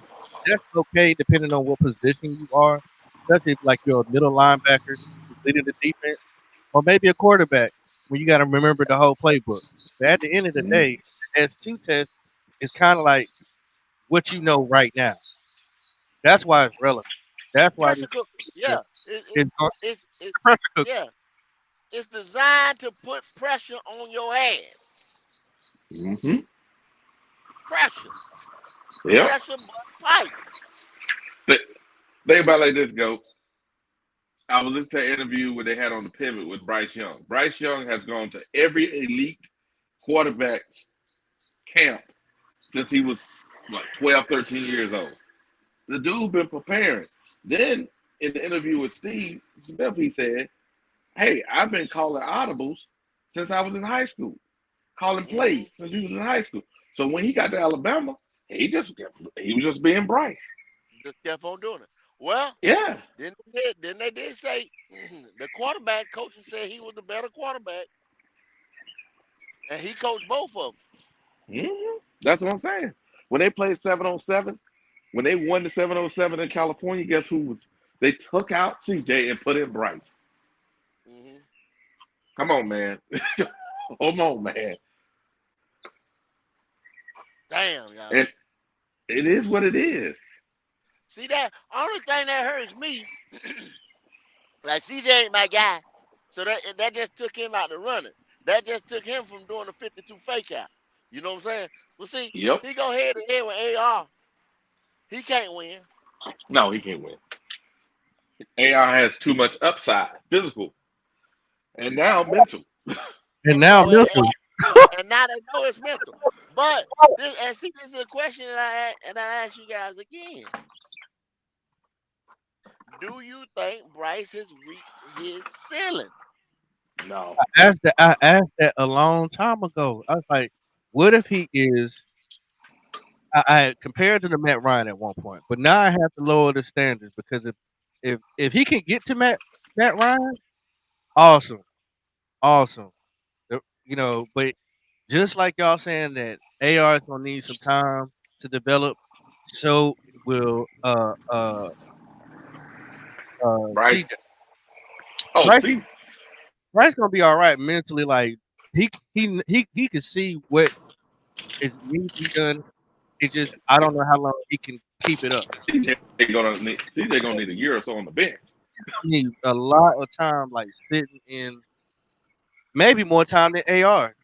that's okay depending on what position you are, especially if like you're a middle linebacker who's leading the defense, or maybe a quarterback when you got to remember the whole playbook. But at the end of the Mm. day, the S2 test is kind of like what you know right now. That's why it's relevant. That's why Pressure cooker. it's, Yeah. it's It a pressure cooker. yeah. It's designed to put pressure on your ass. Hmm. Pressure. Yep. Pressure but fight. Th- Think about it like this, go. I was listening to an interview where they had on the pivot with Bryce Young. Bryce Young has gone to every elite quarterback camp since he was what 12, 13 years old. The dude been preparing. Then in the interview with Steve Smith, he said, "Hey, I've been calling audibles since I was in high school, calling Hmm. plays since he was in high school. So when he got to Alabama, he was just being Bryce. Just kept on doing it. Well, Yeah. then they did say the quarterback coaches said he was the better quarterback, and he coached both of them. That's what I'm saying. When they played 7-on-7, when they won the 7-on-7 in California, guess who was? They took out CJ and put in Bryce. Hmm. Come on, man. Come on, man. Damn, y'all. And it is what it is. See that? Only thing that hurts me, like CJ ain't my guy, so that just took him out the running. That just took him from doing the 52 fake out. You know what I'm saying? Well, see, Yep. he go head to head with AR. He can't win. No, he can't win. AR has too much upside, physical, and now mental. And And now so mentally, and now they know it's mental. But this is a question that I ask you guys again. Do you think Bryce has reached his ceiling? No. I asked that a long time ago. I was like, what if he is? I had compared to the Matt Ryan at one point, but now I have to lower the standards because if he can get to Matt Ryan, awesome, awesome. But just like y'all saying that AR is gonna need some time to develop, so will Bryce. CJ. Oh, Bryce see, Bryce gonna be all right mentally. Like he can see what is needs to be done. It's just I don't know how long he can keep it up. CJ gonna need a year or so on the bench. He needs a lot of time, like sitting in maybe more time than AR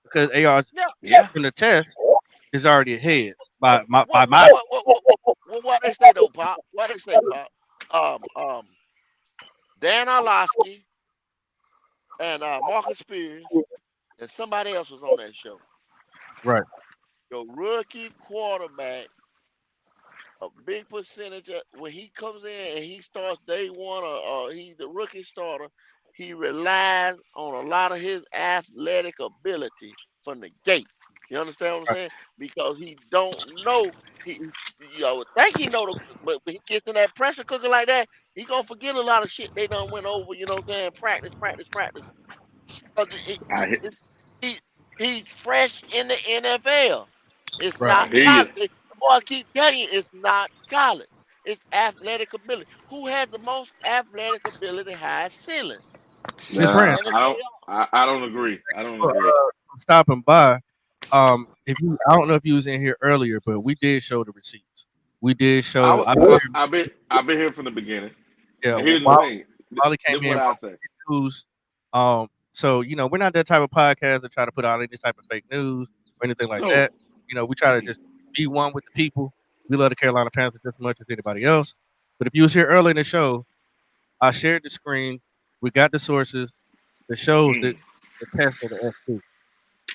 because AR's Yeah. Yeah. in the test is already ahead What by what what my. what what what, what they say though, Pop? What they say, Pop? Dan Orlovsky and Marcus Spears and somebody else was on that show. Right. Your rookie quarterback, a big percentage of, when he comes in and he starts day one or he's the rookie starter, he relies on a lot of his athletic ability from the gate. You understand what I'm saying? Because he don't know think he know but when he gets in that pressure cooker like that, he gonna forget a lot of shit they done went over. You know what I'm saying? Practice, practice, practice. 'Cause I hear, it's, he he's fresh in the NFL. It's Right. I not hear you. college. The boy keep telling you it's not college. It's athletic ability. Who has the most athletic ability, high ceiling? Just ran. I don't. NSAO. I don't agree. I don't Uh, agree. stopping by. If you, I don't know if you was in here earlier, but we did show the receipts. We did show. I know I've been here from the beginning. yeah, And here's the while thing. Molly This came is in what I from say. news. So we're not that type of podcast that try to put out any type of fake news or anything like No. that. We try to just be one with the people. We love the Carolina Panthers just as much as anybody else. But if you was here early in the show, I shared the screen. We got the sources that shows that Mm. the test of the F2.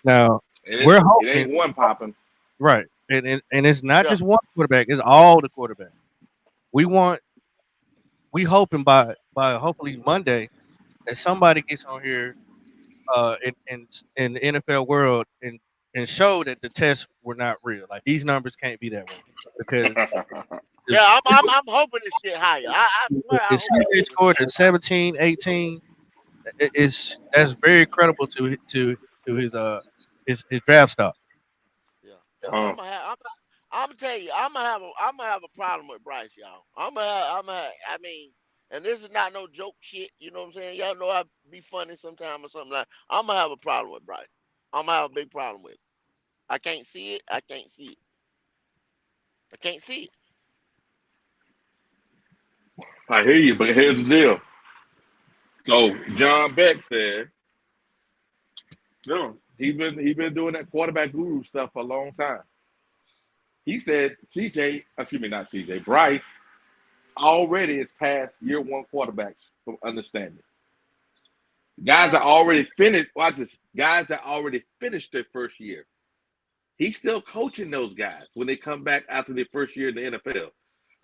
Now It we're it hoping, ain't one popping. right, and it's not Yeah. just one quarterback; it's all the quarterbacks. We want, we hoping by hopefully Monday that somebody gets on here in the NFL world and show that the tests were not real. Like these numbers can't be that way because the, Yeah, I'm hoping this shit higher. I swear I if hope this CJ shit is scored a 17, 18, that's very credible to his draft stock. yeah. Yeah. uh, I'm gonna tell you, I'm gonna have a problem with Bryce, y'all. I mean, and this is not no joke shit, you know what I'm saying? Y'all know I be funny sometimes or something like I'm gonna have a problem with Bryce. I'm gonna have a big problem with it. I can't see it. I can't see it. I can't see it. I hear you, but here's the deal. So John Beck said, no, he been doing that quarterback guru stuff for a long time. He said CJ, excuse me, not CJ, Bryce already is past year one quarterbacks from understanding. Guys Yeah, that already finished, watch this. Guys that already finished their first year. He's still coaching those guys when they come back after their first year in the NFL.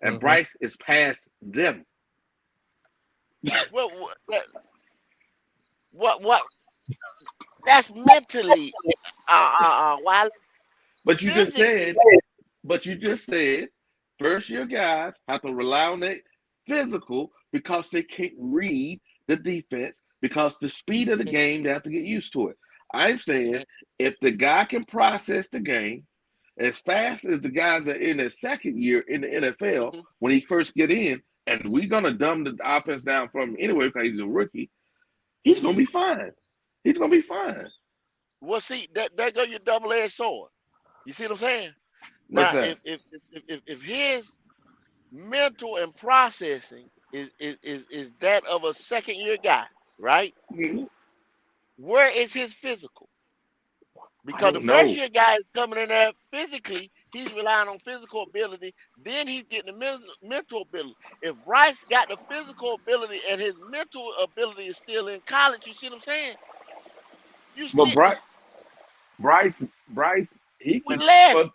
And Hmm. Bryce is past them. what what that's mentally while But you just physically. said, but you just said, first year guys have to rely on their physical because they can't read the defense because the speed of the game they have to get used to it. I'm saying if the guy can process the game as fast as the guys that are in their second year in the NFL Mhm, when he first get in, and we're gonna dumb the offense down from him anyway because he's a rookie, he's gonna mhm. be fine. He's gonna be fine. Well, see that go your double-edged sword. You see what I'm saying? What's Now, that? if his mental and processing is that of a second year guy, right? Mhm. Where is his physical? I Because the don't first know. year guy is coming in there physically, he's relying on physical ability. Then he's getting the mental ability. If Bryce got the physical ability and his mental ability is still in college, you see what I'm saying? You But still Bryce, he with can, less. but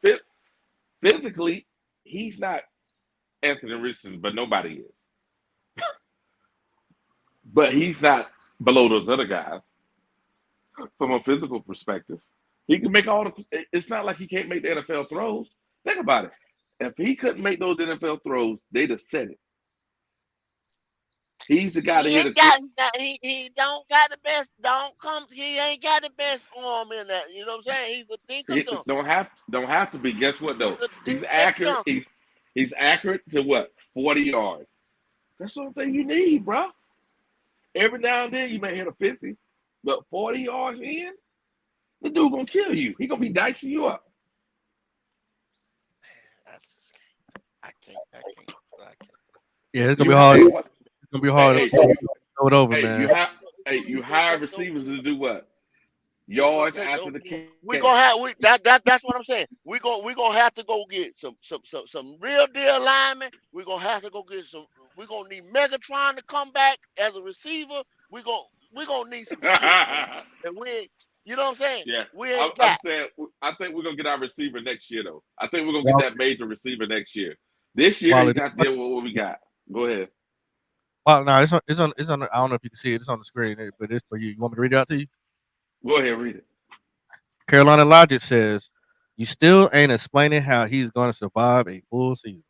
physically, he's not Anthony Richardson, but nobody is. But he's not below those other guys from a physical perspective. He can make all the. It's not like he can't make the NFL throws. Think about it. If he couldn't make those NFL throws, they'd have said it. He's the guy that He hit a ain't got he don't got the best. Don't come. He ain't got the best arm in that. You know what I'm saying? He's a dinker he dunker. don't have to be. Guess what He's though? a He's dinker accurate. dunker. He's accurate to what 40 yards. That's the only thing you need, bro. Every now and then you may hit a 50, but 40 yards in, the dude gonna kill you. He gonna be dicing you up. I just can't. I can't. Yeah, it's gonna You be have hard. hey, It's what? gonna be Hey, hard to hey, throw it over, hey, man. you hire receivers to do what? Yards after the We catch. gonna have that's what I'm saying. We gonna have to go get some real deal linemen. We gonna have to go get some. We gonna need Megatron to come back as a receiver. We gonna we gonna need some shit, man. And we ain't, you know what I'm saying? Yeah, We I'm, ain't I'm got. saying I think we're gonna get our receiver next year though. I think we're gonna get While that major receiver next year. This year while he's it, not there with what we got. Go ahead. well, no, it's on. I don't know if you can see it. It's on the screen, but it's for you. You want me to read it out to you? Go ahead, read it. Carolina Logic says, "You still ain't explaining how he's going to survive a full season."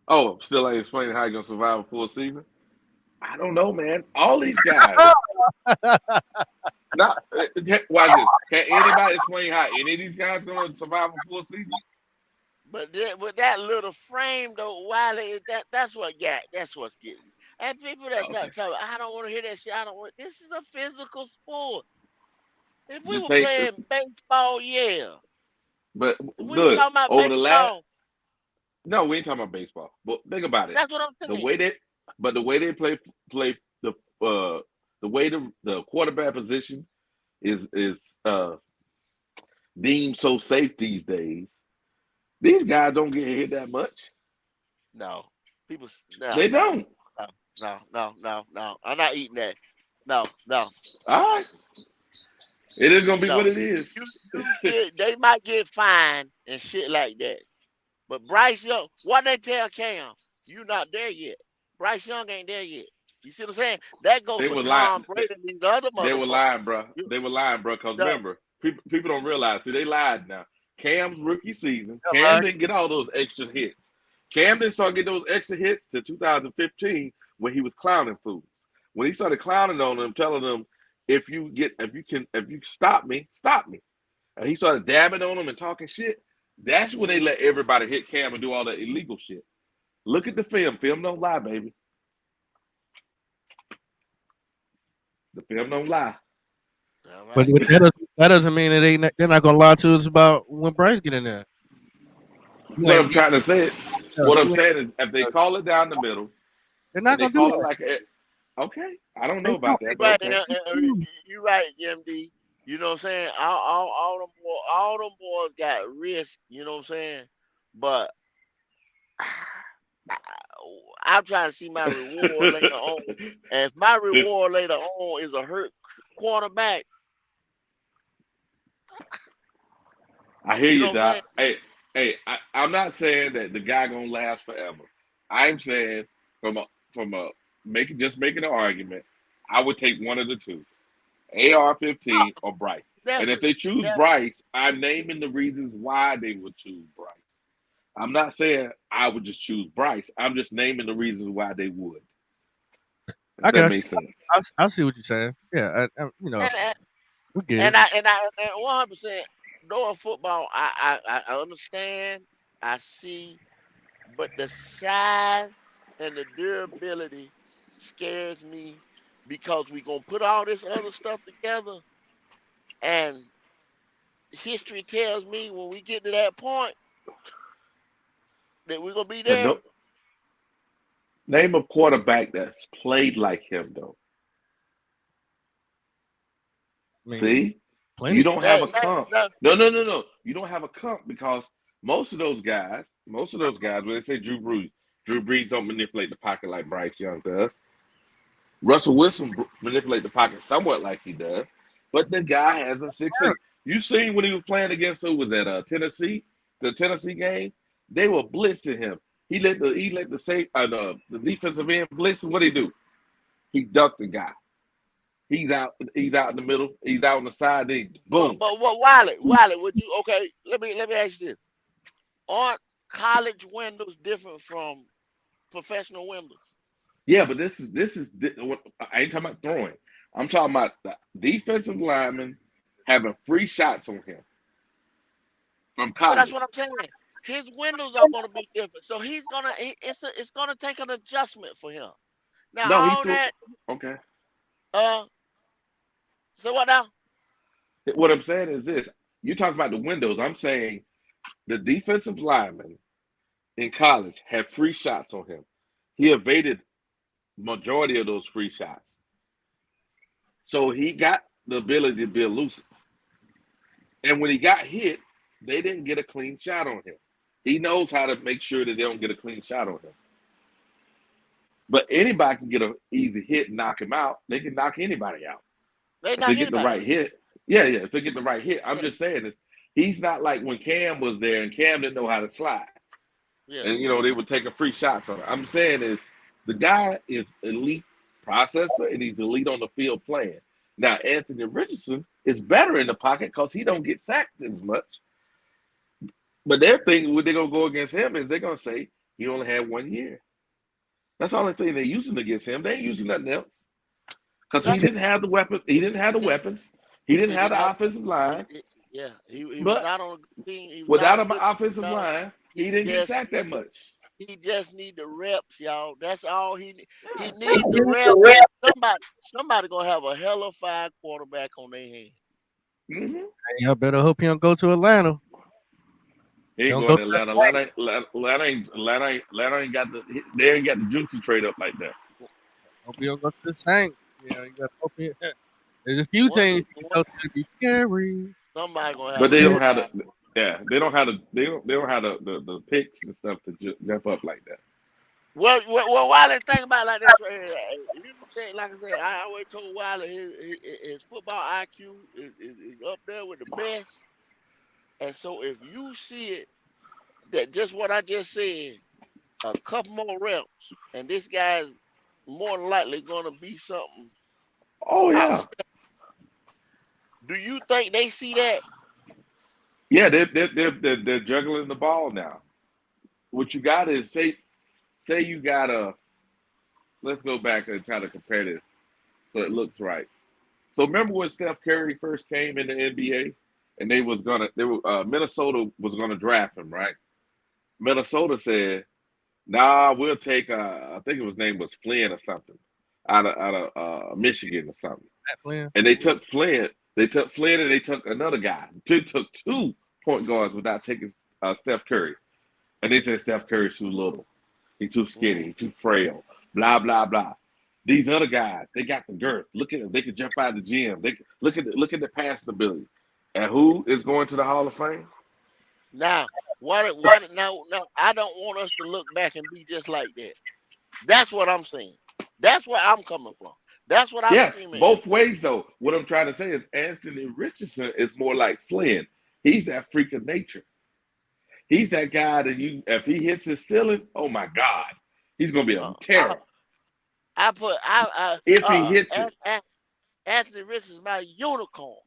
Oh, still ain't explaining how you gonna survive a full season. I don't know, man. All these guys. Not watch this. Can anybody explain how any of these guys gonna survive a full season? But with that little frame though, Wiley, that's what's getting me. And people that Okay, tell me, I don't want to hear that shit. I don't want. This is a physical sport. If we this were ain't. playing baseball, yeah. But If we were good talking about over the last. baseball, No, we ain't talking about baseball. But think about it. that's what I'm The saying. way they, but the way they play the way the quarterback position is deemed so safe these days. These guys don't get hit that much. No, no, They no, don't. no, no, no, no, no. I'm not eating that. No, no, All right, it is gonna be what no. it is. They might get fined and shit like that. But Bryce Young, what they tell Cam, you not there yet. Bryce Young ain't there yet. You see what I'm saying? That goes They for were lying. Tom Brady and these other They were lying, motherfuckers. bro. You, They were lying, bro. Cause the, remember, people don't realize. See, they lied now. Cam's rookie season, All Cam right. didn't get all those extra hits. Cam didn't start getting those extra hits to 2015 when he was clowning fools. When he started clowning on them, telling them, if you stop me, stop me. And he started dabbing on them and talking shit. That's when they mm, let everybody hit Cam and do all that illegal shit. Look at the film. Film don't lie, baby. The film don't lie. all But right. that doesn't mean they're not going to lie to us about when Bryce get in there. You What ain't I'm trying to say, what I'm you ain't, saying is, if they call it down the middle they're and not they going to do call it that. like okay, I don't They know about don't. You that, but right, okay. you right, MD. You know what I'm saying? All them boys got risk. You know what I'm saying? But I, I'm trying to see my reward later on. And if my reward later on is a hurt quarterback, I hear you you, know what I'm saying? Doc. I'm not saying that the guy gonna last forever. I'm saying from a from a making an argument, I would take one of the two, Oh, AR-15 or Bryce. And if definitely, they choose definitely. Bryce, I'm naming the reasons why they would choose Bryce. I'm not saying I would just choose Bryce. I'm just naming the reasons why they would. If I that got you. makes sense. I see what you're saying. Yeah, And and, we get and it. I 100% knowing football, I understand, I see, but the size and the durability scares me because we gonna put all this other stuff together, and history tells me when we get to that point that we're gonna be But there. no, name a quarterback that's played like him though. I mean, See, you plenty. don't have That, a that, comp. that, No, no, no, no. You don't have a comp because most of those guys, when they say Drew Brees don't manipulate the pocket like Bryce Young does. Russell Wilson manipulate the pocket somewhat like he does, but the guy has a 6'8". You seen when he was playing against who was at Tennessee, the Tennessee game? They were blitzing him. The defensive end blitz. What did he do? He ducked the guy. He's out in the middle. He's out on the side. Then boom. but what Wiley, would you okay? Let me ask you this: aren't college windows different from professional windows? Yeah, but I ain't talking about throwing. I'm talking about the defensive lineman having free shots on him from But that's college. what I'm saying. His windows are going to be different, so it's gonna take an adjustment for him. Now No, he all threw. that Okay. uh, so what now? What I'm saying is this: you talk about the windows. I'm saying the defensive lineman in college had free shots on him. He evaded majority of those free shots, so he got the ability to be elusive. And when he got hit, they didn't get a clean shot on him. He knows how to make sure that they don't get a clean shot on him. But anybody can get an easy hit and knock him out. They can knock anybody out They if they knock get the anybody right out. hit. Yeah, yeah. If they get the right hit, I'm Yeah, just saying this. He's not like when Cam was there and Cam didn't know how to slide, yeah. and they would take a free shot from him. I'm saying is the guy is elite processor and he's elite on the field playing. Now Anthony Richardson is better in the pocket because he don't get sacked as much. But their thing, when they're gonna go against him, is they're gonna say he only had 1 year. That's the only thing they're using against him. They ain't using nothing else because he That's didn't have the weapon. He didn't have the weapons. He didn't he have didn't the have. offensive line. Yeah, he was But not on a good team. He was not without a an good team, offensive y'all. line, he He didn't get just sacked that much. he just need the reps, y'all. That's all he need. He Yeah. need the reps, and somebody gonna have a hell of fire quarterback on their hand. Mm-hmm. Y'all better hope he don't go to Atlanta. He He ain't don't going go to to Atlanta. Atlanta ain't got the. They ain't got the juicy trade up like that. hope he don't go to the Saints. You know, you got to hope he. There's a few One, teams he can one go to to be scary. somebody gonna have But a they hell don't of have the. fire. Yeah, they don't have the. They don't have the picks and stuff to jump up like that. Well, Wiley, think about it like this right here. You say, like I said, I always told Wiley his football IQ is up there with the best. And so if you see it, that just what I just said, a couple more reps, and this guy's more than likely going to be something Oh yeah, outstanding. Do you think they see that? yeah. They're juggling the ball now. What you got is say you got a. Let's go back and try to compare this so it looks right. So remember when Steph Curry first came in the NBA, and they were Minnesota was gonna draft him, right? Minnesota said, "Nah, we'll take I think his name was Flynn or something, out of Michigan or something." That plan. And they Hmm. took Flynn. They took Flynn, and they took another guy. They took two point guards without taking Steph Curry. And they said Steph Curry's too little. He's too skinny. Hmm. He's too frail. Blah blah blah. These other guys, they got the girth. Look at them. They can jump out of the gym. They can, look at the passing ability. And who is going to the Hall of Fame? Now, what? Now, I don't want us to look back and be just like that. That's what I'm saying. That's where I'm coming from. That's what I'm Yeah, screaming. both ways though. What I'm trying to say is Anthony Richardson is more like Flynn. He's that freak of nature. He's that guy that you, if he hits his ceiling, oh my God, he's gonna be a Uh, I, terror I put if he hits it. Anthony Richards is my unicorn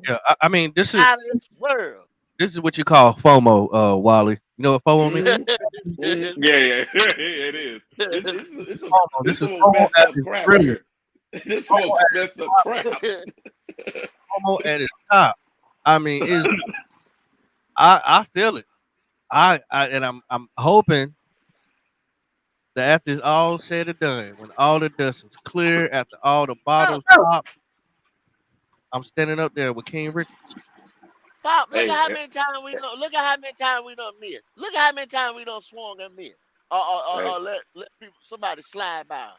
Yeah, I mean, this is out of this world. this is what you call FOMO, Wally. You know what FOMO means? Mm-hmm. Mm-hmm. Yeah, yeah, it is. FOMO. It's This is some FOMO messed at up its crap really. here. This some FOMO at, messed up crap. FOMO at its top. I mean, is I feel it. I and I'm hoping that after it's all said and done, when all the dust is clear, after all the Pop, bottles pop, I'm standing up there with King Richard. Pop, look at Hey, how many times we don't look at how many times we don't miss. Look at how many times we don't swung and miss. hey, Or let people somebody slide by.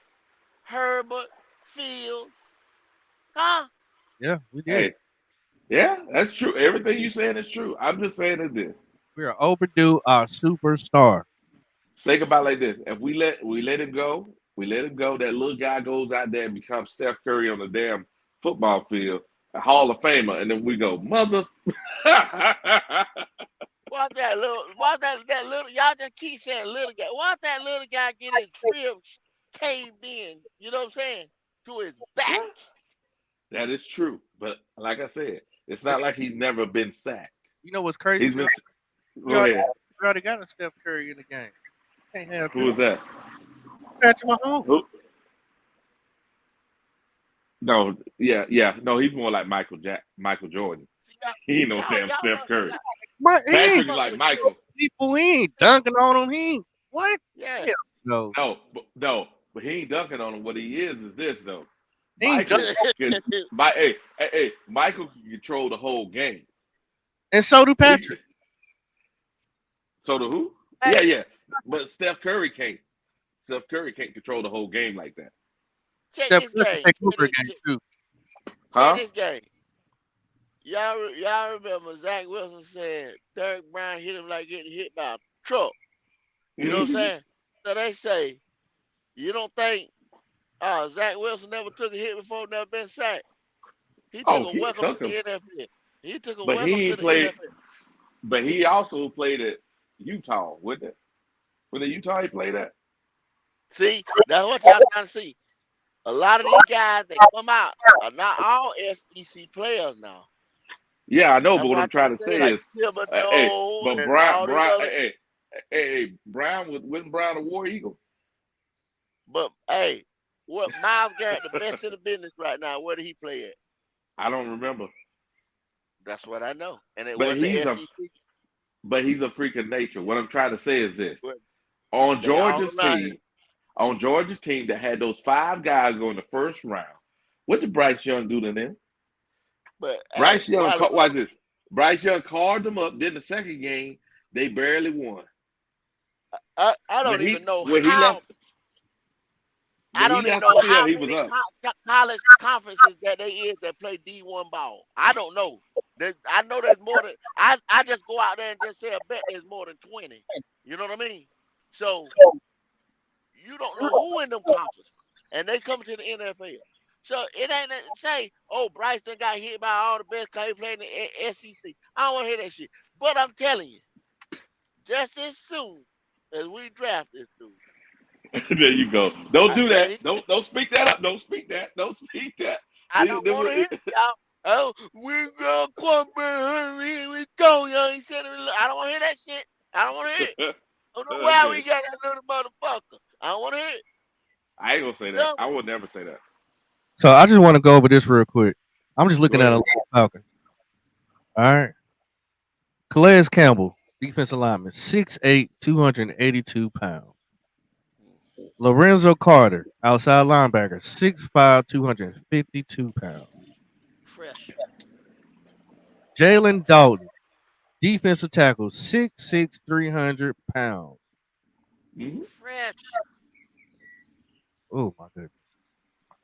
Herbert, Fields, huh? Yeah, we did it. hey, yeah, that's true. Everything you saying is true. I'm just saying is this. We are overdue our superstar. Think about it like this. If we let him go, we let him go. That little guy goes out there and becomes Steph Curry on the damn football field, a Hall of Famer, and then we go, mother. Watch that little y'all just keep saying little guy. Watch that little guy get his ribs caved in, you know what I'm saying? To his back. Yeah, that is true. But like I said, it's Hey, not like he's never been sacked. you know what's crazy, He's Bill? been. We Go already ahead. we already got a Steph Curry in the game. Can't have Who two. is that? Patrick Mahomes. Who? No, yeah, yeah. No, he's more like Michael Jordan. See, He ain't no damn y'all Steph must, Curry. But he y'all ain't Patrick is must like be Michael. people. He ain't dunking on him. He ain't what? yeah. Yeah, no. No, but he ain't dunking on him. What he is this though. He ain't Michael jumping. can, Michael can control the whole game. And so do He, Patrick. so the who? Yeah, Hey, yeah. But Steph Curry can't. Steph Curry can't control the whole game like that. check Steph this Curry can game. take over a game too. Check Huh? this game. Y'all remember Zach Wilson said Derek Brown hit him like getting hit by a truck. You know what I'm Hmm. saying? So they say, you don't think Zach Wilson never took a hit before, never been sacked? He took Oh, a he welcome to took him. the NFL. He took a But welcome he to ain't the played. NFL. But he also played at Utah, with it? Was it Utah he played at? See, that's what y'all trying to see. A lot of these guys that come out are not all SEC players now. Yeah, I know, That's but what why I I'm try trying to to say say like is, hey, Thibodeau but and all these other. Brown wasn't Brown a War Eagle? But hey, what Miles Garrett the best in the business right now? Where did he play at? I don't remember, That's what I know. And it but wasn't the he's a SEC. freak of nature. What I'm trying to say is this: But on they all Georgia's around him. team, that had those 5 guys go in the first round, what did Bryce Young do to them? But hey, Bryce Young, Wiley, watch this. Bryce Young called them up. Then the second game, they barely won. I When don't even he know when he how. left I when he don't even left the know field, how he was many up. college conferences that they is that play D1 ball. I don't know. I know there's more than I just go out there and just say a bet there's more than 20. You know what I mean? So you don't know who in them conferences, and they come to the NFL. So it ain't that say, oh, Bryce done got hit by all the best because he played in the SEC. I don't want to hear that shit. But I'm telling you, just as soon as we draft this dude, There you go. Don't do and that. he Don't speak that up. Don't speak that. Don't speak that. I don't want to hear it, y'all. Oh, we got quarterback. We go, young. He said, I don't want to hear that shit. I don't want to hear it. I don't know why we Okay. got that little motherfucker. I don't want to hear it. I ain't gonna say that. Done I with would never say that. So I just want to go over this real quick. I'm just Go looking at a ahead. Falcons. All right. Calais Campbell, defensive lineman, 6'8", 282 pounds. it. Lorenzo Carter, outside linebacker, 6'5", 252 pounds. Fresh. Jalen Dalton, defensive tackle, 6'6", 300 pounds. Hmm. Fresh. Oh my goodness,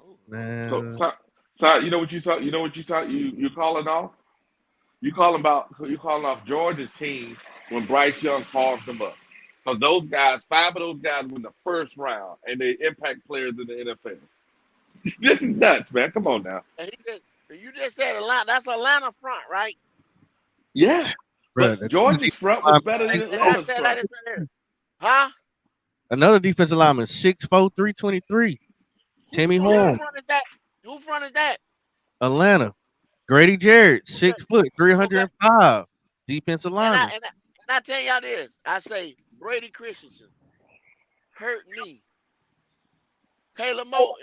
Oh, Lord. So, man. so, so, you know what you thought? You know what you thought? You calling off? You calling off Georgia's team when Bryce Young calls them up. Because those guys, 5 of those guys were in the first round, and they impact players in the NFL. This is nuts, man. Come on now. And he just, you just said Atlanta. That's Atlanta front, right? Yeah, Bro, but Georgia's front was better than And I Atlanta's said like front. this right here. Huh? another defensive lineman, 6'4", 323. Timmy Who Horn, front is that? Who front is that? Atlanta. Grady Jarrett, Okay. 6 foot, Okay. 305. Defensive And I lineman. and I, and I tell y'all this. I say Brady Christensen hurt knee. Taylor Moton,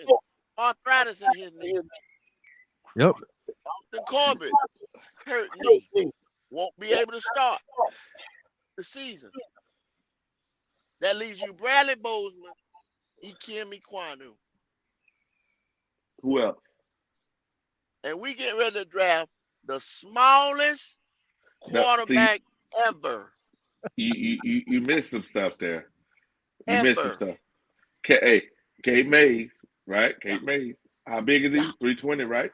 arthritis in his knee. Yep. Austin Corbett, hurt knee. Won't be able to start the season. That leaves you Bradley Bozeman, Ikem Kwanu. Who else? And we get ready to draft the smallest No, see, quarterback ever. you missed some stuff there. You missed some Ever. stuff. Hey, Kate Mays, right? Yeah. Kate Mays. How big is Yeah. he? 320, right?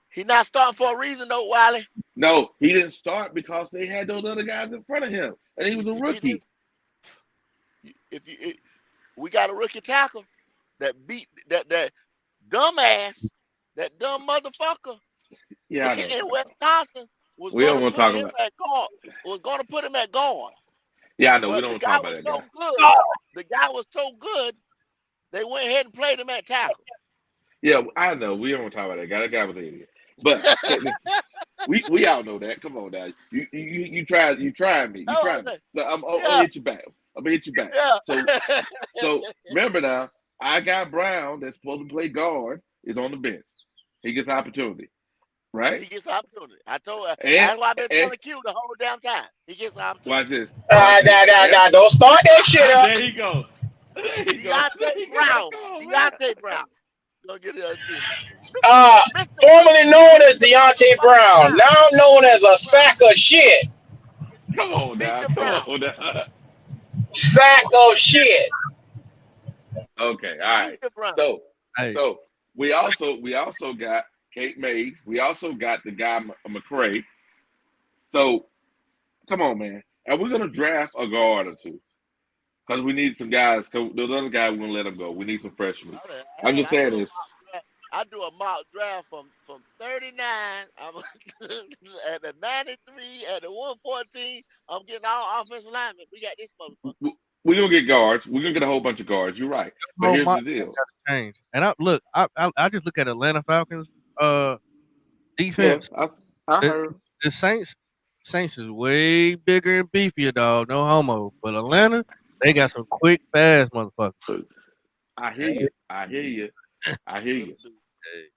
He not starting for a reason though, Wiley. No, he didn't start because they had those other guys in front of him, and he was a He didn't. rookie. If you, we got a rookie tackle that beat that dumbass, that dumb motherfucker Yeah, I know. in Wisconsin was We don't gonna want to put talk him about. at guard. Was gonna put him at guard. Yeah, I know. We But don't the want to guy talk about was that so guy. good. The guy was so good. They went ahead and played him at tackle. Yeah, I know. We don't want to talk about that guy. That guy was an idiot. But check this. We all know that. Come on now. You tried me. You Oh, I tried me. said, So I'm gonna yeah, hit you back. I'm gonna hit you back. yeah. So remember now, I got Brown that's supposed to play guard is on the bench. He gets opportunity, right? He gets the opportunity. I told her. And That's why I've been and telling Q the whole damn time. He gets the watch opportunity. this. Watch this. Nah, nah, And nah. Don't start that shit up. there he go. There he go. There Deontay he go. Brown. Come on, man. Deontay Brown. Gonna get the opportunity. Uh, Mr. Formerly known as Deontay Motherfucking Brown, Brown. now known as a Brown. sack of shit. Come on now. Demetri Come Brown. on now. Sack of shit. Okay, all right. Demetri Brown. So, Hey, so we also got Kate Mays. We also got the guy McCray. So come on, man. And we're gonna draft a guard or two because we need some guys. Cause those other guys we gonna let them go. We need some freshmen. I'm Hey, just I do saying a this. mock draft. I do a mock draft from 39. I'm at the 93, at the 114. I'm getting all offensive linemen. We got this motherfucker. we're gonna get guards. We're gonna get a whole bunch of guards. You're right. But Whole here's mindset the deal. got to change. And I just look at Atlanta Falcons Yeah, defense. I The, heard. the Saints is way bigger and beefier, dog. No homo. But Atlanta, they got some quick, fast motherfuckers. I hear Hey, you. I hear you. I hear little you. dude,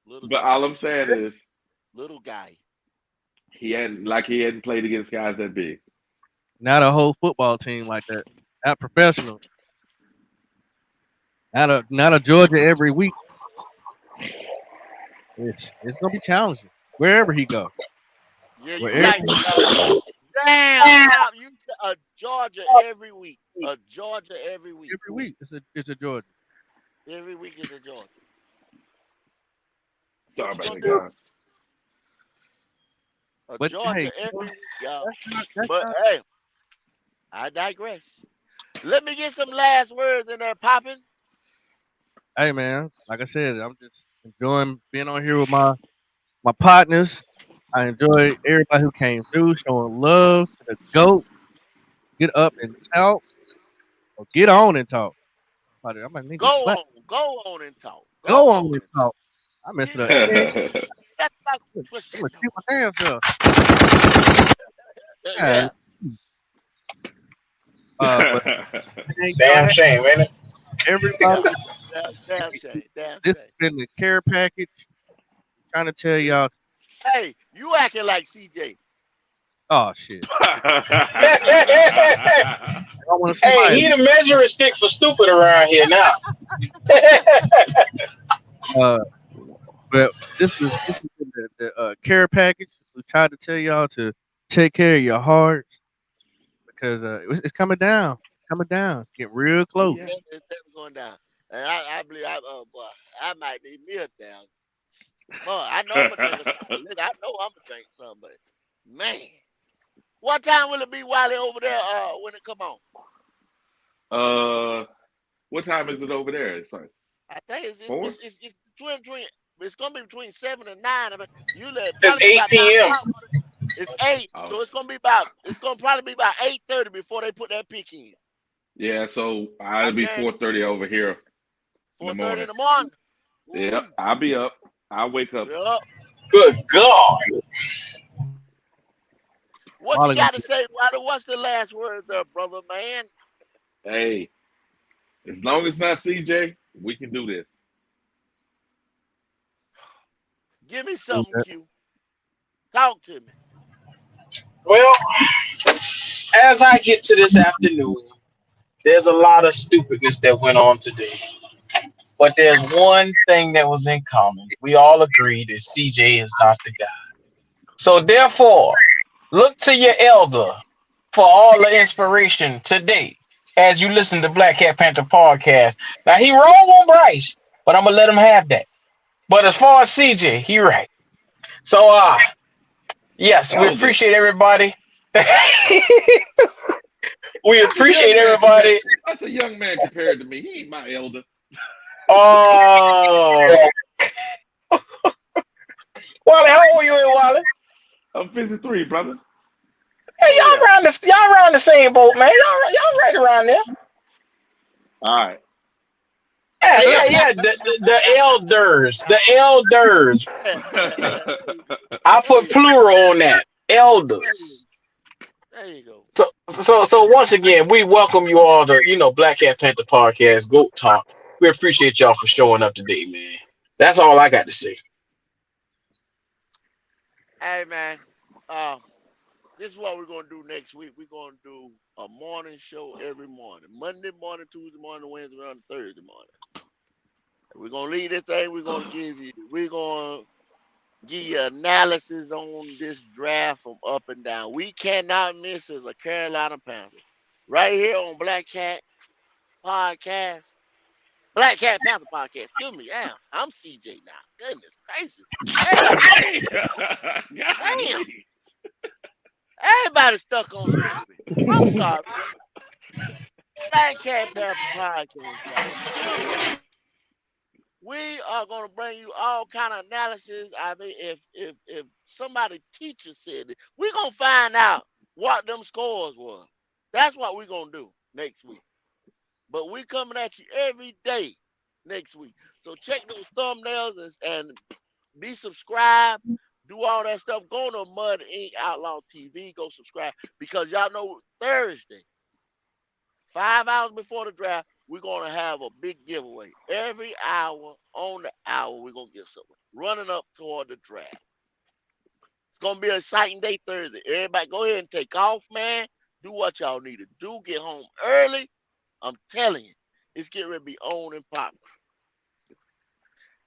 little But dude, all I'm saying is little guy. he hadn't played against guys that big. Not a whole football team like that. Not professional. Not a Georgia every week. It's gonna be challenging wherever he go. Yeah, you Wherever like damn. Pop, you a Georgia every week. A Georgia every week. every week it's a Georgia. Every week is a Georgia. Sorry What you about gonna that, do? guys. A But Georgia hey, every week, y'all. that's But not hey, I digress. Let me get some last words in there, popping. hey man, like I said, I'm just enjoying being on here with my partners. I enjoy everybody who came through, showing love to the GOAT. Get up and talk, or get on and talk. I might need to slap. Go on and talk. Go Go on on and and talk. talk. I messed it Keep up. that. Yeah, That's my I'm question. gonna shoot my damn self. Yeah. Yeah. But hey, Damn shame, ain't it? everybody, Damn shame. Damn this shame. has been the care package. Trying to tell Yeah. y'all. Hey, you acting like CJ. Oh shit! I want to see Hey, my. he the measuring stick for stupid around here now. Uh, but this is the care package. We tried to tell y'all to take care of your hearts because it's coming down. Coming down. It's getting real Oh close. yeah. It's definitely going down. And I believe boy, I might need me a damn. Boy, I know I'm gonna drink a shot of liquor. I know I'm gonna drink some, but man, what time will it be, Wiley, over there? When it come on? uh, what time is it over there? It's like I think 4. it's between it's gonna be between 7 and 9. I mean, usually It's probably be 8 about 9 o'clock. p.m. It's 8, Oh so it's gonna probably be about 8:30 before they put that pick in. yeah. So I I'll be guarantee 4:30 over here in the 4:30 in morning. the morning. Yep. Woo. I'll be up. I'll wake up. Yup. Good God. What you Molly gonna got to say, Wiley? What's the last word there, brother man? Hey, as long as it's not CJ, we can do this. Give me do something, that. Q. Talk to me. Well, as I get to this afternoon, there's a lot of stupidness that went on today. But there's one thing that was in common. We all agreed that CJ is not the guy. So therefore, look to your elder for all the inspiration today as you listen to Black Cat Panther podcast. Now he wrong on Bryce, but I'm gonna let him have that. But as far as CJ, he right. So yes, we Elder. appreciate everybody. We That's a appreciate young man compared. everybody. That's a young man compared to me. He ain't my elder. Oh, Wally, how old you in, Wally? I'm 53, brother. Hey, Oh yeah. y'all around the same boat, man. Y'all right around there. All right. Yeah, yeah, yeah. The elders, the elders. I put Hey, plural on that. hey, Elders. there you go. So once again, we welcome you all to Black Cat Panther podcast, G.O.A.T Talk. We appreciate y'all for showing up today, man. That's all I got to say. Hey man, uh, this is what we're gonna do next week. We're gonna do a morning show every morning. Monday morning, Tuesday morning, Wednesday morning, Thursday morning. We're gonna lead this thing. We're gonna give you analysis on this draft from up and down. We cannot miss as a Carolina Panther. Right here on Black Cat Podcast. Black Cat Panther Podcast. Excuse me. Damn, I'm CJ now. Goodness gracious. Everybody, damn, Golly. everybody stuck on stupid. I'm sorry. Black Cat Panther Podcast, y'all. We are gonna bring you all kind of analysis. I mean, if somebody teacher said it, we're gonna find out what them scores were. That's what we're gonna do next week. But we coming at you every day next week. So check those thumbnails and be subscribed. Do all that stuff. Go to Mud Ink Outlaw TV. Go subscribe because y'all know Thursday, 5 hours before the draft, we're gonna have a big giveaway. Every hour on the hour, we're gonna get something. Running up toward the draft. It's gonna be an exciting day Thursday. Everybody, go ahead and take off, man. Do what y'all need to do. Get home early. I'm telling you, it's getting ready to be on and popping.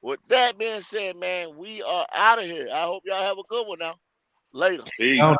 With that being said, man, we are out of here. I hope y'all have a good one now. Later. Peace.